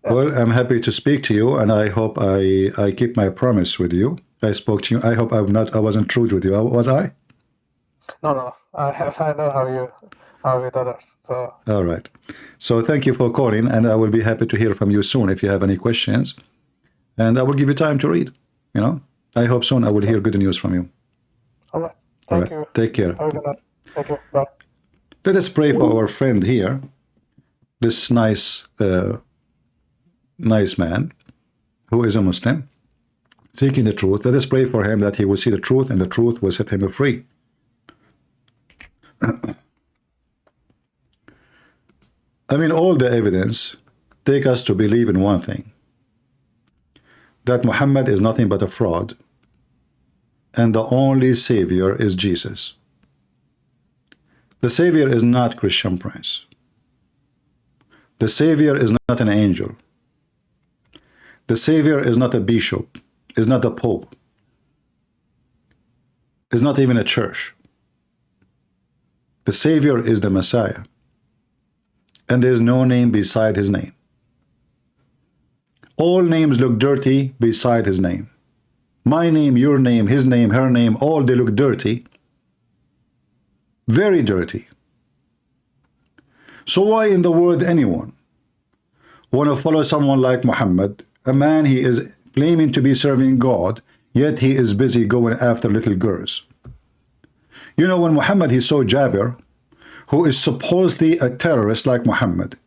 Well, I'm happy to speak to you, and I hope I keep my promise with you. I spoke to you. I hope I wasn't rude with you. Was I? no, I know how you are with others. So All right. So thank you for calling, and I will be happy to hear from you soon if you have any questions. And I will give you time to read. You know, I hope soon I will hear good news from you. all right, All thank right. you. Take care. Have a good night. Thank you. Bye. Let us pray for our friend here, this nice man who is a Muslim, seeking the truth. Let us pray for him that he will see the truth, and the truth will set him free. I mean, all the evidence take us to believe in one thing, that Muhammad is nothing but a fraud, and the only savior is Jesus. The savior is not Christian Prince. The savior is not an angel. The savior is not a bishop, is not a pope, is not even a church. The savior is the Messiah, and there is no name beside his name. All names look dirty beside his name. My name, your name, his name, her name, all they look dirty. Very dirty. So why in the world anyone want to follow someone like Muhammad, a man he is claiming to be serving God, yet he is busy going after little girls? You know, when Muhammad, he saw Jabir, who is supposedly a terrorist like Muhammad,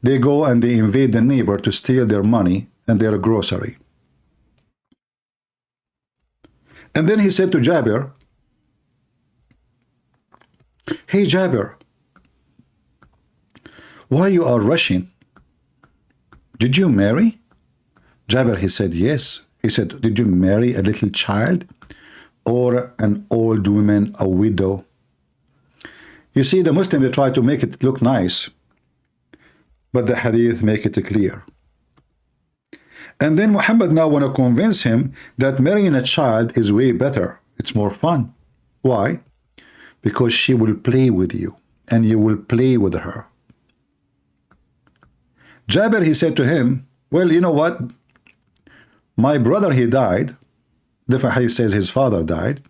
they go and they invade the neighbor to steal their money and their grocery. And then he said to Jabir, "Hey Jabir, why you are rushing? Did you marry?" Jabir, he said, "Yes." He said, "Did you marry a little child or an old woman, a widow?" You see, the Muslims, they try to make it look nice, but the hadith make it clear. And then Muhammad now want to convince him that marrying a child is way better. It's more fun. Why? Because she will play with you, and you will play with her. Jabir, he said to him, "Well, you know what? My brother, he died." Different hadith says his father died,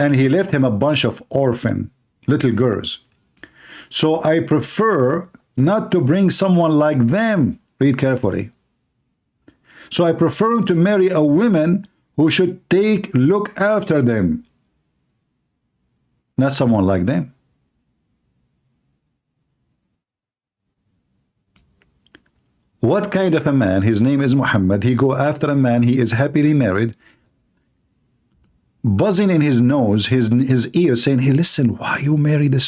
and he left him a bunch of orphan little girls. So I prefer not to bring someone like them. Read carefully. So I prefer to marry a woman who should look after them, not someone like them. What kind of a man? His name is Muhammad. He go after a man, he is happily married, buzzing in his nose, his ear, saying, "Hey, listen, why you marry this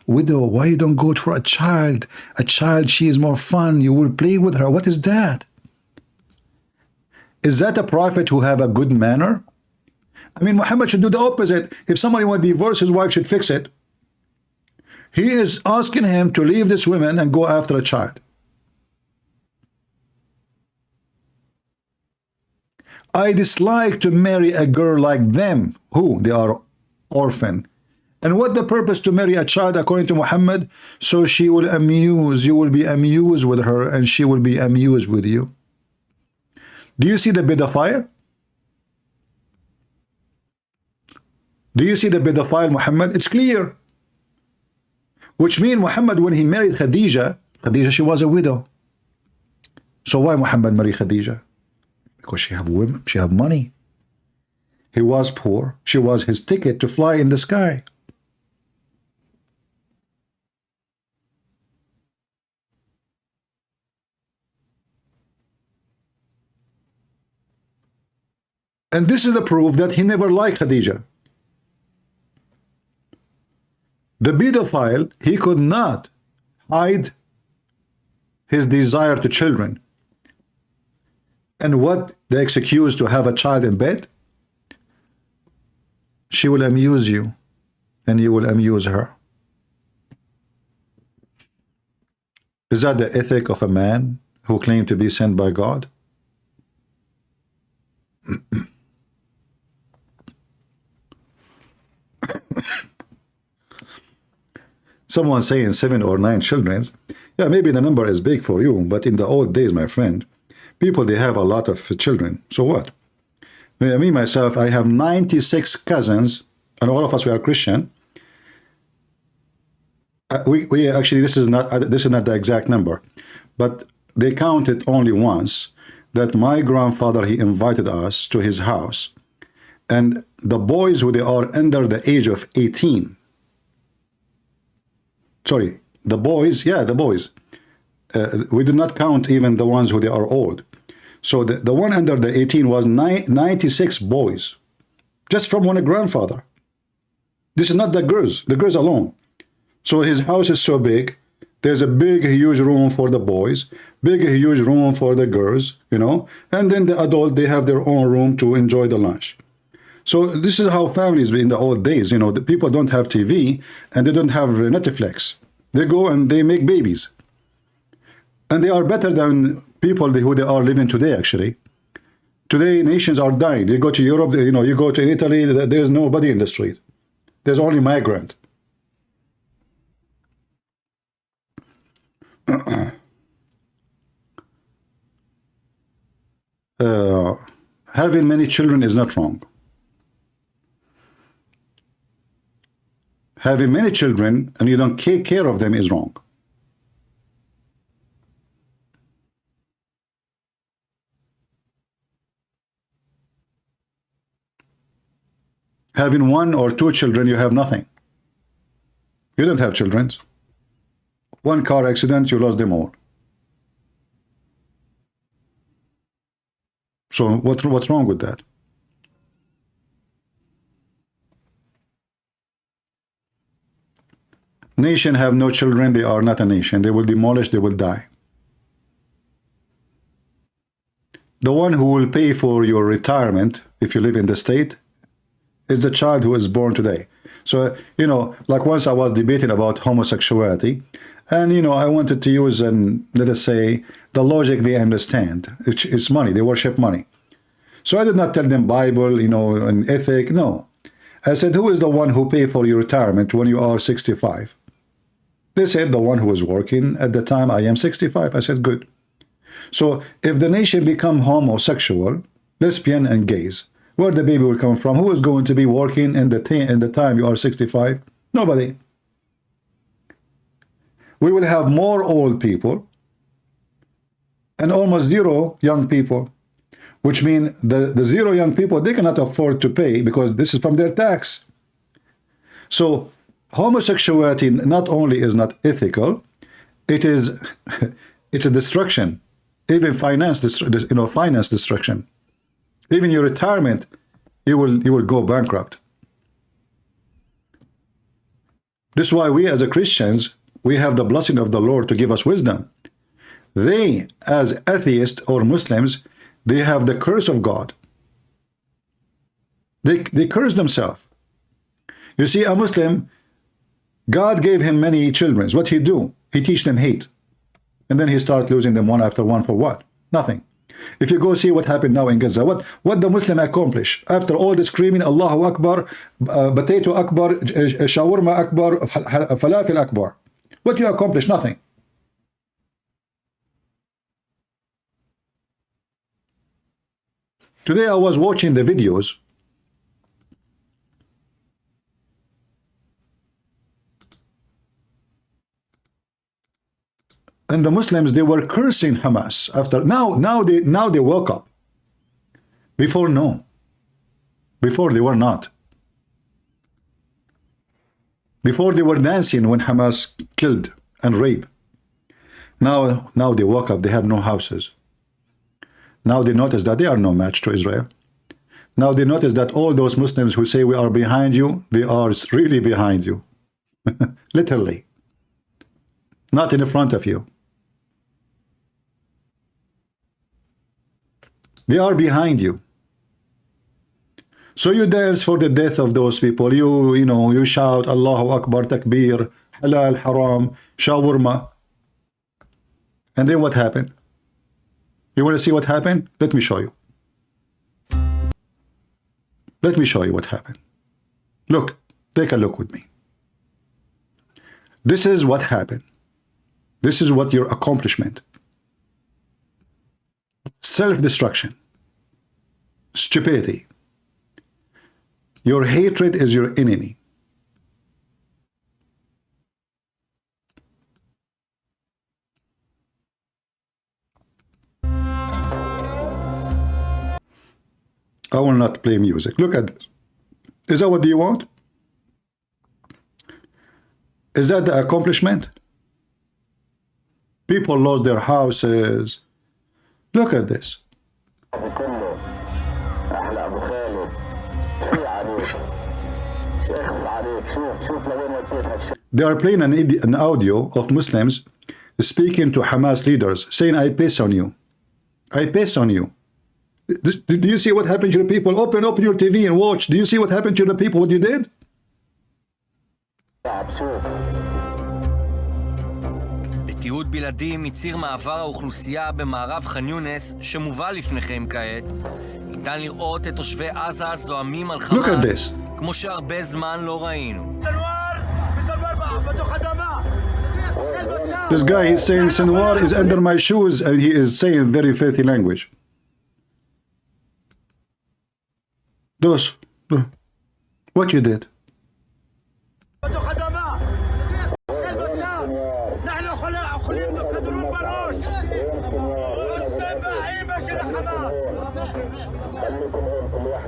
widow? Why you don't go for a child? A child, she is more fun. You will play with her." What is that? Is that a prophet who have a good manner? I mean, Muhammad should do the opposite. If somebody want to divorce his wife, should fix it. He is asking him to leave this woman and go after a child. I dislike to marry a girl like them. Who? They are orphan. And what the purpose to marry a child according to Muhammad? So she will amuse, you will be amused with her, and she will be amused with you. Do you see the pedophile? Do you see the pedophile Muhammad? It's clear. Which means Muhammad, when he married Khadija, she was a widow. So why Muhammad married Khadija? Because she have women, she have money. He was poor. She was his ticket to fly in the sky. And this is the proof that he never liked Khadija. The pedophile, he could not hide his desire to children. And what the excuse to have a child in bed? She will amuse you, and you will amuse her. Is that the ethic of a man who claimed to be sent by God? Someone saying 7 or 9 children. Yeah, maybe the number is big for you, but in the old days, my friend, people, they have a lot of children. So what? Me, myself, I have 96 cousins, and all of us, we are Christian. We actually, this is not the exact number, but they counted only once that my grandfather, he invited us to his house, and the boys who they are under the age of 18. Sorry, the boys, yeah, the boys. We do not count even the ones who they are old. So the one under the 18 was 96 boys, just from one grandfather. This is not the girls alone. So his house is so big. There's a big, huge room for the boys, big, huge room for the girls, you know, and then the adult, they have their own room to enjoy the lunch. So this is how families in the old days, you know, the people don't have TV and they don't have Netflix. They go and they make babies. And they are better than people who they are living today, actually. Today, nations are dying. You go to Europe, you know, you go to Italy, there's nobody in the street. There's only migrant. Having many children is not wrong. Having many children and you don't take care of them is wrong. Having 1 or 2 children, you have nothing. You don't have children. One car accident, you lost them all. So what's wrong with that? Nation have no children, they are not a nation. They will demolish, they will die. The one who will pay for your retirement, if you live in the state, is the child who is born today. So, you know, like once I was debating about homosexuality, and, you know, I wanted to use, let us say, the logic they understand. It's money. They worship money. So I did not tell them Bible, you know, and ethic. No. I said, who is the one who pay for your retirement when you are 65? They said, the one who is working at the time I am 65. I said, good. So if the nation become homosexual, lesbian and gays, where the baby will come from? Who is going to be working in the time you are 65? Nobody. We will have more old people and almost 0 young people, which means the 0 young people, they cannot afford to pay because this is from their tax. So homosexuality not only is not ethical, it's a destruction, even finance destruction. Even your retirement, you will go bankrupt. This is why we as Christians, we have the blessing of the Lord to give us wisdom. They, as atheists or Muslims, they have the curse of God. They curse themselves. You see, a Muslim, God gave him many children. What he do? He teach them hate. And then he start losing them one after one for what? Nothing. If you go see what happened now in Gaza, what the Muslim accomplish after all the screaming, Allahu Akbar, potato Akbar, shawarma Akbar, falafel Akbar. What you accomplish? Nothing. Today I was watching the videos. And the Muslims, they were cursing Hamas after now they woke up. Before, no. Before they were not. Before they were dancing when Hamas killed and raped. Now they woke up, they have no houses. Now they notice that they are no match to Israel. Now they notice that all those Muslims who say we are behind you, they are really behind you. Literally. Not in front of you. They are behind you. So you dance for the death of those people. You know, you shout Allahu Akbar, Takbir, Halal, Haram, Shawarma. And then what happened? You want to see what happened? Let me show you. Let me show you what happened. Look, take a look with me. This is what happened. This is what your accomplishment. Self-destruction. Stupidity. Your hatred is your enemy. I will not play music. Look at this. Is that what you want? Is that the accomplishment? People lost their houses. Look at this. They are playing an audio of Muslims speaking to Hamas leaders, saying, I piss on you. I piss on you. Do you see what happened to the people? Open your TV and watch. Do you see what happened to the people, what you did? בתיעוד בלעדי מציר מעבר האוכלוסייה במערב ח'אן יונס שמובא לפניכם כעת, ניתן לראות את תושבי עזה זועמים על חמאס כמו שהרבה זמן לא ראינו. This guy is saying Sinwar is under my shoes, and he is saying very filthy language. Those, what you did?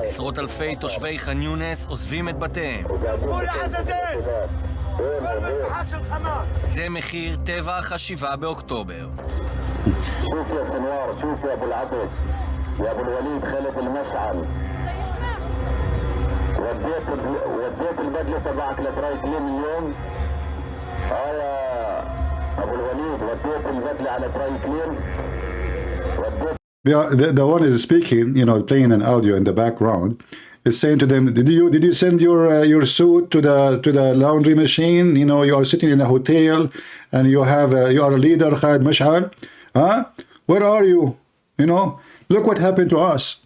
עשרות אלפי תושבי ח'אן יונס עוזבים את בתיהם. זה מחיר טבח ה-7 באוקטובר. شوف يا سنوار، شوف يا ابو العطش، يا ابو الوليد خالد المشعل. وديت البدله تبعك لدراي كلين اليوم. يا ابو الوليد وديت البدله على دراي كلين. The one is speaking, you know, playing an audio in the background, is saying to them, did you send your suit to the laundry machine? You know, you are sitting in a hotel and you are a leader, Khalid Mash'al. Huh? Where are you? You know, look what happened to us.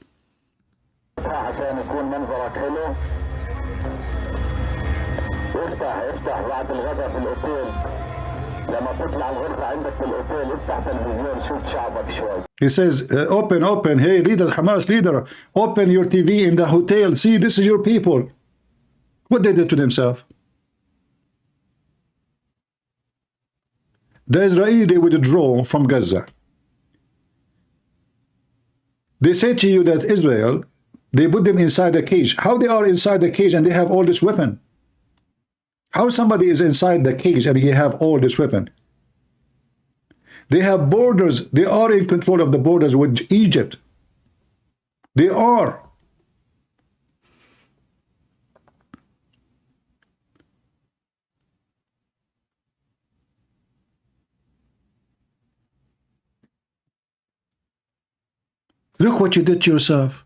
He says, open, hey, leader, Hamas leader, open your TV in the hotel. See, this is your people. What they did to themselves. The Israeli, they withdraw from Gaza. They say to you that Israel, they put them inside the cage. How they are inside the cage and they have all this weapon? How somebody is inside the cage and he have all this weapon? They have borders. They are in control of the borders with Egypt. They are. Look what you did to yourself.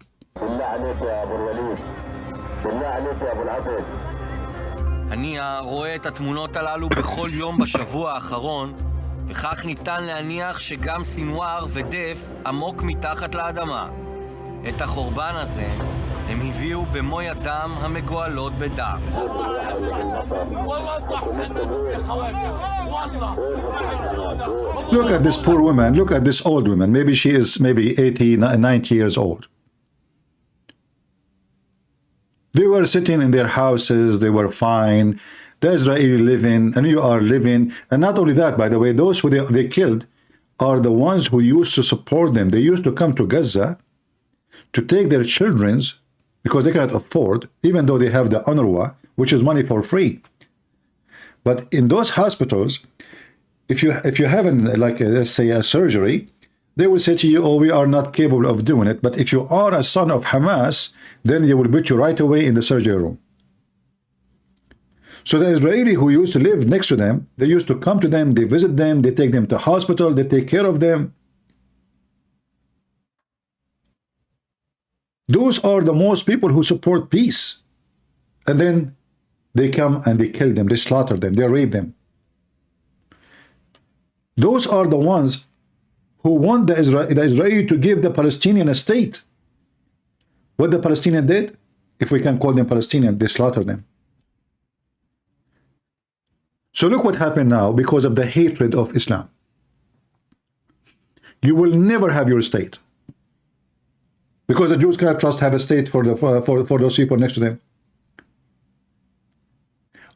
אני רואה את התמונות הללו בכל יום בשבוע האחרון, וכך ניתן להניח שגם סינואר ודף עמוק מתחת לאדמה. את החורבן הזה הם הביאו במו ידם המגואלות בדם. Look at this poor woman. Look at this old woman. Maybe she is 80, 90 years old. They were sitting in their houses. They were fine. The Israeli living, and you are living. And not only that, by the way, those who they killed are the ones who used to support them. They used to come to Gaza to take their children's, because they cannot afford, even though they have the UNRWA, which is money for free. But in those hospitals, if you have let's say a surgery, they will say to you, oh, we are not capable of doing it. But if you are a son of Hamas, then they will put you right away in the surgery room. So the Israeli who used to live next to them, they used to come to them, they visit them, they take them to hospital, they take care of them. Those are the most people who support peace. And then they come and they kill them, they slaughter them, they rape them. Those are the ones who want the Israeli to give the Palestinian a state. What the Palestinian did, if we can call them Palestinian, they slaughtered them. So look what happened now because of the hatred of Islam. You will never have your state. Because the Jews cannot trust have a state for those people next to them.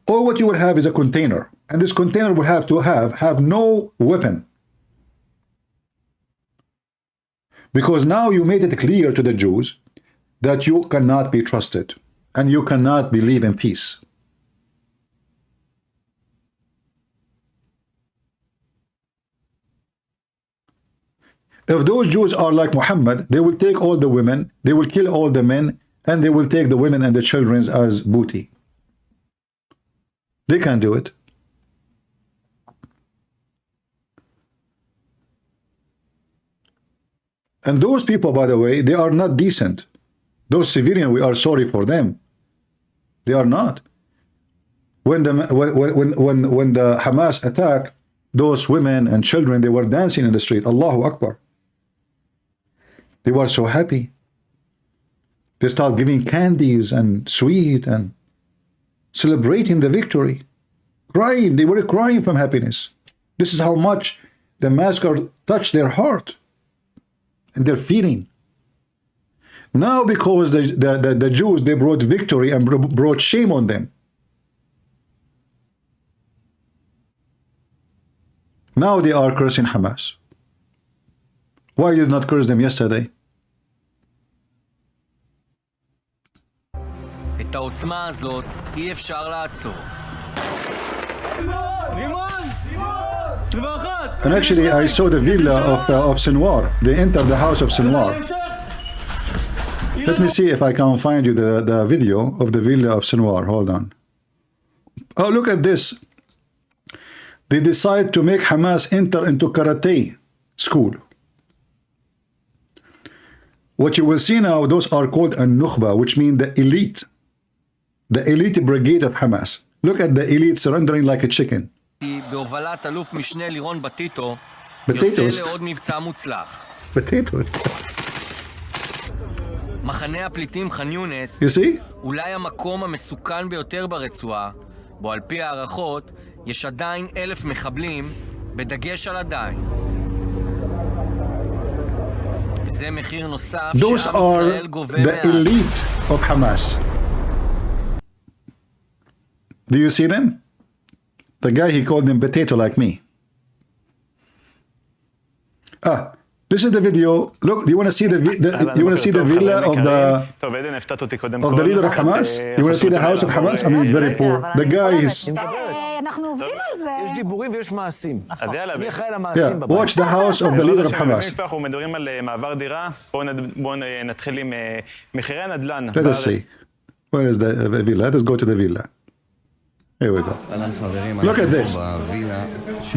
All what you will have is a container. And this container will have to have no weapon. Because now you made it clear to the Jews that you cannot be trusted. And you cannot believe in peace. If those Jews are like Muhammad, they will take all the women, they will kill all the men, and they will take the women and the children as booty. They can't do it. And those people, by the way, they are not decent. Those civilians, we are sorry for them. They are not. When the Hamas attacked, those women and children, they were dancing in the street. Allahu Akbar. They were so happy. They started giving candies and sweet and celebrating the victory. Crying. They were crying from happiness. This is how much the massacre touched their heart and their feeling. Now because the Jews, they brought victory and brought shame on them. Now they are cursing Hamas. Why you did not curse them yesterday? את העוצמה הזאת אי אפשר לעצור. And actually I saw the villa of Sinwar. They entered the house of Sinwar. Let me see if I can find you the video of the villa of Sinwar. Hold on. Oh, look at this. They decide to make Hamas enter into karate school. What you will see now, those are called An-Nukhba, which mean the elite. The elite brigade of Hamas. Look at the elite surrendering like a chicken. בהובלת אלוף משנה לירון בטיטו, Potatoes. יוצא לעוד מבצע מוצלח. Potatoes. מחנה הפליטים ח'אן יונס, You see? אולי המקום המסוכן ביותר ברצועה, בו על פי הערכות יש עדיין 1,000 מחבלים, בדגש על עדיין. זה מחיר נוסף Those שעם are ישראל גובה the מאז. elite of Hamas. Do you see them? The guy, he called them potato like me. This is the video. Look, do you want to see the villa of the leader of Hamas? You want to see the house of Hamas? I mean, very poor. The guy is... אנחנו עובדים על זה. יש דיבורים ויש מעשים. אני אחראי על Yeah, המעשים. watch the house of the leader of Hamas. אנחנו מדברים על מעבר דירה. בואו נתחיל עם מחירי הנדל"ן. Let us see. Where is the villa? Let us go to the villa. Here we go. Look at this.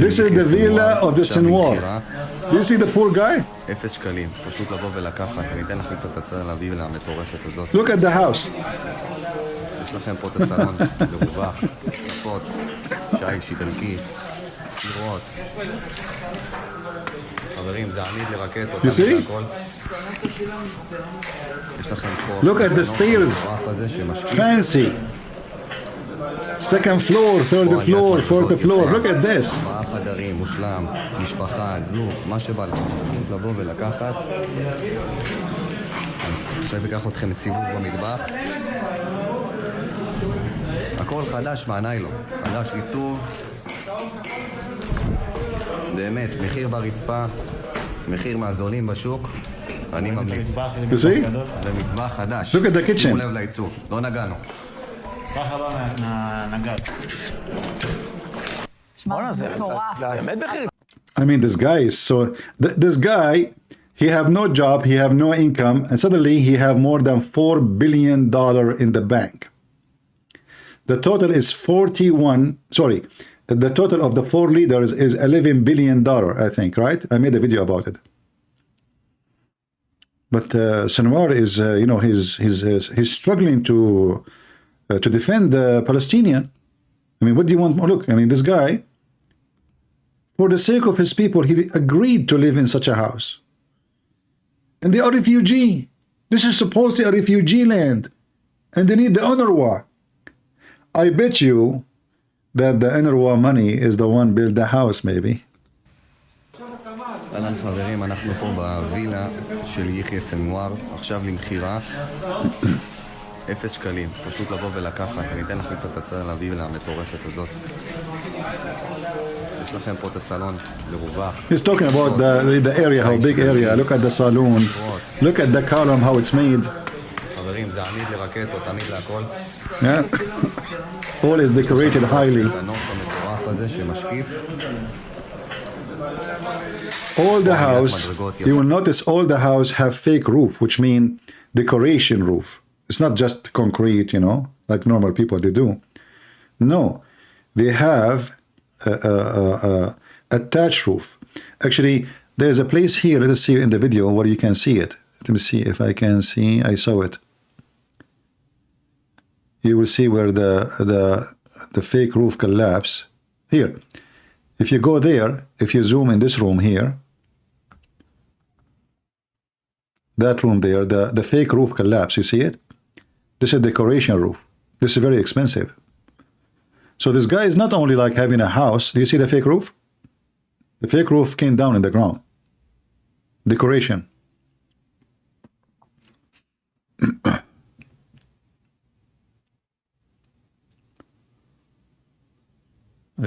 This is the villa of the Sinwar. Do you see the poor guy? Look at the house. יש לכם פה את הסלון, מרווח, ספות, שיש איטלקי, קירות. חברים, זה עמיד לרקטות. You see? יש לכם פה... Look at the stairs. Fancy. Second floor, third floor, fourth floor. Look at this. 4 חדרים, מושלם, משפחה, זוג, מה שבא לכם. לבוא ולקחת. עכשיו אקח אתכם לסיבוב במטבח. הכל חדש מהניילון, חדש עיצוב. באמת, מחיר ברצפה, מחיר מהזולים בשוק. אני ממליץ. You see? זה מטבח חדש. Look at the kitchen. שימו לב לעיצוב, לא נגענו. ככה בא מהנגד. תשמע, זה מטורף. באמת מחיר. I mean, this guy is so... This guy, he have no job, he have no income, and suddenly he have more than $4 billion in the bank. The total is 41... Sorry, the total of the 4 leaders is $11 billion, I think, right? I made a video about it. But Sinwar is, he's struggling to defend the Palestinian. I mean, what do you want more? Look, I mean, this guy, for the sake of his people, he agreed to live in such a house. And they are refugee. This is supposedly a refugee land. And they need the UNRWA. I bet you that the UNRWA money is the one build the house, maybe. אהלן חברים, אנחנו פה בווילה של יחיא סנוואר, עכשיו למכירה. 0 שקלים, פשוט לבוא ולקחת. אני אתן לכם קצת הצעה על הווילה המטורפת הזאת. יש לכם פה את הסלון מרווח. He's talking about the area, how big area. Look at the saloon. Look at the column, how it's made. חברים, זה עמיד לרקטות, עמיד להכל. Yeah. All is decorated highly. הנוף המטורף הזה שמשקיף. All the house, you will notice all the house have fake roof, which mean decoration roof. It's not just concrete, like normal people they do. No, they have attached roof. Actually, there's a place here, let us see in the video where you can see it. Let me see if I can see, I saw it. You will see where the fake roof collapse. Here. If you go there, if you zoom in this room here, that room there, the fake roof collapse, you see it? This is a decoration roof. This is very expensive. So this guy is not only like having a house. Do you see the fake roof? The fake roof came down in the ground. Decoration.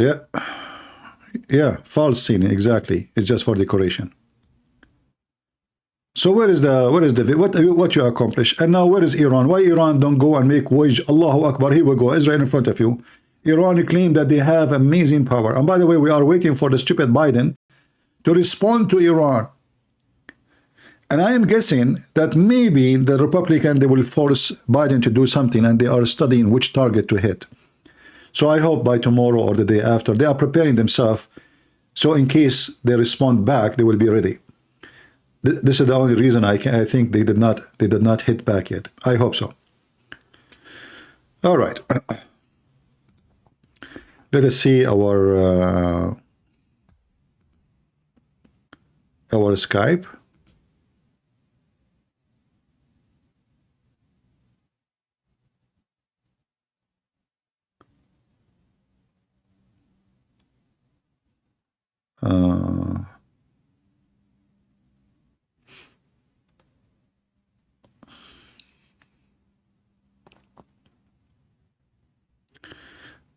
Yeah. Yeah, false ceiling, exactly. It's just for decoration. So what what you accomplish? And now where is Iran? Why Iran don't go and make wage? Allahu Akbar, here we go, Israel in front of you. Iran claim that they have amazing power. And by the way, we are waiting for the stupid Biden to respond to Iran. And I am guessing that maybe the Republican, they will force Biden to do something, and they are studying which target to hit. So I hope by tomorrow or the day after, they are preparing themselves. So in case they respond back, they will be ready. This is the only reason I think they did not hit back yet. I hope so. All right. Let us see our Skype.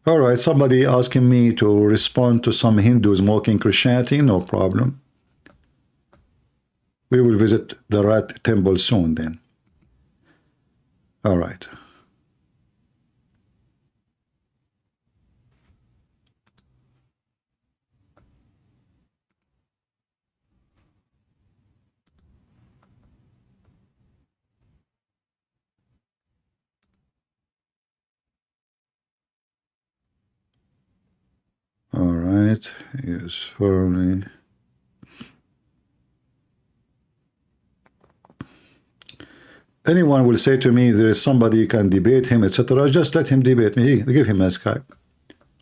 All right, somebody asking me to respond to some Hindus mocking Christianity. No problem. We will visit the Rat Temple soon then. All right. All right, yes, firmly. Anyone will say to me, there is somebody you can debate him, etc. Just let him debate me. Give him a Skype.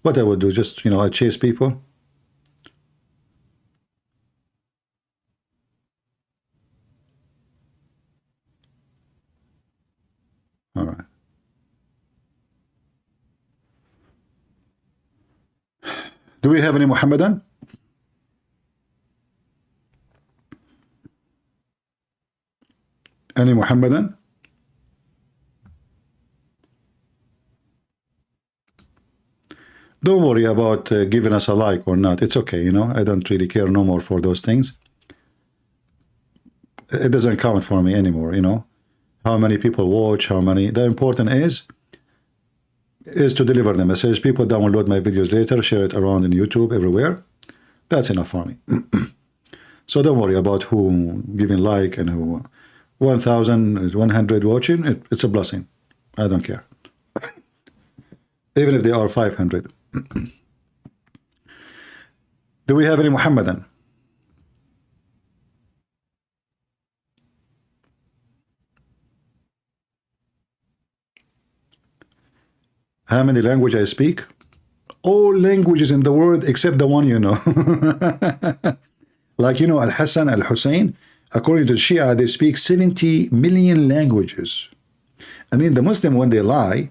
What I would do, just, I chase people. All right. Do we have any Muhammadan? Any Muhammadan? Don't worry about giving us a like or not. It's okay, I don't really care no more for those things. It doesn't count for me anymore, How many people watch, how many. The important is to deliver the message. People download my videos later, share it around in YouTube, everywhere. That's enough for me. So don't worry about who giving like and who 1,100 watching. It's a blessing. I don't care. Even if they are 500. Do we have any Muhammadan? How many languages I speak? All languages in the world except the one you know. Like, you know, Al-Hassan, Al-Hussein, according to Shia, they speak 70 million languages. I mean, the Muslim, when they lie,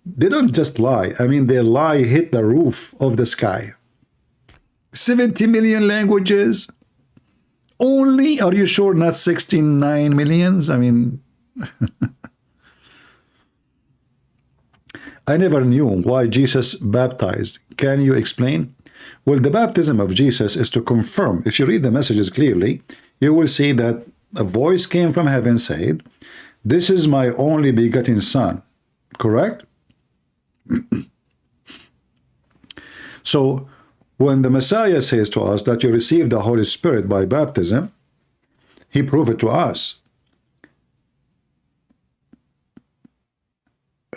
they don't just lie. I mean, their lie hit the roof of the sky. 70 million languages. Only, are you sure not 69 millions? I mean, I never knew why Jesus baptized. Can you explain? Well, the baptism of Jesus is to confirm. If you read the messages clearly, you will see that a voice came from heaven said, "This is my only begotten son." Correct? So, when the Messiah says to us that you receive the Holy Spirit by baptism, he proved it to us.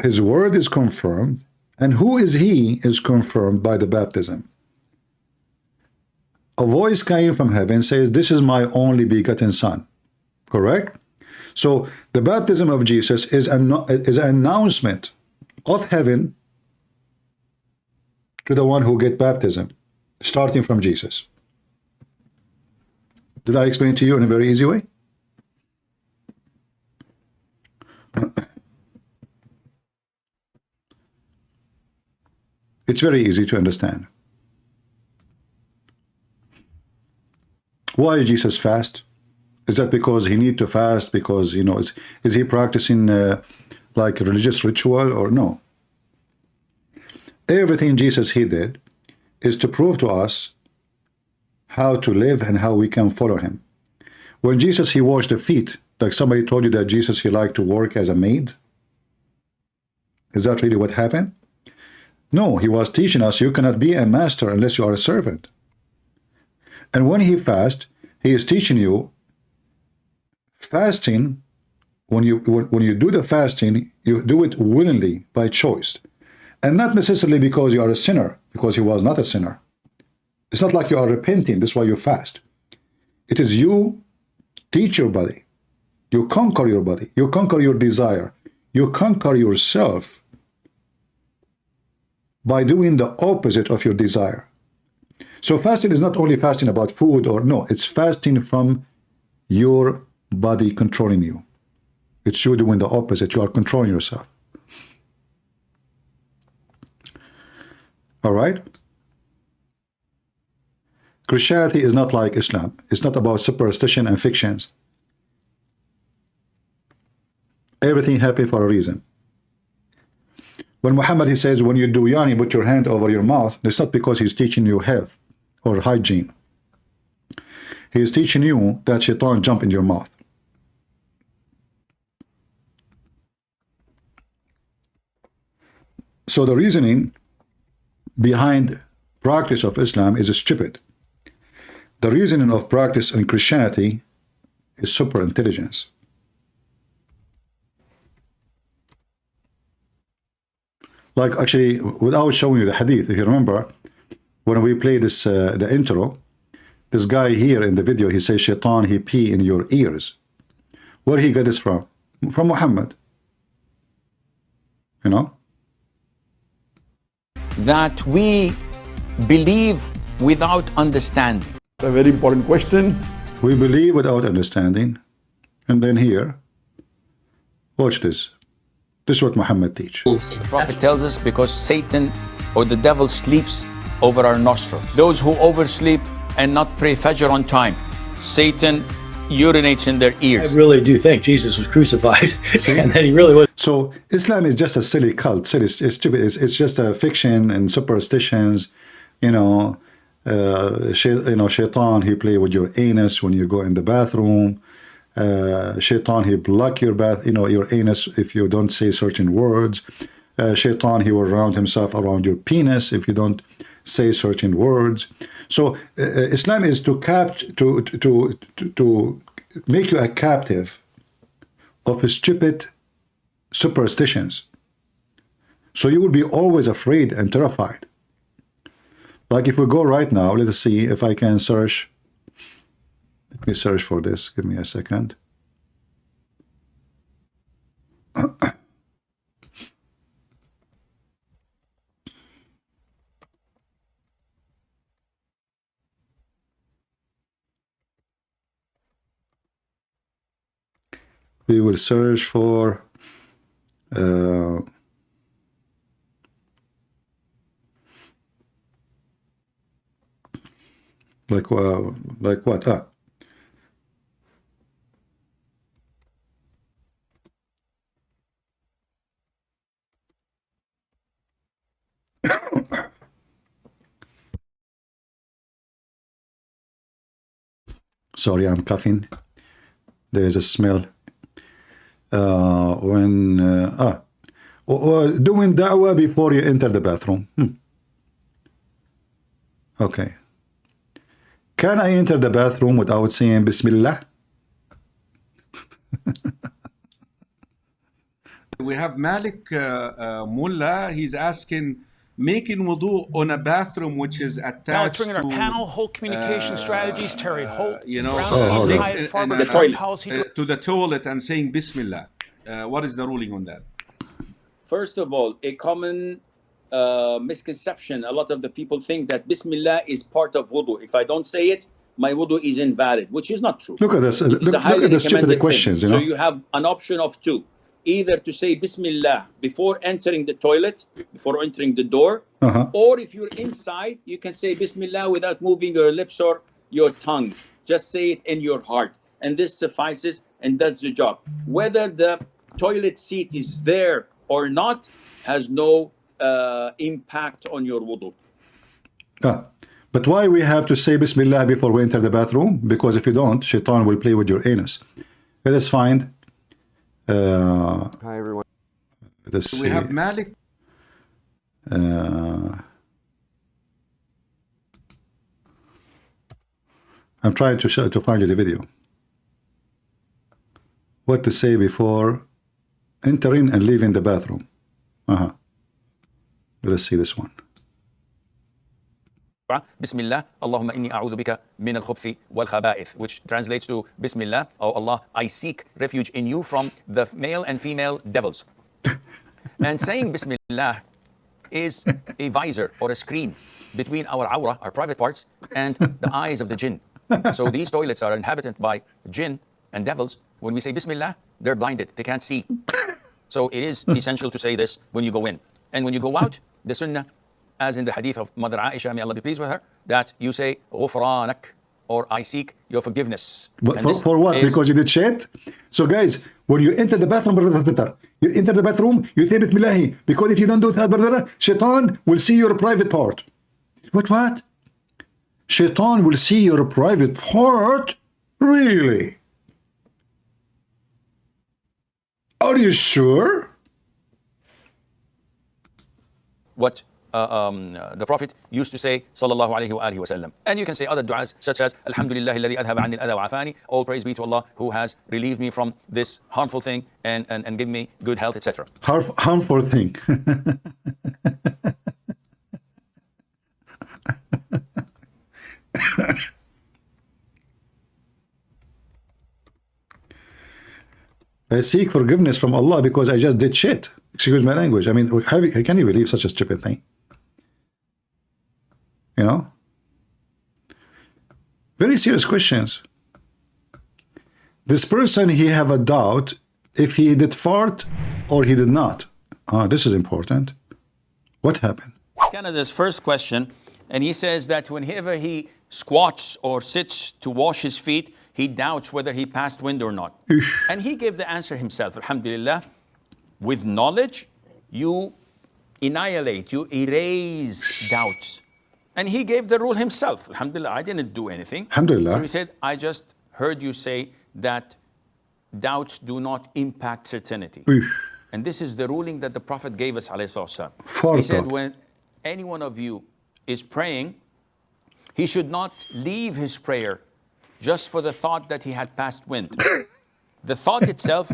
His word is confirmed, and who is he is confirmed by the baptism. A voice came from heaven says, "This is my only begotten son." Correct? So the baptism of Jesus is an announcement of heaven to the one who get baptism, starting from Jesus. Did I explain it to you in a very easy way? It's very easy to understand. Why is Jesus fast? Is that because he need to fast because, you know, is he practicing like a religious ritual or no? Everything Jesus he did is to prove to us how to live and how we can follow him. When Jesus, he washed the feet, like somebody told you that Jesus, he liked to work as a maid. Is that really what happened? No, he was teaching us you cannot be a master unless you are a servant. And when he fasts, he is teaching you fasting. When you do the fasting, you do it willingly by choice. And not necessarily because you are a sinner, because he was not a sinner. It's not like you are repenting, that's why you fast. It is you teach your body. You conquer your body. You conquer your desire. You conquer yourself by doing the opposite of your desire. So fasting is not only fasting about food or no, it's fasting from your body controlling you. It's you doing the opposite. You are controlling yourself. All right? Christianity is not like Islam. It's not about superstition and fictions. Everything happened for a reason. When Muhammad, he says, when you do yani, put your hand over your mouth, it's not because he's teaching you health or hygiene. He is teaching you that shaitan jump in your mouth. So the reasoning behind practice of Islam is stupid. The reasoning of practice in Christianity is super intelligence. Like actually, without showing you the hadith, if you remember, when we play this, the intro, this guy here in the video, he says, Shaitan, he pee in your ears. Where he got this from? From Muhammad. You know? That we believe without understanding. A very important question. We believe without understanding. And then here, watch this. This is what Muhammad teaches. The Prophet tells us because Satan or the devil sleeps over our nostrils. Those who oversleep and not pray Fajr on time, Satan urinates in their ears. I really do think Jesus was crucified and that he really was. So Islam is just a silly cult. Silly, it's stupid. It's just a fiction and superstitions. You know, Shaitan, he play with your anus when you go in the bathroom. Shaitan, he block your your anus if you don't say certain words. Shaitan, he will round himself around your penis if you don't say certain words. So Islam is to make you a captive of stupid superstitions. So you will be always afraid and terrified. Like if we go right now, let us see if I can search. Let me search for this. Give me a second. We will search for like what? Sorry, I'm coughing. There is a smell. Doing da'wah before you enter the bathroom. Okay. Can I enter the bathroom without saying Bismillah? We have Malik Mullah. He's asking, making wudu on a bathroom which is attached now let's bring in our to, panel, Holt Communication Strategies, Terry Holt, you know, to the toilet and saying Bismillah. What is the ruling on that? First of all, a common misconception, a lot of the people think that Bismillah is part of wudu. If I don't say it, my wudu is invalid, which is not true. Look at this. Look at the stupid questions, you know. So you have an option of two. Either to say Bismillah before entering the toilet, before entering the door, or if you're inside, you can say Bismillah without moving your lips or your tongue. Just say it in your heart. And this suffices and does the job. Whether the toilet seat is there or not has no impact on your wudu. But why we have to say Bismillah before we enter the bathroom? Because if you don't, Shaitan will play with your anus. Let us find. Hi everyone. We have Malik. I'm trying to find you the video. What to say before entering and leaving the bathroom. Let's see this one. Bismillah, Allahumma inni a'udhu bika min al-khubthi wal-khaba'ith, which translates to Bismillah, oh Allah, I seek refuge in you from the male and female devils. And saying Bismillah is a visor or a screen between our awrah, our private parts, and the eyes of the jinn. So these toilets are inhabited by jinn and devils. When we say Bismillah, they're blinded, they can't see. So it is essential to say this when you go in. And when you go out, the sunnah, as in the hadith of Mother Aisha, may Allah be pleased with her, that you say Ghufranak, or I seek your forgiveness. For what? Because you did shit? So guys, when you enter the bathroom, you say Bismillah, because if you don't do that, Shaitan will see your private part. What? Shaitan will see your private part? Really? Are you sure? What the Prophet used to say, sallallahu alayhi wa alihi wa sallam. And you can say other du'as such as Alhamdulillah alladhi adhaba anni al-adha wa afani. All praise be to Allah who has relieved me from this harmful thing and give me good health, etc. Harmful thing. I seek forgiveness from Allah because I just did shit. Excuse my language. I mean, can you believe such a stupid thing? You know? Very serious questions. This person, he have a doubt if he did fart or he did not. This is important. What happened? Canada's first question, and he says that whenever he squats or sits to wash his feet, he doubts whether he passed wind or not. And he gave the answer himself, alhamdulillah. With knowledge, you annihilate, you erase doubts. And he gave the rule himself. Alhamdulillah, I didn't do anything. Alhamdulillah. So he said, I just heard you say that doubts do not impact certainty. And this is the ruling that the Prophet gave us, alayhi salatu. He said, when any one of you is praying, he should not leave his prayer just for the thought that he had passed wind. The thought itself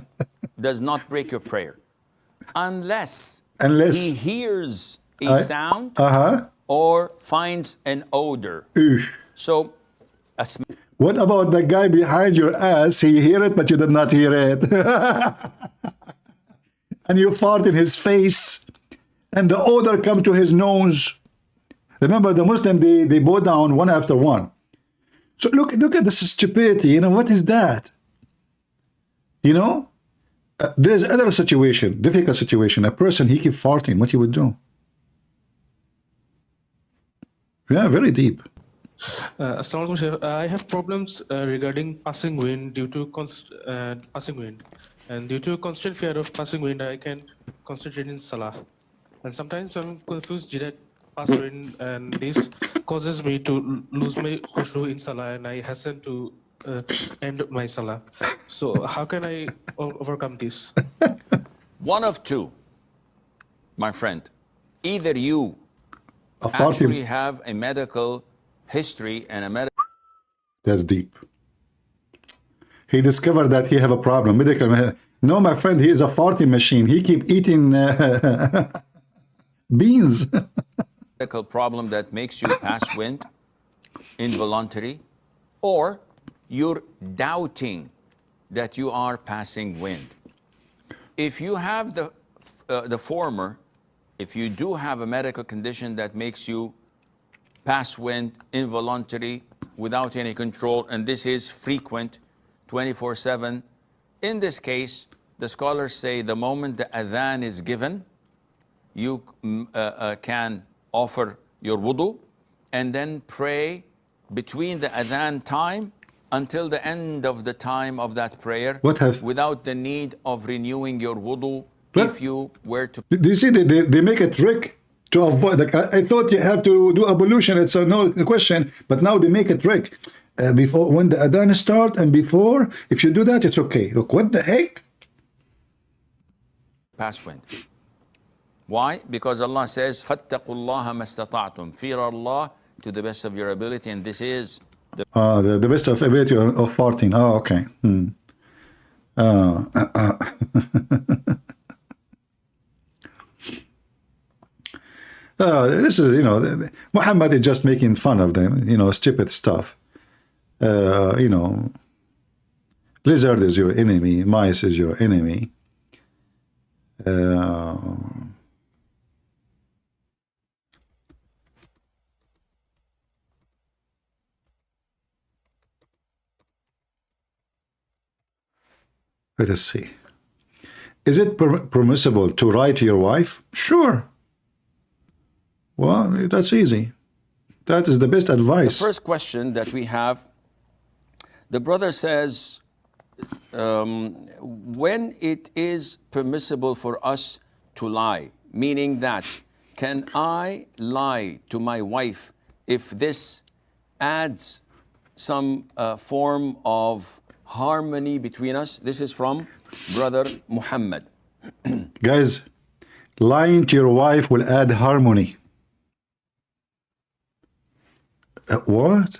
does not break your prayer. Unless he hears a sound or finds an odor. So, what about the guy behind your ass? He hear it, but you did not hear it. And you fart in his face, and the odor come to his nose. Remember, the Muslim, they bow down one after one. So look at this stupidity. You know, what is that? You know? There is other situation, difficult situation. A person, he keep farting, what he would do? Yeah, very deep. Assalamualaikum, Sheikh. I have problems regarding passing wind due to passing wind, and due to constant fear of passing wind, I can't concentrate in salah. And sometimes I'm confused, did I pass wind, and this causes me to lose my khushu in salah, and I hasten to end my salah. So how can I overcome this? One of two, my friend. Either you actually have a medical history and a medical... That's deep. He discovered that he have a problem. Medical... No, my friend, he is a farting machine. He keep eating beans. medical problem that makes you pass wind, involuntary, or you're doubting that you are passing wind. If you have the former, if you do have a medical condition that makes you pass wind involuntary without any control, and this is frequent 24/7, in this case, the scholars say the moment the adhan is given, you can offer your wudu and then pray between the adhan time until the end of the time of that prayer without the need of renewing your wudu if you were to... Do you see they make a trick to avoid? Like, I thought you have to do ablution, it's a no question, but now they make a trick. Before, when the adhan start and before, if you do that, it's okay. Look, what the heck? Pass wind. Why? Because Allah says, فَاتَّقُوا اللَّهَ مَا اسْتَطَعْتُمْ. Fear Allah to the best of your ability, and this is the best of ability of farting. Oh, okay. This is, you know, Muhammad is just making fun of them, you know, stupid stuff. You know, lizard is your enemy, mice is your enemy. Let us see. Is it permissible to write to your wife? Sure. Well, that's easy. That is the best advice. The first question that we have, the brother says, when it is permissible for us to lie, meaning that, can I lie to my wife if this adds some form of harmony between us? This is from Brother Muhammad. Guys, lying to your wife will add harmony. What?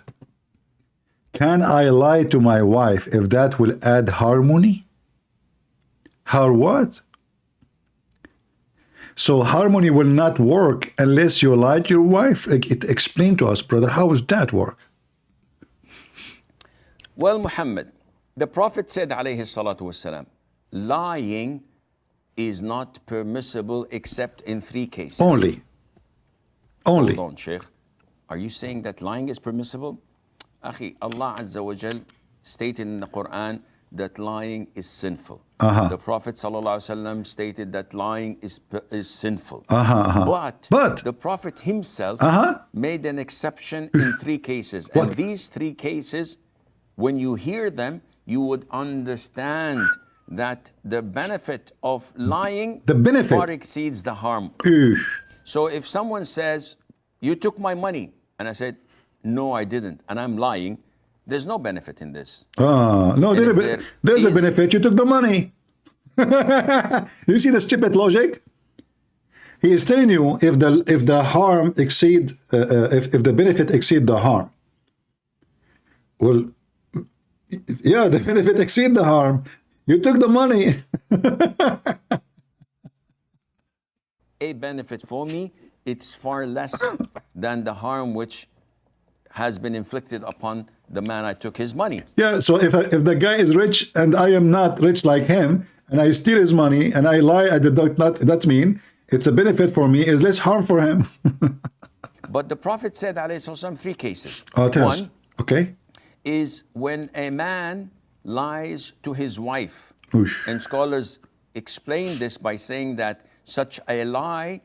Can I lie to my wife if that will add harmony? How what? So harmony will not work unless you lie to your wife? Explain to us, brother, how does that work? Well, Muhammad, the Prophet said, alayhi salatu wasalam, lying is not permissible except in 3 cases. Only. Hold on, Sheikh. Are you saying that lying is permissible? Akhi, Allah Azza wa Jal stated in the Quran that lying is sinful. The Prophet sallallahu alaihi wasallam stated that lying is sinful. But the Prophet himself made an exception in 3 cases. And these 3 cases, when you hear them, you would understand that the benefit of lying far exceeds the harm. So if someone says, you took my money, and I said, no, I didn't, and I'm lying, there's no benefit in this. No, there's a benefit. You took the money. You see the stupid logic? He is telling you if the harm exceed, if the benefit exceed the harm. Well, yeah, the benefit exceed the harm. You took the money. A benefit for me, it's far less than the harm which has been inflicted upon the man I took his money. Yeah, so if the guy is rich and I am not rich like him, and I steal his money and I lie, that mean it's a benefit for me, is less harm for him. But the Prophet said, alayhi sallam, 3 cases. Tell us. Okay. Is when a man lies to his wife And scholars explain this by saying that such a lie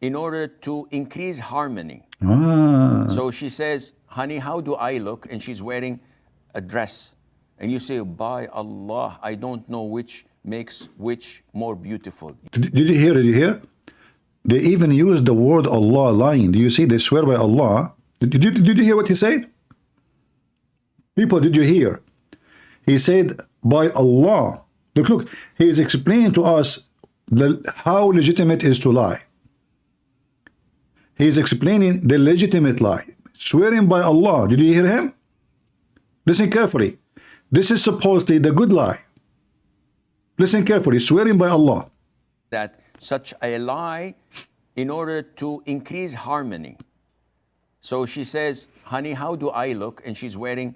in order to increase harmony. So she says, honey, how do I look? And she's wearing a dress. And you say, by Allah, I don't know which makes which more beautiful. Did you hear? Did you hear? They even use the word Allah lying. Do you see? They swear by Allah. Did you hear what he said? People, did you hear? He said, by Allah. Look, he is explaining to us how legitimate is to lie. He is explaining the legitimate lie. Swearing by Allah. Did you hear him? Listen carefully. This is supposedly the good lie. Listen carefully. Swearing by Allah. That such a lie in order to increase harmony. So she says, honey, how do I look? And she's wearing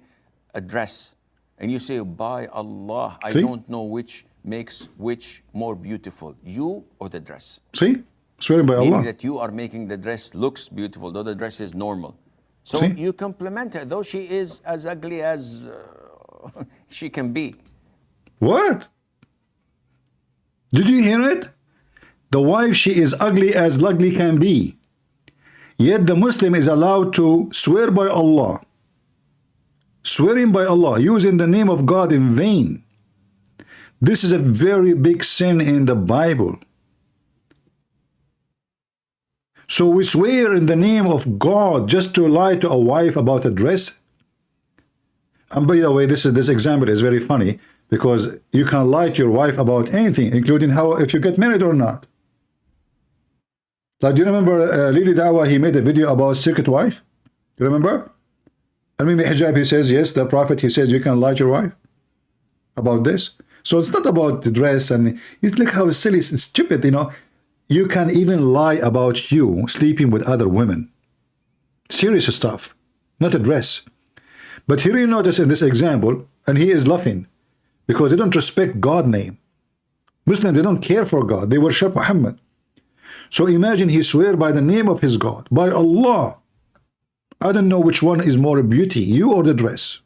a dress. And you say, by Allah, I don't know which makes which more beautiful, you or the dress. See? Swearing by Meaning Allah. that you are making the dress looks beautiful, though the dress is normal. So you compliment her, though she is as ugly as she can be. What? Did you hear it? The wife, she is ugly as ugly can be. Yet the Muslim is allowed to swear by Allah. Swearing by Allah, using the name of God in vain. This is a very big sin in the Bible. So we swear in the name of God just to lie to a wife about a dress. And by the way, this example is very funny because you can lie to your wife about anything, including how if you get married or not. Like, do you remember Lili Dawa? He made a video about secret wife. Do you remember? I mean, hijab. He says yes. The Prophet. He says you can lie to your wife about this. So it's not about the dress, and it's like how silly, it's stupid. You know, you can even lie about you sleeping with other women. Serious stuff, not a dress. But here you notice in this example, and he is laughing because they don't respect God's name. Muslims, they don't care for God. They worship Muhammad. So imagine he swear by the name of his God, by Allah. I don't know which one is more beauty, you or the dress.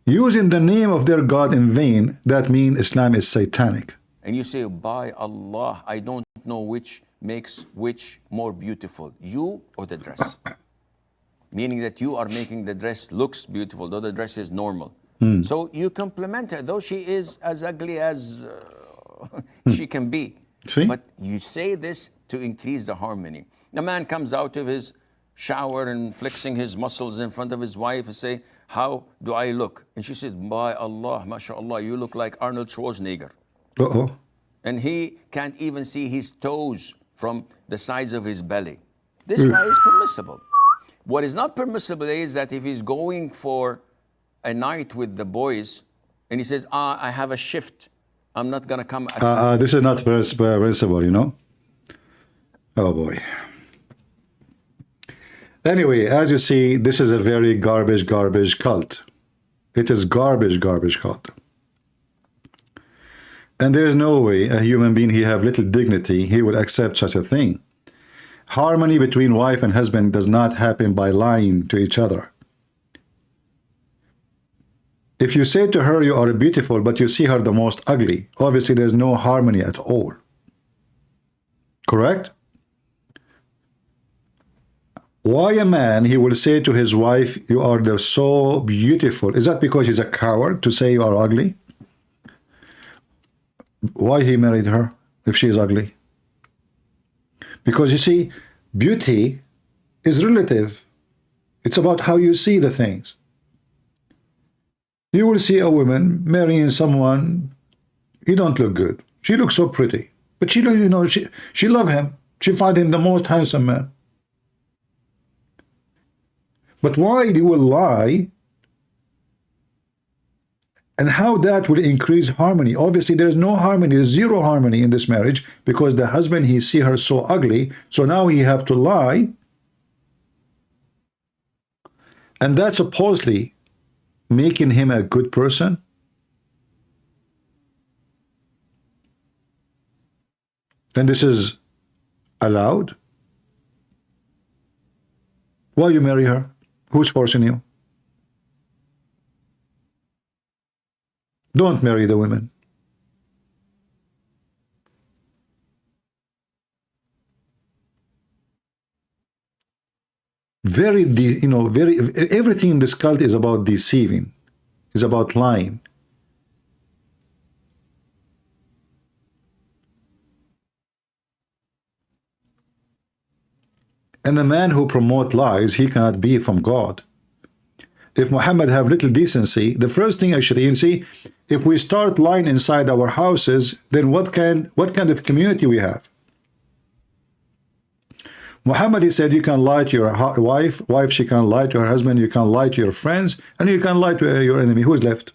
Using the name of their God in vain, that means Islam is satanic. And you say, by Allah, I don't know which makes which more beautiful, you or the dress. Meaning that you are making the dress looks beautiful, though the dress is normal. So you compliment her, though she is as ugly as she can be. See? But you say this to increase the harmony. The man comes out of his shower and flexing his muscles in front of his wife and say, how do I look? And she says, by Allah, mashallah, you look like Arnold Schwarzenegger. Uh-oh. And he can't even see his toes from the size of his belly. This lie is permissible. What is not permissible is that if he's going for a night with the boys and he says, I have a shift, I'm not going to come. This is not permissible, you know. Oh boy. Anyway, as you see, this is a very garbage cult. It is garbage cult. And there is no way a human being, he have little dignity, he would accept such a thing. Harmony between wife and husband does not happen by lying to each other. If you say to her you are beautiful, but you see her the most ugly, obviously there's no harmony at all. Correct? Why a man, he will say to his wife, you are so beautiful? Is that because he's a coward to say you are ugly? Why he married her if she is ugly? Because you see, beauty is relative. It's about how you see the things. You will see a woman marrying someone, he don't look good. She looks so pretty. But she, you know, she love him. She find him the most handsome man. But why you will lie? And how that will increase harmony? Obviously, there is no harmony. There's zero harmony in this marriage because the husband, he see her so ugly. So now he have to lie. And that's supposedly making him a good person. And this is allowed. Why you marry her? Who's forcing you? Don't marry the women. Very, everything in this cult is about deceiving, is about lying. And the man who promotes lies, he cannot be from God. If Muhammad have little decency, the first thing actually, you see, if we start lying inside our houses, then what kind of community we have? Muhammad, he said, you can lie to your wife, she can lie to her husband, you can lie to your friends, and you can lie to your enemy. Who's left?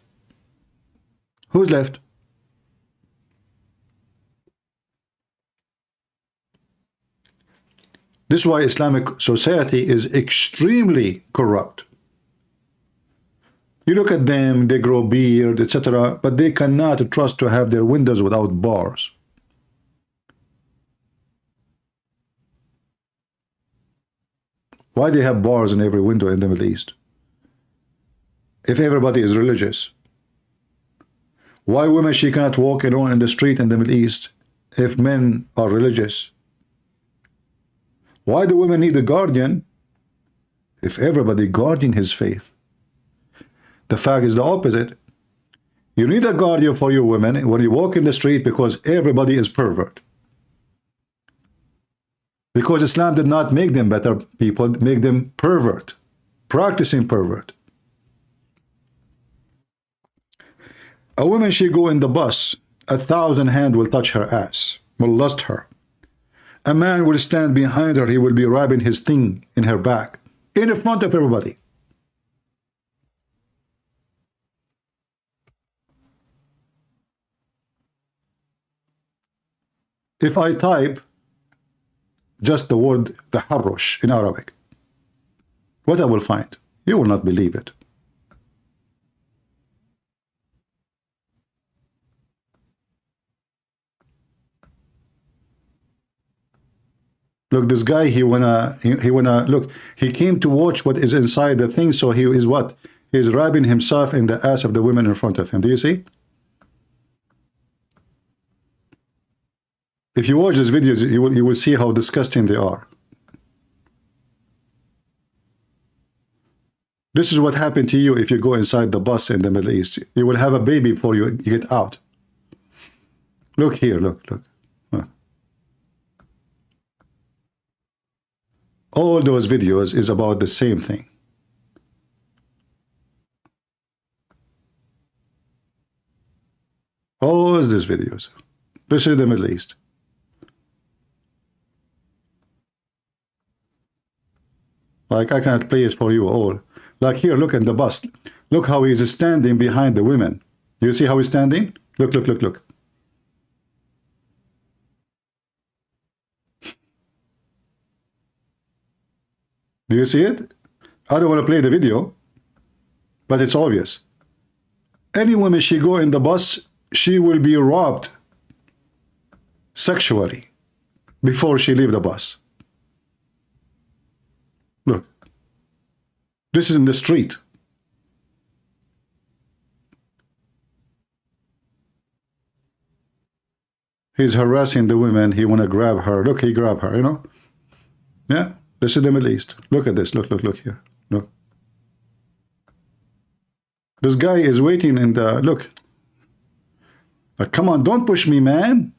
Who's left? This is why Islamic society is extremely corrupt. You look at them, they grow beard, etc., but they cannot trust to have their windows without bars. Why they have bars in every window in the Middle East? If everybody is religious. Why women, she cannot walk alone in the street in the Middle East if men are religious? Why do women need a guardian if everybody guarding his faith? The fact is the opposite. You need a guardian for your women when you walk in the street because everybody is pervert. Because Islam did not make them better people, make them pervert, practicing pervert. A woman, she go in the bus, 1,000 hands will touch her ass, will lust her. A man will stand behind her, he will be rubbing his thing in her back, in front of everybody. If I type just the word taharrush in Arabic, what I will find? You will not believe it. Look, this guy, he wanna look, he came to watch what is inside the thing, so he is what? He's rubbing himself in the ass of the women in front of him. Do you see? If you watch these videos, you will see how disgusting they are. This is what happened to you if you go inside the bus in the Middle East. You will have a baby before you get out. Look here, look. All those videos is about the same thing. All these videos. This is the Middle East. Like, I cannot play it for you all. Like here, look at the bus. Look how he is standing behind the women. You see how he's standing? Look. Do you see it? I don't want to play the video, but it's obvious. Any woman, she go in the bus, she will be robbed sexually before she leave the bus. Look. This is in the street. He's harassing the women. He want to grab her. Look, he grabbed her, you know? Yeah. This is the Middle East. Look at this. Look here. Look. This guy is waiting in the... Look. Come on, don't push me, man.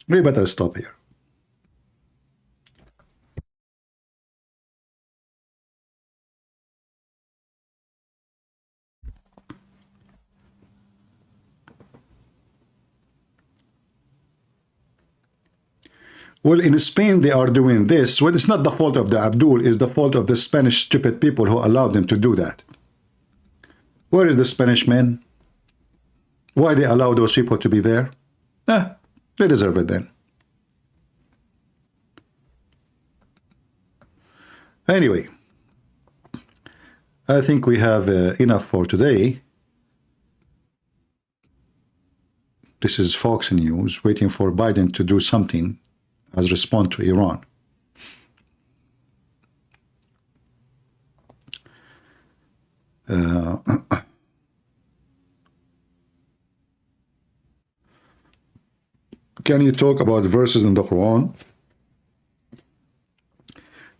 We better stop here. Well, in Spain, they are doing this. Well, it's not the fault of the Abdul, it's the fault of the Spanish stupid people who allowed them to do that. Where is the Spanish men? Why they allow those people to be there? They deserve it then. Anyway, I think we have enough for today. This is Fox News waiting for Biden to do something as response to Iran. Can you talk about verses in the Quran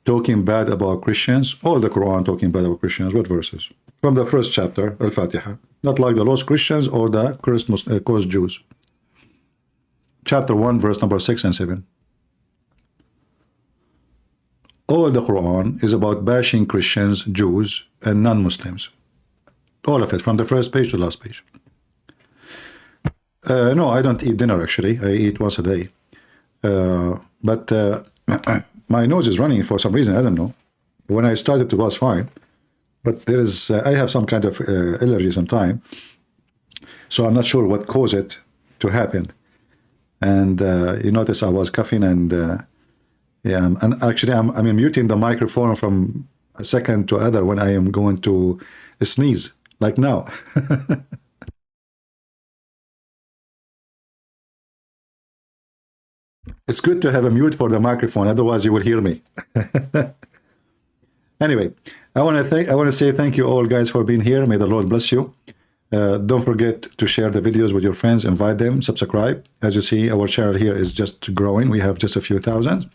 talking bad about Christians? All the Quran talking bad about Christians. What verses? From the first chapter, Al-Fatiha. Not like the lost Christians or the cursed Jews. Chapter 1, verse number 6 and 7. All the Quran is about bashing Christians, Jews, and non-Muslims. All of it, from the first page to the last page. No, I don't eat dinner, actually. I eat once a day. But my nose is running for some reason. I don't know. When I started, it was fine. But there is, I have some kind of allergy sometimes. So I'm not sure what caused it to happen. And you notice I was coughing and yeah, and actually I'm muting the microphone from a second to other when I am going to sneeze, like now. It's good to have a mute for the microphone, otherwise you will hear me. Anyway, I want to say thank you all, guys, for being here. May the Lord bless you. Don't forget to share the videos with your friends, invite them, subscribe. As you see, our channel here is just growing. We have just a few thousand,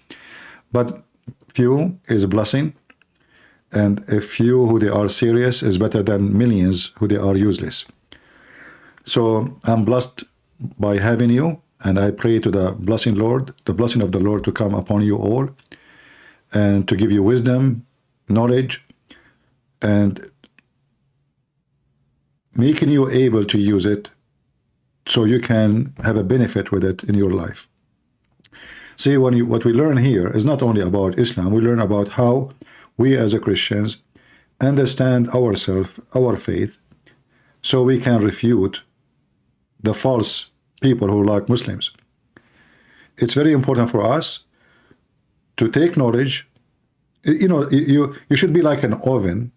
but few is a blessing, and a few who they are serious is better than millions who they are useless. So I'm blessed by having you, and I pray to the blessing Lord, the blessing of the Lord to come upon you all, and to give you wisdom, knowledge, and making you able to use it so you can have a benefit with it in your life. See, what we learn here is not only about Islam, we learn about how we as a Christians understand ourselves, our faith, so we can refute the false people who like Muslims. It's very important for us to take knowledge. You know, you should be like an oven.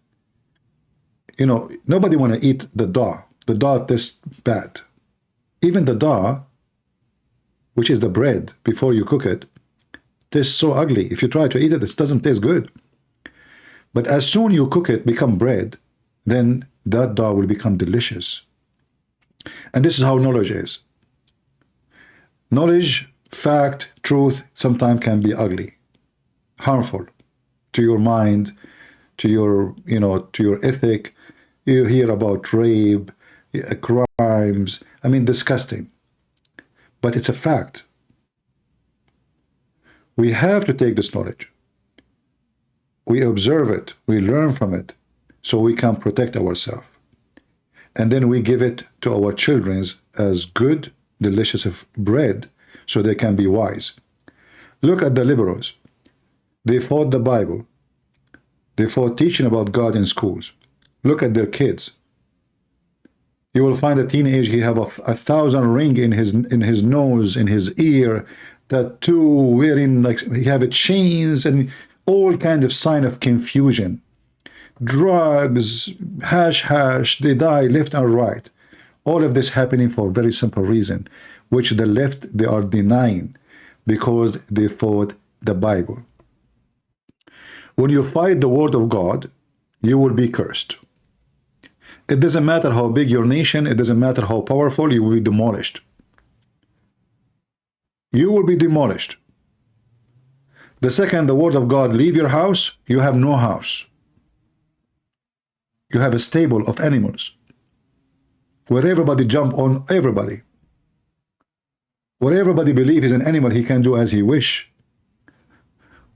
You know, nobody want to eat the dough. The dough tastes bad. Even the dough, which is the bread, before you cook it, tastes so ugly. If you try to eat it, it doesn't taste good. But as soon you cook it, become bread, then that dough will become delicious. And this is how knowledge is. Knowledge, fact, truth, sometimes can be ugly, harmful to your mind, to your, you know, to your ethic. You hear about rape, crimes, I mean, disgusting. But it's a fact. We have to take this knowledge. We observe it, we learn from it, so we can protect ourselves. And then we give it to our children as good, delicious bread, so they can be wise. Look at the liberals. They fought the Bible. They fought teaching about God in schools. Look at their kids. You will find a teenager, he have 1,000 ring in his nose, in his ear, tattoo, wearing, like, he have a chains and all kind of sign of confusion. Drugs, hash, they die left and right. All of this happening for a very simple reason, which the left, they are denying because they fought the Bible. When you fight the word of God, you will be cursed. It doesn't matter how big your nation, it doesn't matter how powerful, you will be demolished. You will be demolished. The second the word of God leave your house, you have no house. You have a stable of animals where everybody jump on everybody. Where everybody believe is an animal, he can do as he wish.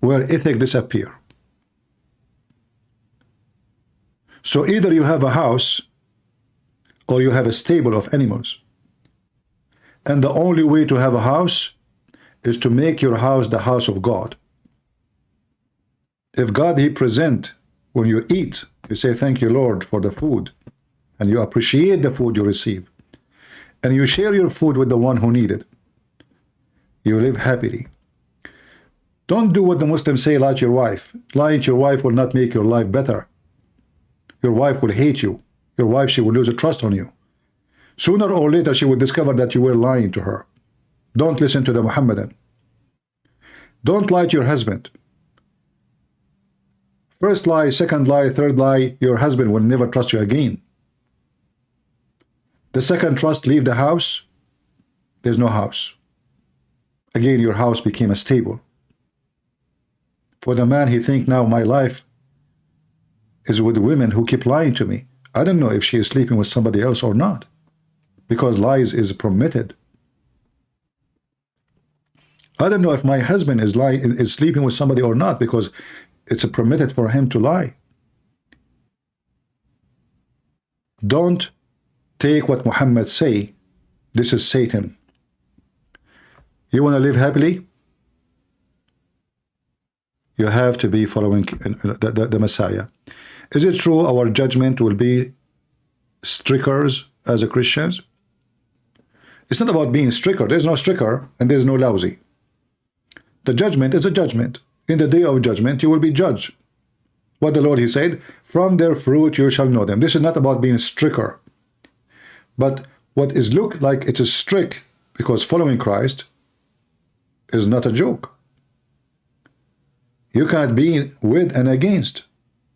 Where ethic disappear. So either you have a house or you have a stable of animals. And the only way to have a house is to make your house the house of God. If God, he present, when you eat, you say, thank you, Lord, for the food. And you appreciate the food you receive. And you share your food with the one who need it. You live happily. Don't do what the Muslims say, lie to your wife. Lying to your wife will not make your life better. Your wife will hate you. Your wife, she will lose a trust on you. Sooner or later, she will discover that you were lying to her. Don't listen to the Muhammadan. Don't lie to your husband. First lie, second lie, third lie, your husband will never trust you again. The second trust, leave the house, there's no house. Again, your house became a stable. For the man, he think now my life is with women who keep lying to me. I don't know if she is sleeping with somebody else or not, because lies is permitted. I don't know if my husband is sleeping with somebody or not, because it's permitted for him to lie. Don't take what Muhammad say. This is Satan. You want to live happily? You have to be following the Messiah. Is it true our judgment will be stricter as a Christians? It's not about being stricter. There's no stricter and there's no lousy. The judgment is a judgment. In the day of judgment, you will be judged. What the Lord, he said, from their fruit you shall know them. This is not about being stricter. But what is look like it is strict, because following Christ is not a joke. You can't be with and against.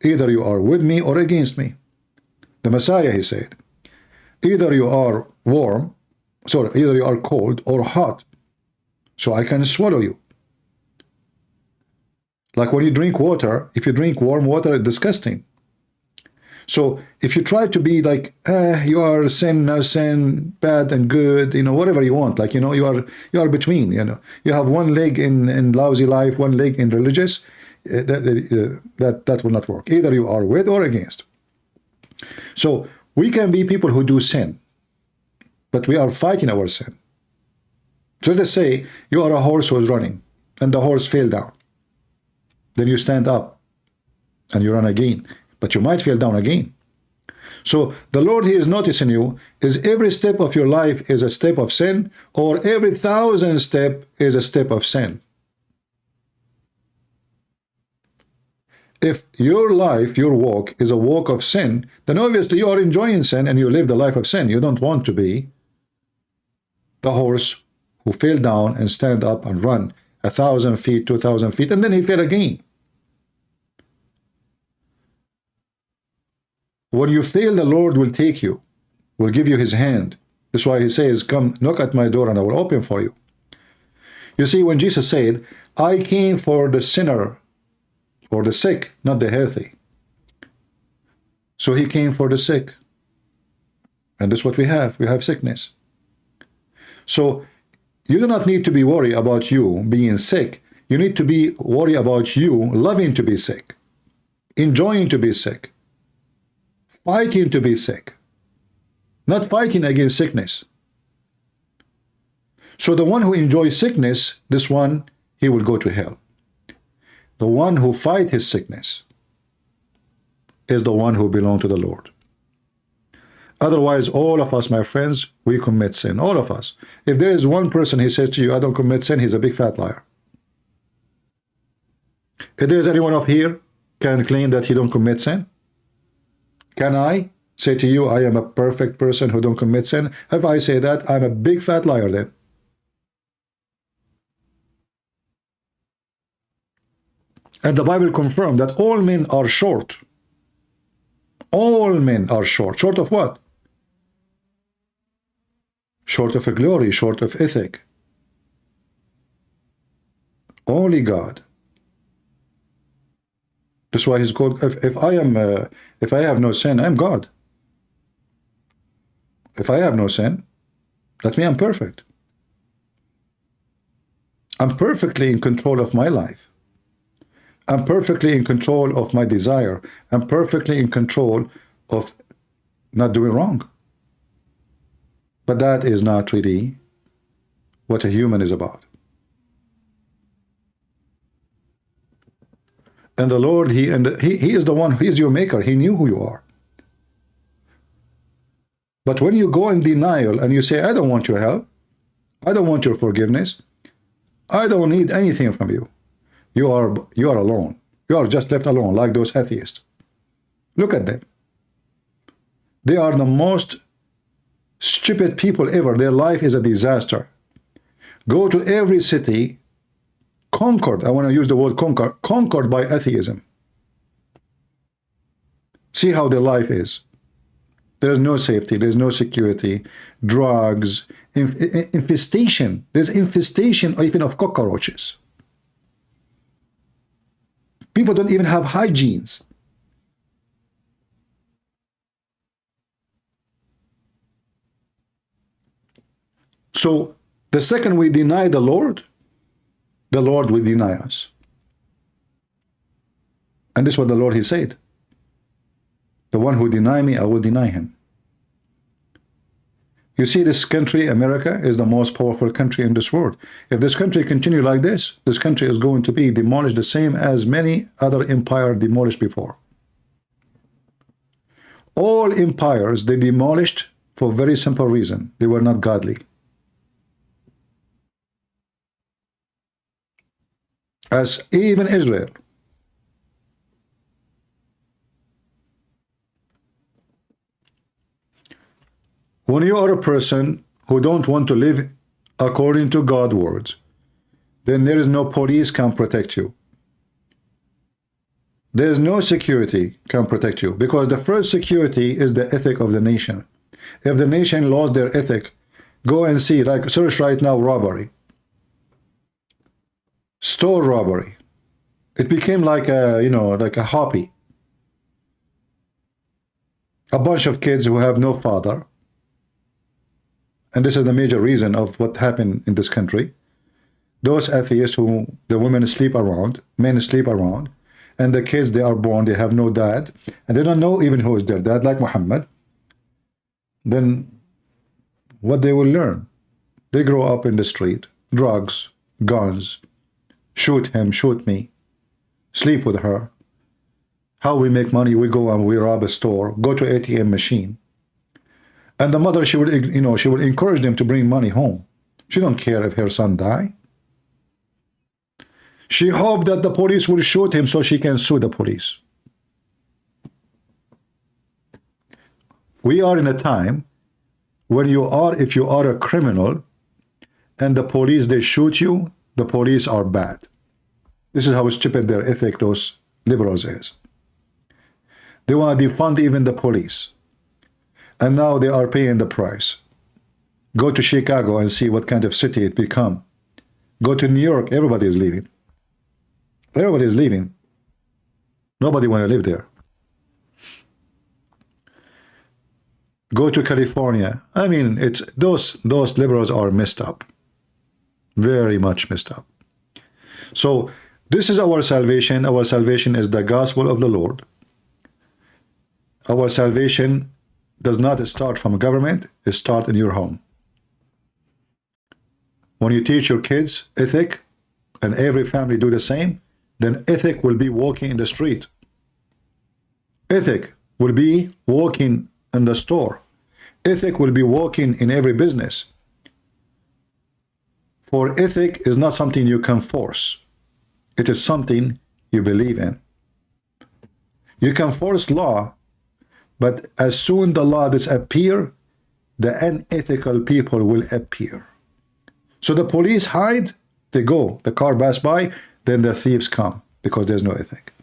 Either you are with me or against me. The Messiah, he said, either you are warm, either you are cold or hot, so I can swallow you. Like when you drink water, if you drink warm water, it's disgusting. So if you try to be like, you are sin, no sin, bad and good, whatever you want, like, you are between, you have one leg in lousy life, one leg in religious, that will not work. Either you are with or against. So we can be people who do sin, but we are fighting our sin. So let's say you are a horse who is running and the horse fell down. Then you stand up and you run again, but you might fall down again. So the Lord, he is noticing you, is every step of your life is a step of sin, or every 1,000 step is a step of sin. If your life, your walk is a walk of sin, then obviously you are enjoying sin and you live the life of sin. You don't want to be the horse who fell down and stand up and run 1,000 feet, 2,000 feet, and then he fell again. When you fail, the Lord will take you, will give you his hand. That's why he says, come, knock at my door and I will open for you. You see, when Jesus said, I came for the sinner or the sick, not the healthy. So he came for the sick. And that's what we have. We have sickness. So you do not need to be worried about you being sick. You need to be worried about you loving to be sick, enjoying to be sick, fighting to be sick, not fighting against sickness. So the one who enjoys sickness, this one, he will go to hell. The one who fights his sickness is the one who belongs to the Lord. Otherwise, all of us, my friends, we commit sin. All of us. If there is one person, he says to you, I don't commit sin, he's a big fat liar. If there is anyone up here can claim that he don't commit sin, can I say to you, I am a perfect person who don't commit sin? If I say that, I'm a big fat liar then. And the Bible confirmed that all men are short. All men are short. Short of what? Short of a glory, short of ethic. Only God. That's why he's called, if I have no sin, I'm God. If I have no sin, that means I'm perfect. I'm perfectly in control of my life. I'm perfectly in control of my desire. I'm perfectly in control of not doing wrong. But that is not really what a human is about. And the Lord, he is the one, he is your maker. He knew who you are. But when you go in denial and you say, I don't want your help, I don't want your forgiveness, I don't need anything from you. You are alone. You are just left alone, like those atheists. Look at them. They are the most stupid people ever. Their life is a disaster. Go to every city, conquered, I want to use the word conquered by atheism. See how their life is. There's no safety, there's no security, drugs, infestation. There's infestation even of cockroaches. People don't even have hygienes. So the second we deny the Lord will deny us. And this is what the Lord, he said. The one who deny me, I will deny him. You see, this country, America, is the most powerful country in this world. If this country continue like this country is going to be demolished the same as many other empires demolished before. All empires, they demolished for a very simple reason. They were not godly. As even Israel. When you are a person who don't want to live according to God's words, then there is no police can protect you. There is no security can protect you, because the first security is the ethic of the nation. If the nation lost their ethic, go and see, like search right now, robbery. Store robbery. It became like a, like a hobby. A bunch of kids who have no father. And this is the major reason of what happened in this country. Those atheists who the women sleep around, men sleep around, and the kids, they are born, they have no dad, and they don't know even who is their dad, like Muhammad. Then what they will learn? They grow up in the street, drugs, guns, shoot him, shoot me, sleep with her. How we make money? We go and we rob a store, go to ATM machine. And the mother, she would, she would encourage them to bring money home. She don't care if her son die. She hoped that the police will shoot him so she can sue the police. We are in a time when if you are a criminal and the police, they shoot you, the police are bad. This is how stupid their ethic, those liberals, is. They want to defund even the police. And now they are paying the price. Go to Chicago and see what kind of city it become. Go to New York, everybody is leaving. Everybody is leaving. Nobody want to live there. Go to California. I mean, it's those liberals are messed up. Very much messed up. So this is our salvation. Our salvation is the gospel of the Lord. Our salvation does not start from government, it starts in your home. When you teach your kids ethic, and every family do the same, then ethic will be walking in the street. Ethic will be walking in the store. Ethic will be walking in every business. For ethic is not something you can force. It is something you believe in. You can force law, but as soon the law disappear, the unethical people will appear. So the police hide, they go, the car pass by, then the thieves come, because there's no ethic.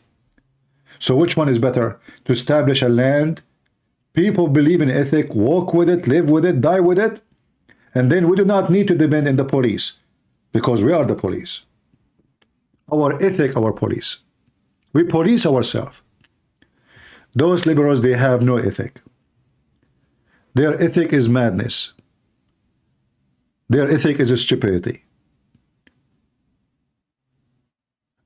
So which one is better? To establish a land, people believe in ethic, walk with it, live with it, die with it, and then we do not need to depend on the police, because we are the police. Our ethic, our police. We police ourselves. Those liberals, they have no ethic. Their ethic is madness. Their ethic is stupidity.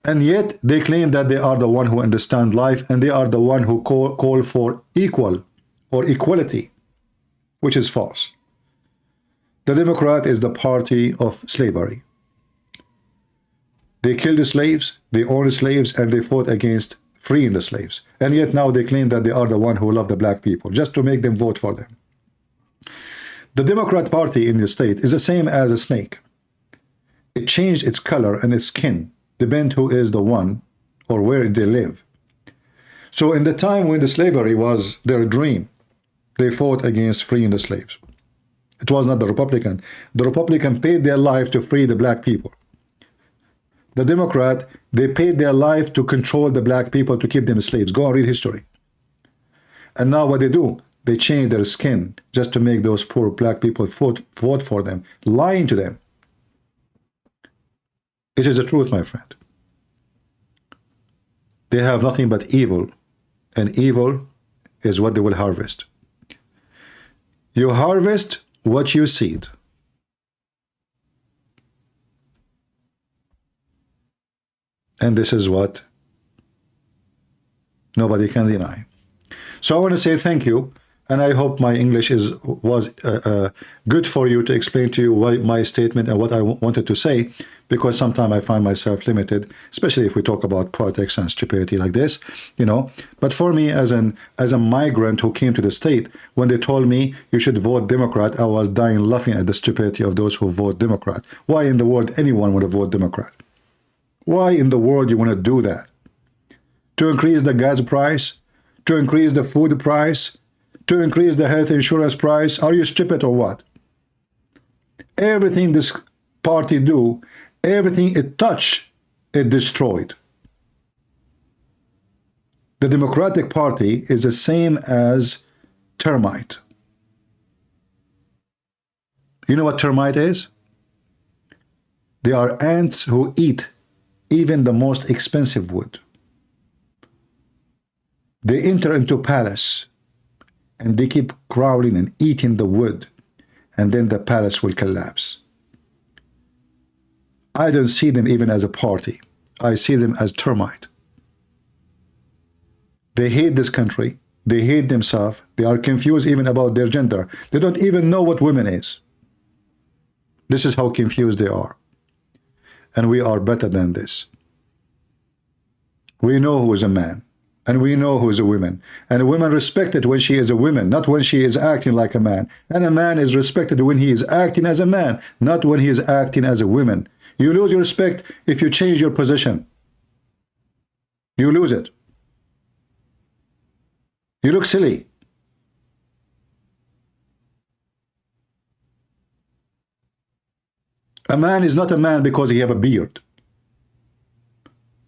And yet they claim that they are the one who understand life, and they are the one who call for equal or equality, which is false. The Democrat is the party of slavery. They killed the slaves, they owned slaves, and they fought against freeing the slaves. And yet now they claim that they are the one who love the black people, just to make them vote for them. The Democrat Party in the state is the same as a snake. It changed its color and its skin, depend who is the one or where they live. So in the time when the slavery was their dream, they fought against freeing the slaves. It was not the Republican. The Republican paid their life to free the black people. The Democrat, they paid their life to control the black people, to keep them slaves. Go and read history. And now what they do, they change their skin just to make those poor black people vote for them, lying to them. It is the truth, my friend. They have nothing but evil, and evil is what they will harvest. You harvest what you seed. And this is what nobody can deny. So I want to say thank you, and I hope my English was good for you to explain to you my statement and what I wanted to say, because sometimes I find myself limited, especially if we talk about politics and stupidity like this, you know. But for me, as a migrant who came to the state, when they told me you should vote Democrat, I was dying laughing at the stupidity of those who vote Democrat. Why in the world anyone would vote Democrat? Why in the world you want to do that? To increase the gas price? To increase the food price? To increase the health insurance price? Are you stupid or what? Everything this party do, everything it touch, it destroyed. The Democratic Party is the same as termite. You know what termite is? They are ants who eat even the most expensive wood. They enter into palace and they keep crawling and eating the wood, and then the palace will collapse. I don't see them even as a party. I see them as termite. They hate this country. They hate themselves. They are confused even about their gender. They don't even know what women is. This is how confused they are. And we are better than this. We know who is a man, and we know who is a woman. And a woman respected when she is a woman, not when she is acting like a man. And a man is respected when he is acting as a man, not when he is acting as a woman. You lose your respect if you change your position. You lose it. You look silly. A man is not a man because he have a beard.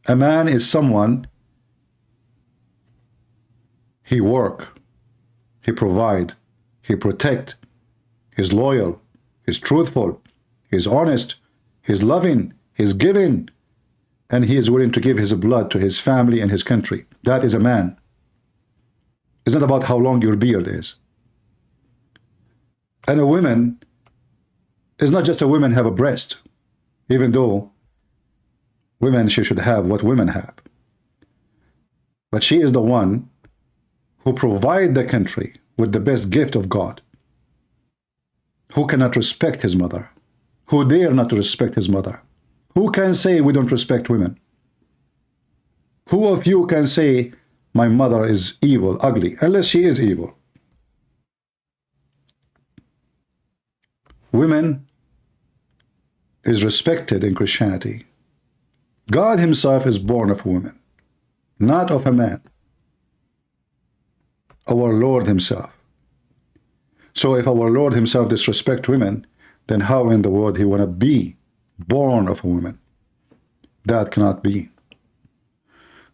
A man is someone, he work, he provide, he protect, he's loyal, he's truthful, he's honest, he's loving, he's giving, and he is willing to give his blood to his family and his country. That is a man. It's not about how long your beard is. And a woman is not just a woman have a breast, even though women, she should have what women have. But she is the one who provide the country with the best gift of God. Who cannot respect his mother? Who dare not to respect his mother? Who can say we don't respect women? Who of you can say my mother is evil, ugly, unless she is evil? Women is respected in Christianity. God himself is born of woman, not of a man. Our Lord himself. So if our Lord himself disrespect women, then how in the world he want to be born of a woman? That cannot be.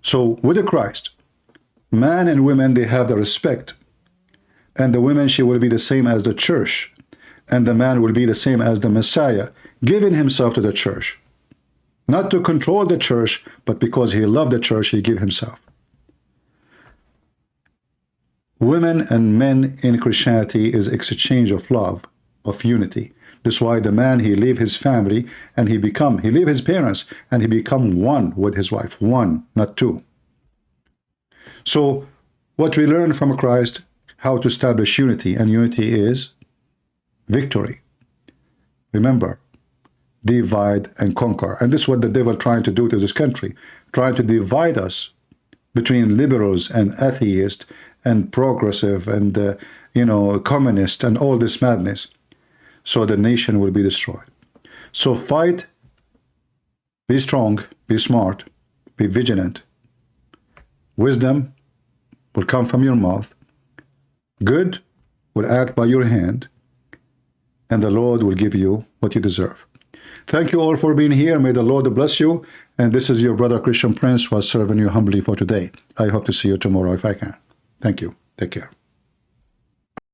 So with the Christ, man and women, they have the respect. And the woman, she will be the same as the church. And the man will be the same as the Messiah, giving himself to the church. Not to control the church, but because he loved the church, he gave himself. Women and men in Christianity is exchange of love, of unity. That's why the man, he leave his family and he leave his parents and he become one with his wife. One, not two. So what we learn from Christ, how to establish unity, and unity is victory. Remember, divide and conquer. And this is what the devil trying to do to this country, trying to divide us between liberals and atheists and progressive and, communist and all this madness. So the nation will be destroyed. So fight, be strong, be smart, be vigilant. Wisdom will come from your mouth. Good will act by your hand. And the Lord will give you what you deserve. Thank you all for being here. May the Lord bless you. And this is your brother Christian Prince who was serving you humbly for today. I hope to see you tomorrow if I can. Thank you. Take care.